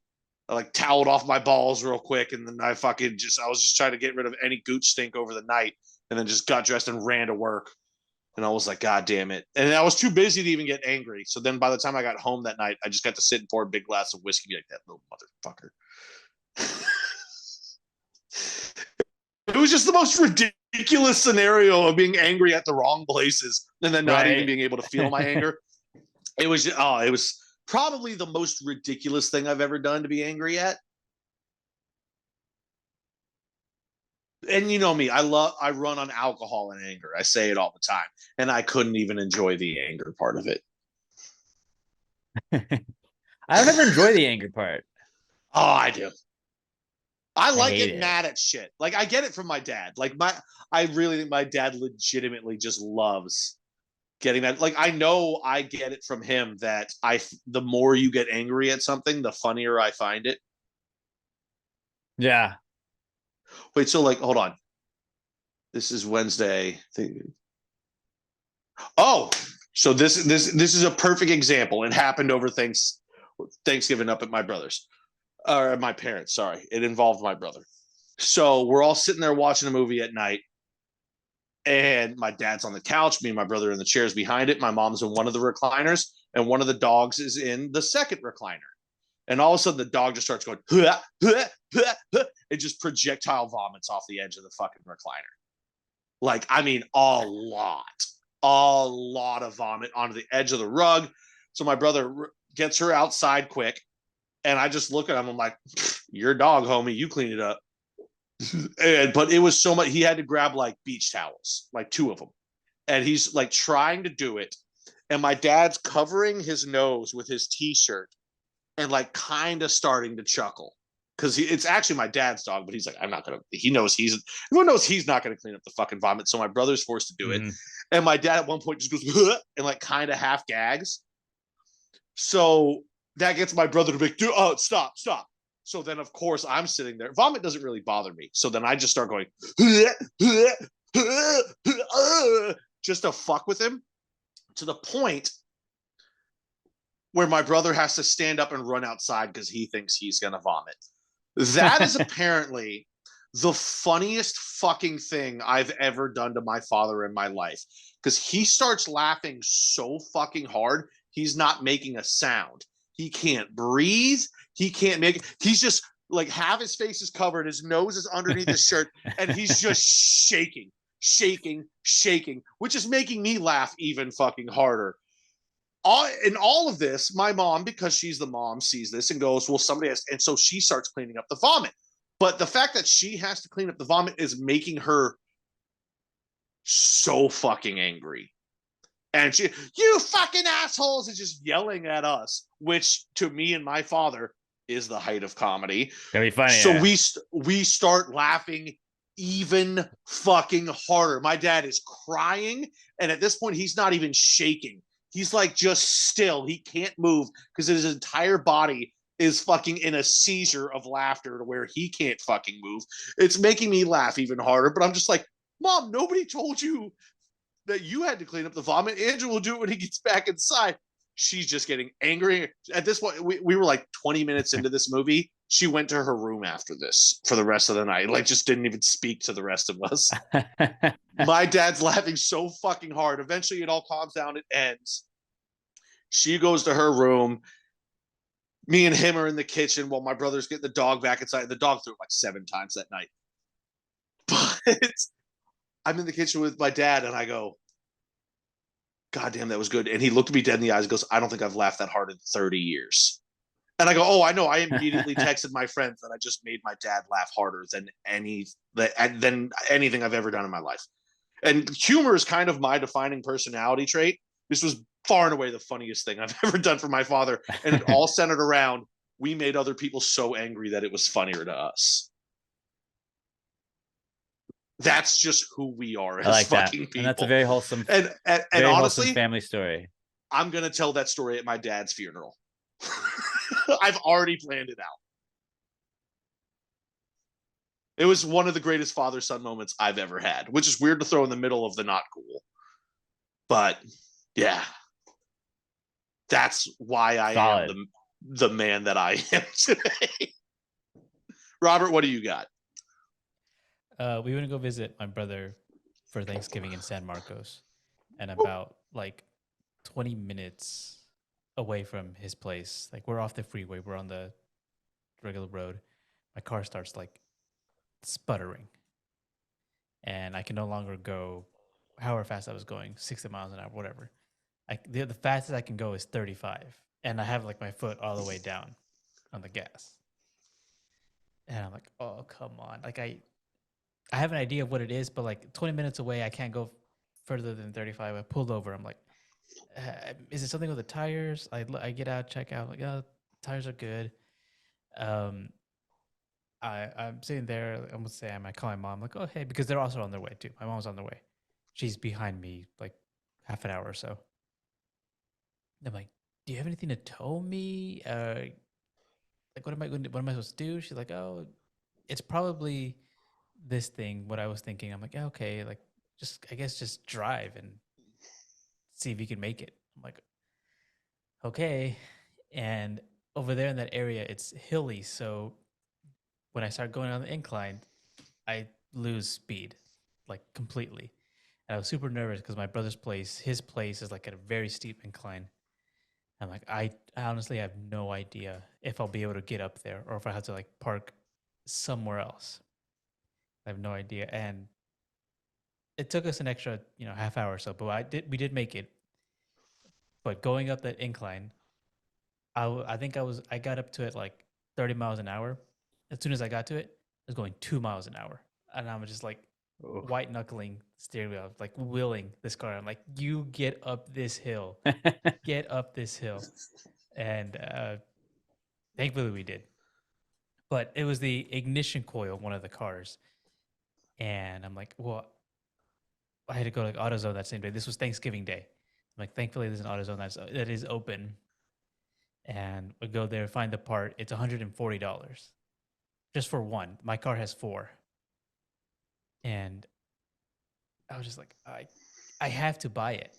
I like toweled off my balls real quick, and then I was just trying to get rid of any gooch stink over the night, and then just got dressed and ran to work. And I was like, God damn it. And I was too busy to even get angry. So then by the time I got home that night, I just got to sit and pour a big glass of whiskey, be like, that little motherfucker. It was just the most ridiculous scenario of being angry at the wrong places and then not even being able to feel my anger. It was probably the most ridiculous thing I've ever done to be angry at. And you know me, I run on alcohol and anger. I say it all the time, and I couldn't even enjoy the anger part of it.
I don't ever enjoy the anger part.
Oh, I do. I like getting mad at shit. Like, I get it from my dad. Like, I really think my dad legitimately just loves getting mad. Like, I know I get it from him that the more you get angry at something, the funnier I find it.
Yeah.
Wait, so like, hold on. This is Wednesday. Oh, so this is a perfect example. It happened over Thanksgiving up at my brother's, or my parents. Sorry, it involved my brother. So we're all sitting there watching a movie at night, and my dad's on the couch. Me and my brother in the chairs behind it. My mom's in one of the recliners, and one of the dogs is in the second recliner. And all of a sudden, the dog just starts going, huh, huh, huh, huh. It just projectile vomits off the edge of the fucking recliner. Like, I mean, a lot of vomit onto the edge of the rug. So my brother gets her outside quick. And I just look at him. I'm like, your dog, homie, you clean it up. But it was so much. He had to grab like beach towels, like 2 of them. And he's like trying to do it. And my dad's covering his nose with his t-shirt and like kind of starting to chuckle, because it's actually my dad's dog, but he's like, I'm not gonna. Everyone knows he's not gonna clean up the fucking vomit, so my brother's forced to do it. And my dad at one point just goes and like kind of half gags. So that gets my brother to be, dude, oh, stop. So then of course I'm sitting there. Vomit doesn't really bother me, so then I just start going just to fuck with him, to the point where my brother has to stand up and run outside because he thinks he's going to vomit. That is apparently the funniest fucking thing I've ever done to my father in my life, because he starts laughing so fucking hard, he's not making a sound. He can't breathe. He can't he's just like, half his face is covered. His nose is underneath his shirt, and he's just shaking, which is making me laugh even fucking harder. In all of this, my mom, because she's the mom, sees this and goes, well, somebody has, and so she starts cleaning up the vomit. But the fact that she has to clean up the vomit is making her so fucking angry. And she, you fucking assholes, is just yelling at us, which to me and my father is the height of comedy.
That'd be funny.
So we start laughing even fucking harder. My dad is crying, and at this point, he's not even shaking. He's like just still. He can't move because his entire body is fucking in a seizure of laughter to where he can't fucking move. It's making me laugh even harder, but I'm just like, Mom, nobody told you that you had to clean up the vomit. Andrew will do it when he gets back inside. She's just getting angry. At this point, we were like 20 minutes into this movie, She went to her room after this for the rest of the night. Like, just didn't even speak to the rest of us. My dad's laughing so fucking hard. Eventually, it all calms down. It ends. She goes to her room. Me and him are in the kitchen while my brother's getting the dog back inside. The dog threw it like 7 times that night. But I'm in the kitchen with my dad, and I go, God damn, that was good. And he looked me dead in the eyes and goes, I don't think I've laughed that hard in 30 years. And I go, oh, I know. I immediately texted my friends that I just made my dad laugh harder than anything I've ever done in my life. And humor is kind of my defining personality trait. This was far and away the funniest thing I've ever done for my father. And it all centered around, we made other people so angry that it was funnier to us. That's just who we are as
I like that.
fucking people.
And that's a very wholesome,
and
very
honestly,
wholesome family story.
I'm going to tell that story at my dad's funeral. I've already planned it out. It was one of the greatest father-son moments I've ever had, which is weird to throw in the middle of the not cool. But yeah, that's why I am the man that I am today. Robert, what do you got?
We went to go visit my brother for Thanksgiving in San Marcos, and about like 20 minutes away from his place, like we're off the freeway, we're on the regular road. My car starts like sputtering, and I can no longer go however fast I was going, 60 miles an hour, whatever. The fastest I can go is 35, and I have like my foot all the way down on the gas, and I'm like, oh come on, like I have an idea of what it is, but like 20 minutes away, I can't go further than 35. I pulled over. I'm like, is it something with the tires? I get out, check out, like, oh, tires are good. I'm sitting there. I'm gonna say, I call my mom, like, oh hey, because they're also on their way too. My mom's on their way. She's behind me like half an hour or so. I'm like, do you have anything to tow me? Like, what am I supposed to do? She's like, oh, it's probably this thing. What I was thinking. I'm like, yeah, okay, like I guess just drive and see if you can make it. I'm like, okay. And over there in that area, it's hilly. So when I start going on the incline, I lose speed like completely. And I was super nervous because my brother's place, his place is like at a very steep incline. I'm like, I honestly have no idea if I'll be able to get up there or if I have to like park somewhere else. I have no idea. And it took us an extra, half hour or so, but we did make it. But going up that incline, I think I got up to it like 30 miles an hour. As soon as I got to it, I was going 2 miles an hour. And I'm just like white knuckling steering wheel, like willing this car. I'm like, you get up this hill, get up this hill. And thankfully we did. But it was the ignition coil of one of the cars. And I'm like, well, I had to go to like AutoZone that same day. This was Thanksgiving Day. I'm like, thankfully there's an AutoZone that is open. And we go there, find the part. It's $140 just for one. My car has 4. And I was just like, I have to buy it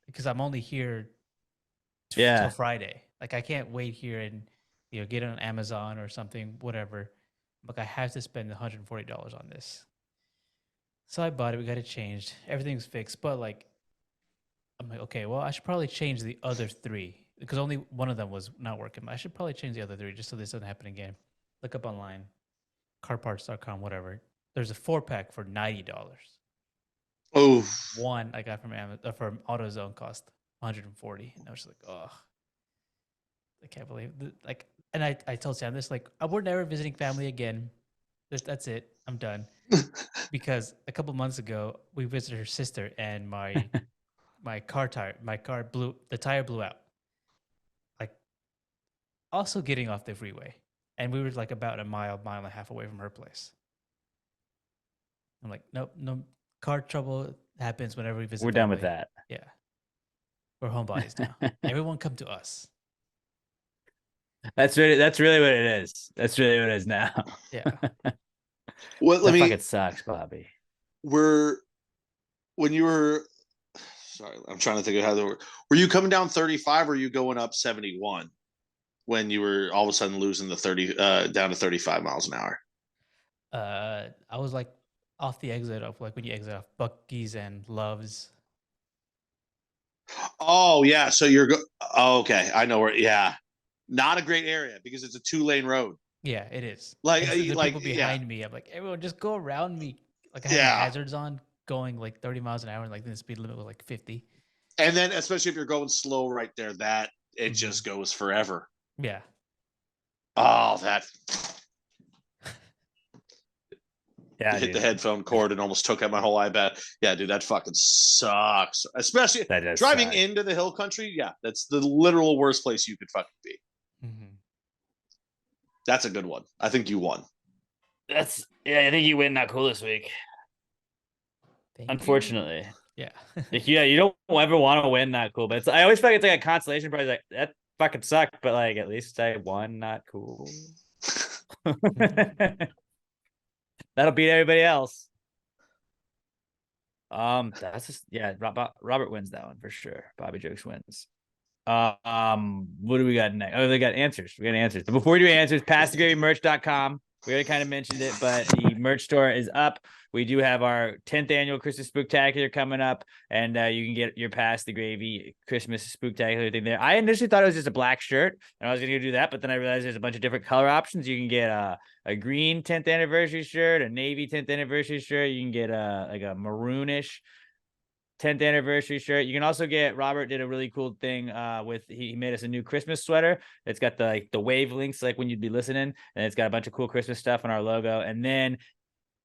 because I'm only here till Friday. Like I can't wait here and get it on Amazon or something, whatever. Like I have to spend $140 on this. So I bought it. We got it changed. Everything's fixed. But like, I'm like, okay, well, I should probably change the other 3 because only one of them was not working. I should probably change the other 3 just so this doesn't happen again. Look up online, carparts.com, whatever. There's a 4-pack for $90.
Oh,
One I got from AutoZone cost $140, and I was just like, oh, I can't believe it. Like. And I told Sam this, like, we're never visiting family again. That's it. I'm done. Because a couple months ago we visited her sister, and my car blew. The tire blew out. Like, also getting off the freeway, and we were like about a mile and a half away from her place. I'm like, nope, no car trouble happens whenever we visit.
We're
family.
done with that.
Yeah, we're homebodies now. Everyone come to us.
That's really what it is. That's really what it is now.
Yeah.
Well,
That fucking sucks, Bobby.
When you were, sorry, I'm trying to think of how they were. Were you coming down 35 or were you going up 71? when you were all of a sudden losing the 30 down to 35 miles an hour?
I was like off the exit of like when you exit off Bucky's and Love's.
Oh yeah, so oh, okay, I know where. Yeah, not a great area because it's a 2-lane road.
Yeah, it is.
Like,
And so the
like,
people
yeah,
behind me, I'm like, everyone just go around me. Like I had my
yeah.
hazards on, going like 30 miles an hour, and like the speed limit was like 50.
And then, especially if you're going slow right there, that it
Mhm.
just goes forever.
Yeah.
Oh, that
Yeah,
hit
dude,
the headphone cord and almost took out my whole iPad. Yeah, dude, that fucking sucks. Especially
that does
driving
suck.
into the hill country. Yeah, that's the literal worst place you could fucking be.
Mm-hmm.
That's a good one. I think you won.
That's I think you win not cool this week.
Thank you.
Unfortunately.
Yeah.
Like, yeah, you don't ever want to win not cool, but I always feel like it's like a consolation prize. Like that fucking sucked, but like at least I won not cool. That'll beat everybody else. That's just Robert wins that one for sure. Bobby Jokes wins. What do we got next? Oh, they got answers. We got answers. But before we do answers, passthegravymerch.com. We already kind of mentioned it, but the merch store is up. We do have our 10th annual Christmas Spooktacular coming up, and you can get your Pass the Gravy Christmas Spooktacular thing there. I initially thought it was just a black shirt, and I was going to do that, but then I realized there's a bunch of different color options. You can get a green 10th anniversary shirt, a navy 10th anniversary shirt. You can get like a maroonish 10th anniversary shirt. You can also get, Robert did a really cool thing with, he made us a new Christmas sweater. It's got the wavelengths like when you'd be listening, and it's got a bunch of cool Christmas stuff on our logo. And then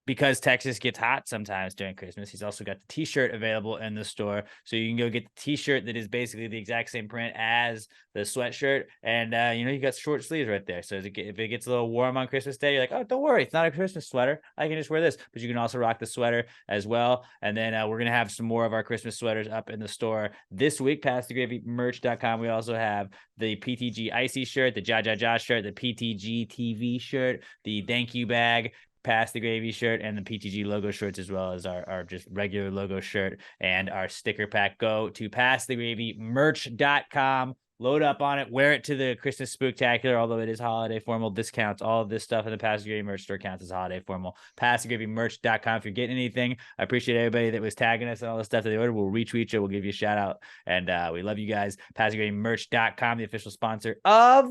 because Texas gets hot sometimes during Christmas, he's also got the t-shirt available in the store. So you can go get the t-shirt that is basically the exact same print as the sweatshirt. And, you got short sleeves right there. So if it gets a little warm on Christmas Day, you're like, oh, don't worry, it's not a Christmas sweater. I can just wear this. But you can also rock the sweater as well. And then we're going to have some more of our Christmas sweaters up in the store this week, passthegravymerch.com. We also have the PTG Icy shirt, the Ja shirt, the PTG TV shirt, the Thank You bag, Pass the Gravy shirt, and the PTG logo shirts, as well as our just regular logo shirt and our sticker pack. Go to passthegravymerch.com, load up on it, wear it to the Christmas Spooktacular, although it is holiday formal. Discounts, all of this stuff in the Pass the Gravy merch store counts as holiday formal. Passthegravymerch.com. If you're getting anything, I appreciate everybody that was tagging us and all the stuff that they ordered. We'll retweet you. We'll give you a shout out. And we love you guys. Passthegravymerch.com, the official sponsor of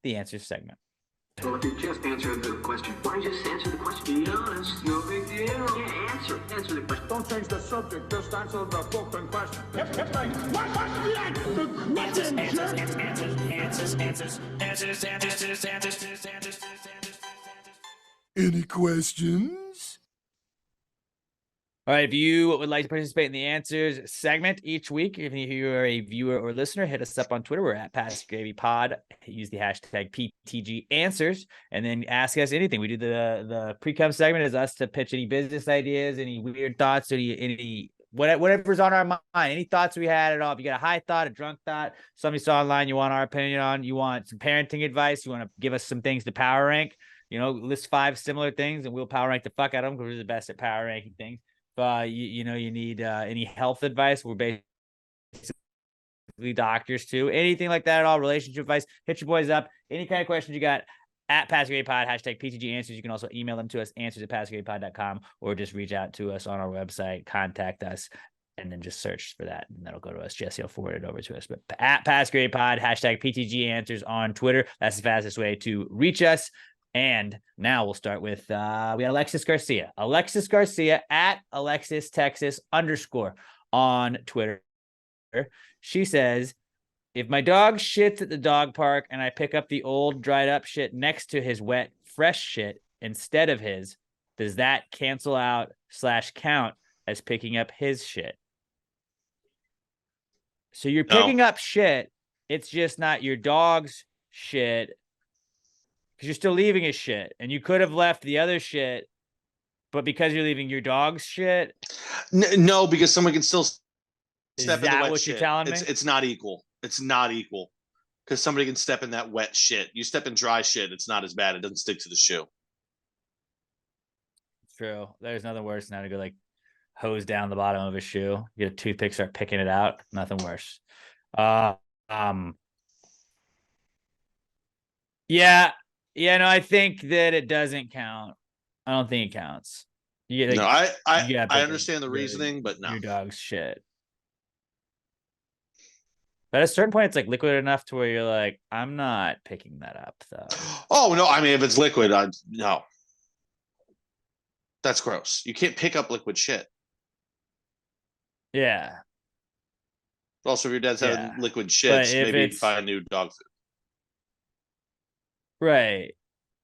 the Answers segment.
Well, if you just answered the question, why don't you just answer the question? Be honest, no big deal. Yeah, answer the question. Don't change the subject, just answer the fucking question.
Any questions?
All right, if you would like to participate in the answers segment each week, if you are a viewer or listener, hit us up on Twitter. We're at Pass Gravy Pod. Use the hashtag PTG Answers, and then ask us anything. We do the pre-cum segment is us to pitch any business ideas, any weird thoughts, any whatever's on our mind, any thoughts we had at all. If you got a high thought, a drunk thought, somebody saw online, you want our opinion on, you want some parenting advice, you want to give us some things to power rank, list 5 similar things, and we'll power rank the fuck out of them because we're the best at power ranking things. You need any health advice, we're basically doctors too. Anything like that at all, relationship advice, hit your boys up. Any kind of questions you got, at PassGradePod, hashtag PTG Answers. You can also email them to us, answers@passgradepod.com, or just reach out to us on our website, contact us, and then just search for that, and that'll go to us. Jesse will forward it over to us. But at PassGradePod, hashtag PTG Answers on Twitter. That's the fastest way to reach us. And now we'll start with, we got Alexis Garcia. Alexis Garcia at Alexis Texas _ on Twitter. She says, if my dog shits at the dog park and I pick up the old dried up shit next to his wet, fresh shit instead of his, does that cancel out / count as picking up his shit? So you're picking up shit. It's just not your dog's shit, because you're still leaving his shit, and you could have left the other shit, but because you're leaving your dog's shit.
No, because someone can still step
Is
in the
that
wet
what
shit.
you're telling me?
It's not equal. It's not equal, because somebody can step in that wet shit. You step in dry shit, it's not as bad. It doesn't stick to the shoe.
True. There's nothing worse than having to go like hose down the bottom of a shoe. You get a toothpick, start picking it out. Nothing worse. Yeah. Yeah, no, I think that it doesn't count. I don't think it counts. You get,
No,
like,
I
you gotta
I
pick up
understand the reasoning, but no.
your dog's shit. But at a certain point, it's like liquid enough to where you're like, I'm not picking that up though.
Oh no, I mean if it's liquid, no. That's gross. You can't pick up liquid shit.
Yeah.
Also, if your dad's having
Yeah.
liquid
But
shits,
if
maybe
it's
find new dog food.
right.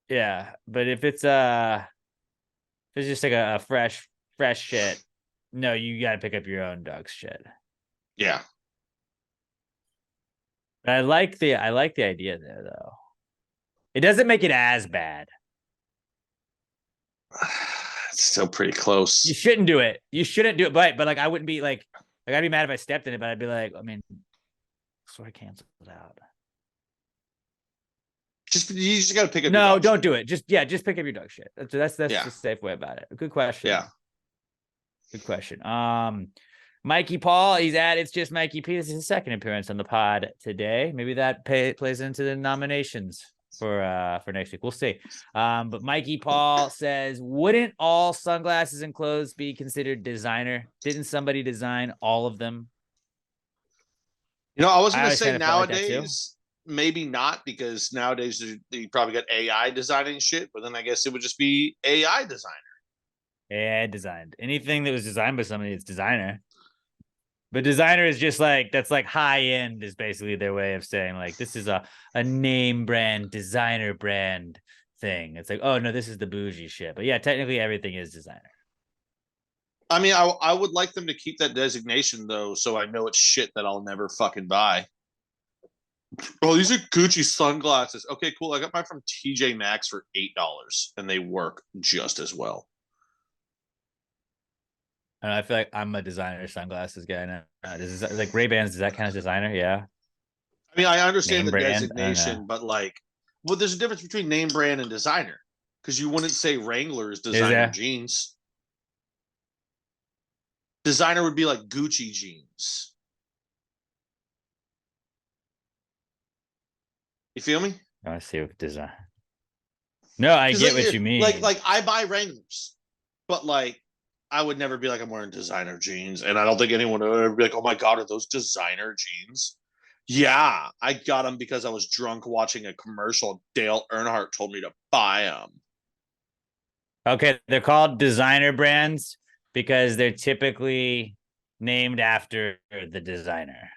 Yeah. But if it's just like a fresh shit, no, you gotta pick up your own dog's shit.
Yeah.
But I like the idea there though. It doesn't make it as bad.
It's still pretty
You
close.
shouldn't do it. You shouldn't do it. But like I wouldn't be like I'd be mad if I stepped in it, but I'd be like, I mean, sort of canceled out.
You just gotta pick up your
No,
dog
don't
shit.
do it. Just pick up your dog shit. That's
Yeah.
the safe way about it. Good question.
Yeah.
Good question. Mikey Paul, he's at It's Just Mikey P. This is his second appearance on the pod today. Maybe that plays into the nominations for next week. We'll see. But Mikey Paul says, wouldn't all sunglasses and clothes be considered designer? Didn't somebody design all of them?
You know, I was
I
gonna
always
say
kinda felt like that too.
nowadays, maybe not, because nowadays you probably got AI designing shit, but then I guess it would just be AI designer.
Yeah, designed. Anything that was designed by somebody, it's designer. But designer is just like, that's like high end is basically their way of saying like, this is a name brand, designer brand thing. It's like, oh no, this is the bougie shit. But yeah, technically everything is designer.
I mean, I would like them to keep that designation though, so I know it's shit that I'll never fucking buy. Oh, these are Gucci sunglasses. Okay, cool. I got mine from TJ Maxx for $8, and they work just as well.
And I feel like I'm a designer sunglasses guy now. Like Ray-Bans, does that count as designer? Yeah.
I mean, I understand
Name
the
brand? I don't
designation,
know.
but like, well, there's a difference between name brand and designer, because you wouldn't say Wrangler's
Is
designer
there?
jeans. Designer would be like Gucci jeans. You feel me?
I want to see what design. No, I
'Cause
get
like,
what you mean.
Like I buy Wranglers, but like I would never be like I'm wearing designer jeans, and I don't think anyone would ever be like, "Oh my god, are those designer jeans?" Yeah, I got them because I was drunk watching a commercial. Dale Earnhardt told me to buy them.
Okay, they're called designer brands because they're typically named after the designer.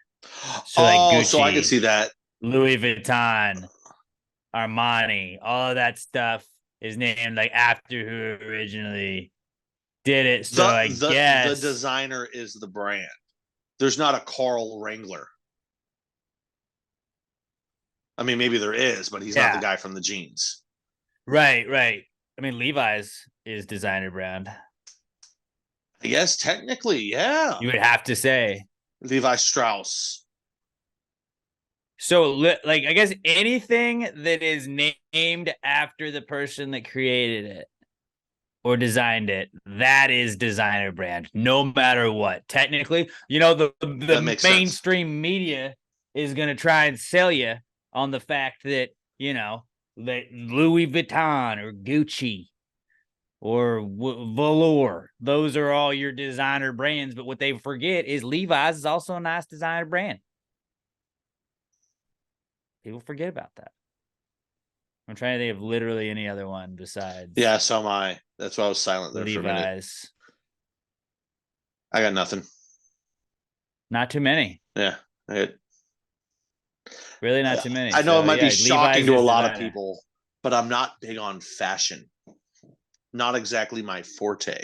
So like Gucci,
so I could see that.
Louis Vuitton, Armani, all of that stuff is named like after who originally did it. So I
The
guess
designer is the brand. There's not a Carl Wrangler. I mean, maybe there is, but he's not the guy from the jeans.
Right. I mean, Levi's is designer brand.
I guess technically, yeah.
You would have to say
Levi Strauss.
so. Like, I guess anything that is named after the person that created it or designed it, that is designer brand, no matter what. Technically, the mainstream media is going to try and sell you on the fact that, that Louis Vuitton or Gucci or Velour, those are all your designer brands. But what they forget is Levi's is also a nice designer brand. People forget about that. I'm trying to think of literally any other one besides.
Yeah, so am I. That's why I was silent there for a minute.
Levi's.
I got nothing.
Not too many.
Yeah.
Really not too many.
I know
So,
it might be shocking to a lot of
designer.
people, but I'm not big on fashion. Not exactly my forte.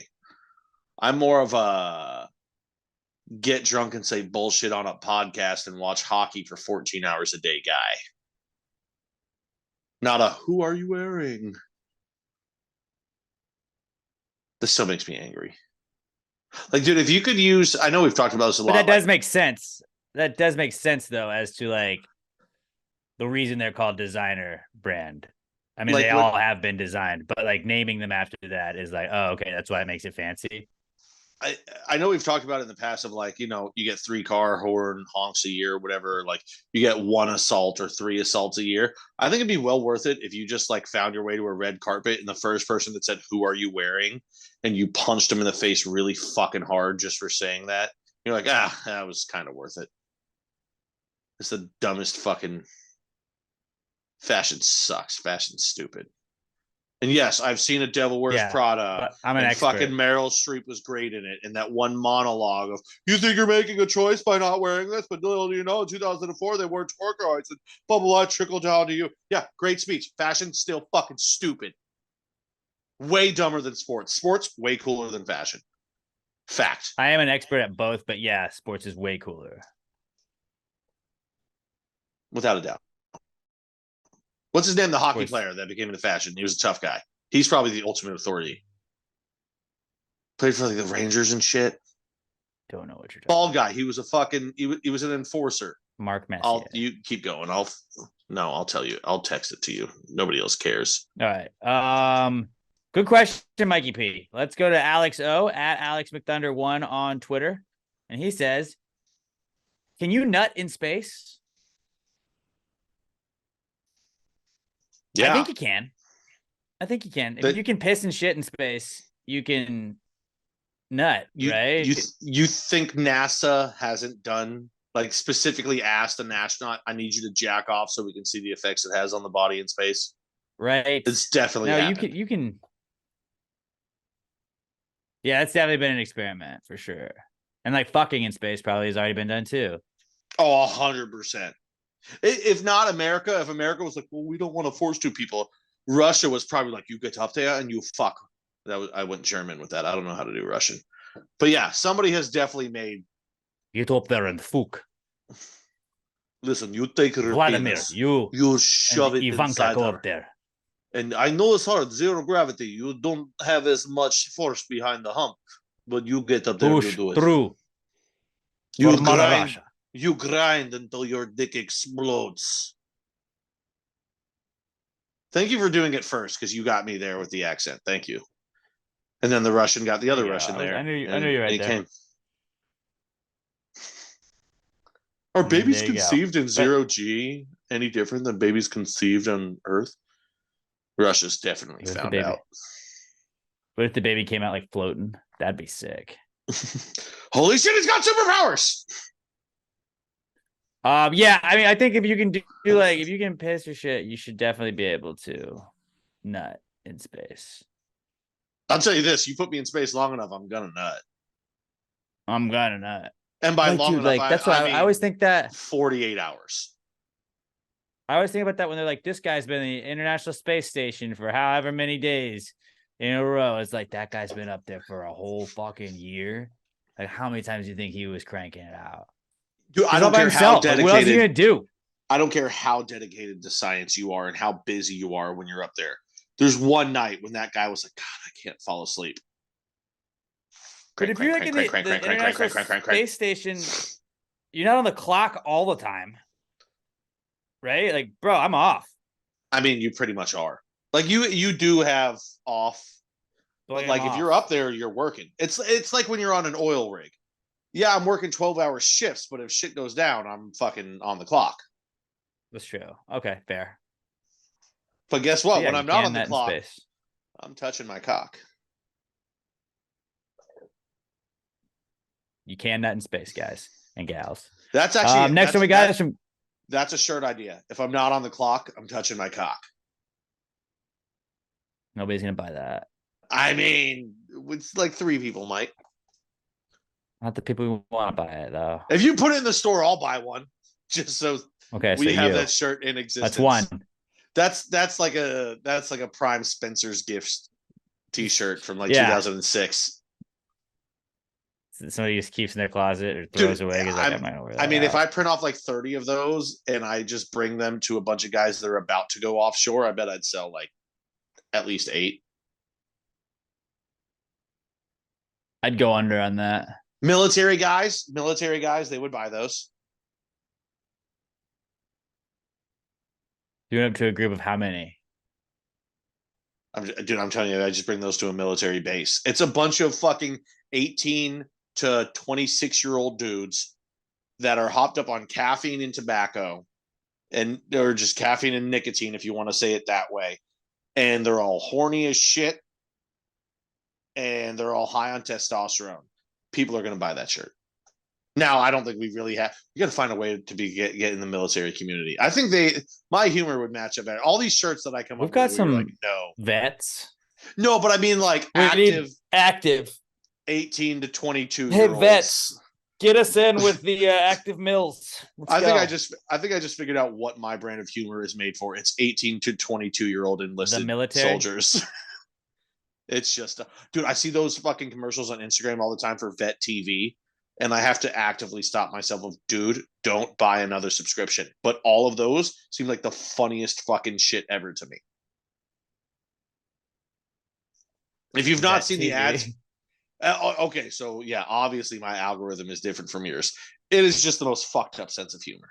I'm more of a get drunk and say bullshit on a podcast and watch hockey for 14 hours a day guy. Not a who are you wearing? This still makes me angry. Like, dude, if you could use, I know we've talked about this a lot.
But that does make sense. That does make sense though, as to like the reason they're called designer brand. I mean, they all have been designed, but like naming them after that is like, oh, okay, that's why it makes it fancy.
I know we've talked about it in the past of like, you know, you get 3 car horn honks a year or whatever, like you get 1 assault or 3 assaults a year. I think it'd be well worth it if you just like found your way to a red carpet and the first person that said, "Who are you wearing?" and you punched them in the face really fucking hard just for saying that. You're like, that was kind of worth it. It's the dumbest fucking fashion sucks. Fashion's stupid. And yes, I've seen A Devil Wears Prada.
But I'm an
and
expert.
fucking Meryl Streep was great in it. And that one monologue of, "You think you're making a choice by not wearing this, but little do you know, in 2004 they wore twerk and blah, blah, blah, trickle down to you." Yeah, great speech. Fashion, still fucking stupid. Way dumber than sports. Sports, way cooler than fashion. Fact.
I am an expert at both, but yeah, sports is way cooler.
Without a doubt. What's his name? The hockey
Sports.
player that became into fashion. He was a tough guy. He's probably the ultimate authority. Played for like the Rangers and shit.
Don't know what you're talking
Bald
about.
guy. He was a fucking. He was an enforcer.
Mark Messier.
You keep going. I'll tell you. I'll text it to you. Nobody else cares.
All right. Good question, Mikey P. Let's go to Alex O at Alex McThunder1 on Twitter. And he says, "Can you nut in space?"
Yeah.
I think you can. If you can piss and shit in space, you can nut, right?
You think NASA hasn't done, like, specifically asked an astronaut, "I need you to jack off so we can see the effects it has on the body in space"?
Right.
It's definitely
no.
happened.
You can. Yeah, that's definitely been an experiment for sure. And like fucking in space probably has already been done too.
Oh, 100%. If not America, if America was like, "Well, we don't want to force 2 people," Russia was probably like, "You get up there and you fuck." I went German with that. I don't know how to do Russian, but yeah, somebody has definitely made.
Get up there and fuck.
Listen, you take her
Vladimir,
penis,
you
shove
and
it
Ivanka
inside
go
her.
up there.
And I know it's hard, 0 gravity. You don't have as much force behind the hump, but you get up there and you
Push
do it.
through.
You
for Mother
grind.
Russia.
You grind until your dick explodes. Thank you for doing it first, because you got me there with the accent. Thank you. And then the Russian got the other
Yeah,
Russian there.
I knew you were right there.
Came. Are babies
There you go.
conceived in 0G any different than babies conceived on Earth? Russia's definitely
Here's the
found
baby.
out.
What if the baby came out like floating? That'd be sick.
Holy shit, he's got superpowers!
Yeah, I mean, I think if you can do like if you can piss or shit, you should definitely be able to nut in space.
I'll tell you this: you put me in space long enough, I'm gonna nut.
I'm gonna nut.
And by
Like,
long
dude,
enough,
like that's why I always think that
48 hours.
I always think about that when they're like, this guy's been in the International Space Station for however many days in a row. It's like that guy's been up there for a whole fucking year. Like, how many times do you think he was cranking it out?
Dude, I
He's
don't
all by
care how
himself. Like, what else are you
dedicated.
gonna do?
I don't care how dedicated to science you are and how busy you are when you're up there. There's one night when that guy was like, "God, I can't fall asleep."
But if you're like in the International Space Station, you're not on the clock all the time, right? Like, bro, I'm off.
I mean, you pretty much are. Like you do have off, but like if you're up there, you're working. It's like when you're on an oil rig. Yeah, I'm working 12-hour shifts, but if shit goes down, I'm fucking on the clock.
That's true. Okay, fair.
But guess what?
Yeah,
When
you
I'm not
can
on the
nut in
clock,
space.
I'm touching my cock.
You can nut in space, guys and gals.
That's actually
next one we got is from.
That's a shirt idea. If I'm not on the clock, I'm touching my cock.
Nobody's gonna buy that.
I mean, it's like 3 people might.
Not the people who want to buy it though.
If you put it in the store, I'll buy one. Just so
Okay,
we
so
have
you.
that shirt in existence.
That's one.
That's like a Prime Spencer's Gifts t-shirt from like
Yeah.
2006.
Somebody just keeps in their closet or throws
Dude,
away. Like, I might wear that
I mean, if
out.
I print off like 30 of those and I just bring them to a bunch of guys that are about to go offshore, I bet I'd sell like at least 8.
I'd go under on that.
Military guys, they would buy those.
You went up to a group of how many?
I'm telling you, I just bring those to a military base. It's a bunch of fucking 18 to 26-year-old dudes that are hopped up on caffeine and tobacco, and or just caffeine and nicotine, if you want to say it that way. And they're all horny as shit, and they're all high on testosterone. People are going to buy that shirt. Now, I don't think we really have. You got to find a way to get in the military community. I think my humor would match up better. All these shirts that I come
We've
up
got
with,
some
like, no,
vets.
no, but I mean like
We need active
18 to 22
Hey,
year olds.
vets, get us in with the active mills.
I think I just figured out what my brand of humor is made for. It's 18 to 22-year-old enlisted
military?
soldiers. It's just, dude, I see those fucking commercials on Instagram all the time for Vet TV, and I have to actively stop myself of, dude, don't buy another subscription. But all of those seem like the funniest fucking shit ever to me. If you've not seen the ads, okay, so yeah, obviously my algorithm is different from yours. It is just the most fucked up sense of humor.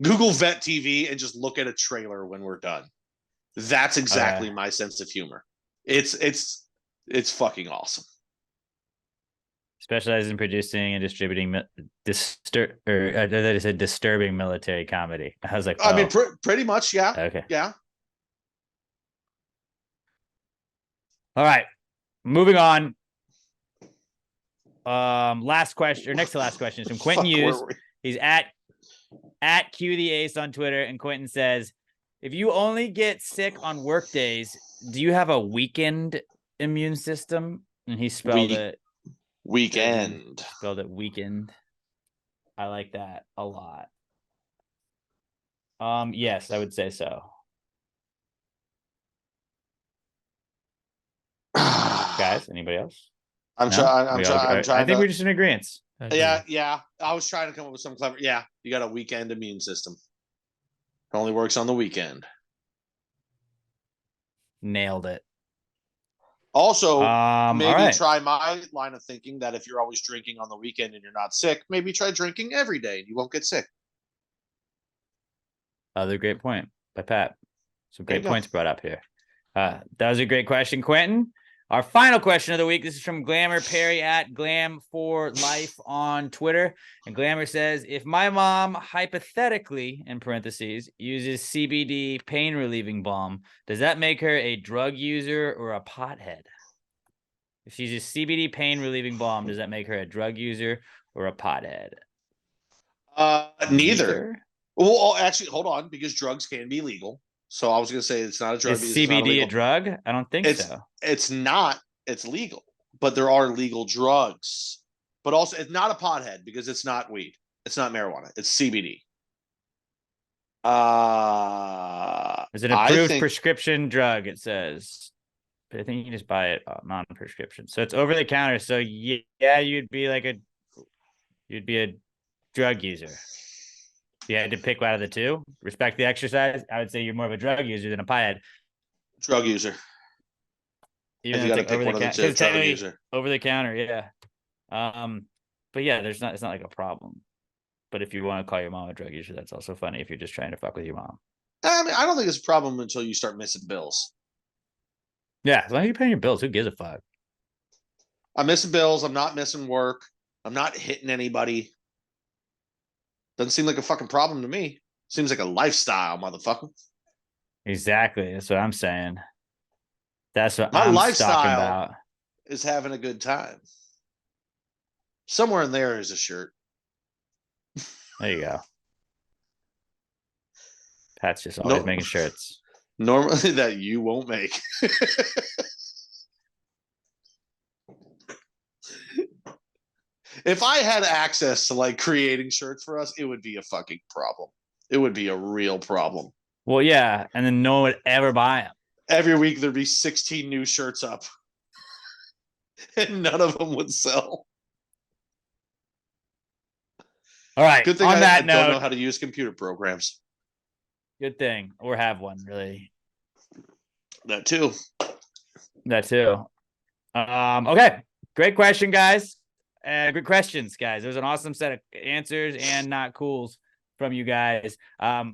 Google Vet TV and just look at a trailer when we're done. That's exactly my sense of humor. It's fucking awesome.
Specializes in producing and distributing disturbing military comedy. I was like,
I mean, pretty much, yeah.
Okay.
Yeah.
All right. Moving on. Last question, or next to last question is from Quentin Hughes. He's at Q the Ace on Twitter, and Quentin says, if you only get sick on work days, do you have a weekend immune system? And he spelled it
weekend.
Spelled it weekend. I like that a lot. Yes, I would say so. Guys, anybody else?
I'm trying.
I think we're just in agreement.
Yeah. I was trying to come up with some clever. Yeah, you got a weekend immune system. It only works on the weekend.
Nailed it.
Also, maybe try my line of thinking that if you're always drinking on the weekend and you're not sick, maybe try drinking every day and you won't get sick.
Other great point by Pat. Some great points brought up here. That was a great question, Quentin. Our final question of the week. This is from Glamour Perry at Glam4Life on Twitter. And Glamour says, if my mom hypothetically, in parentheses, uses CBD pain relieving balm, does that make her a drug user or a pothead? If she uses CBD pain relieving balm, does that make her a drug user or a pothead?
Neither. Well, actually, hold on, because drugs can be legal. So I was going to say it's not a drug.
Is CBD a drug? I don't think so.
It's not. It's legal, but there are legal drugs. But also, it's not a pothead because it's not weed. It's not marijuana. It's CBD.
It's an approved prescription drug, it says. But I think you can just buy it non-prescription. So it's over the counter. So yeah, you'd be a drug user. If you had to pick one out of the two, respect the exercise, I would say you're more of a drug user than a pothead.
Drug user.
Even though it's like over the counter, technically over the counter, yeah. But yeah, it's not like a problem. But if you want to call your mom a drug user, that's also funny if you're just trying to fuck with your mom.
I mean, I don't think it's a problem until you start missing bills.
Yeah, as long as you're paying your bills, who gives a fuck?
I'm missing bills. I'm not missing work. I'm not hitting anybody. Doesn't seem like a fucking problem to me. Seems like a lifestyle, motherfucker.
Exactly. That's what I'm saying. That's what
my
I'm
lifestyle
about.
Is having a good time. Somewhere in there is a shirt.
There you go. Pat's just always making shirts.
Normally that you won't make. If I had access to like creating shirts for us, it would be a fucking problem. It would be a real problem.
Well, yeah, and then no one would ever buy them.
Every week there'd be 16 new shirts up, and none of them would sell.
All right.
Good thing I don't know how to use computer programs.
Good thing, or have one, really.
That too.
Okay. Great question, guys. Good questions, guys. It was an awesome set of answers and not cools. from you guys.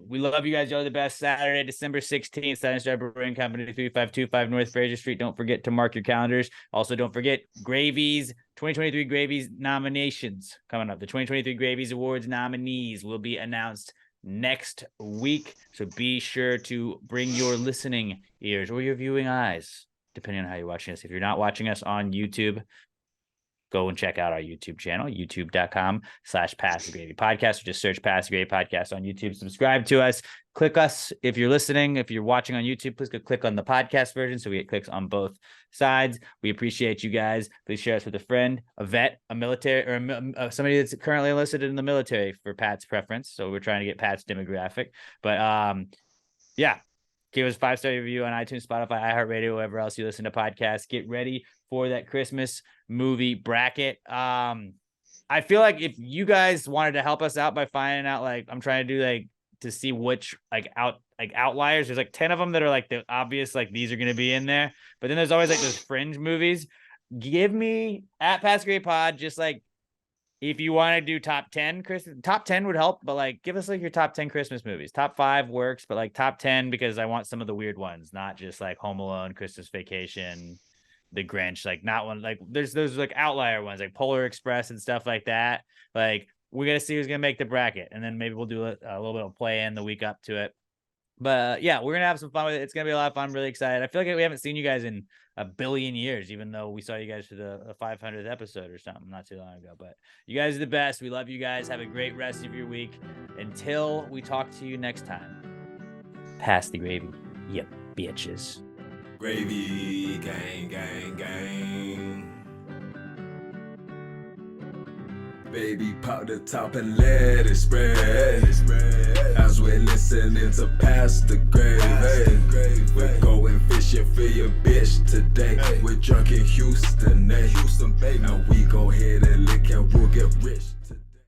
We love you guys. You're the best. Saturday, December 16th, Silent Star Brewing Company, 3525 North Fraser Street. Don't forget to mark your calendars. Also, don't forget Gravies 2023 Gravies nominations coming up. The 2023 Gravies Awards nominees will be announced next week. So be sure to bring your listening ears or your viewing eyes, depending on how you're watching us. If you're not watching us on YouTube, go and check out our YouTube channel, youtube.com/Pass the Gravy Podcast, or just search Pass the Gravy Podcast on YouTube. Subscribe to us. Click us if you're listening. If you're watching on YouTube, please go click on the podcast version so we get clicks on both sides. We appreciate you guys. Please share us with a friend, a vet, a military, or somebody that's currently enlisted in the military for Pat's preference. So we're trying to get Pat's demographic. But yeah, give us a 5-star review on iTunes, Spotify, iHeartRadio, wherever else you listen to podcasts. Get ready for that Christmas movie bracket. I feel like if you guys wanted to help us out by finding out, like, I'm trying to do, like, to see which outliers. There's like 10 of them that are like the obvious, like, these are going to be in there. But then there's always like those fringe movies. Give me at Pass Great Pod, just like, if you want to do top 10, top 10 would help, but like, give us like your top 10 Christmas movies. Top 5 works, but like top 10, because I want some of the weird ones, not just like Home Alone, Christmas Vacation, The Grinch, like not one, like there's those like outlier ones like Polar Express and stuff like that. Like, we're going to see who's going to make the bracket, and then maybe we'll do a little bit of play in the week up to it. But yeah, we're going to have some fun with it. It's going to be a lot of fun. I'm really excited. I feel like we haven't seen you guys in a billion years, even though we saw you guys for the 500th episode or something not too long ago. But you guys are the best. We love you guys. Have a great rest of your week. Until we talk to you next time, pass the gravy, you bitches.
Gravy, gang, gang, gang. Baby, pop the top and let it spread. As we're listening to Pass the Gravy. We're going fishing for your bitch today. We're drunk in Houston, Houston, baby. And we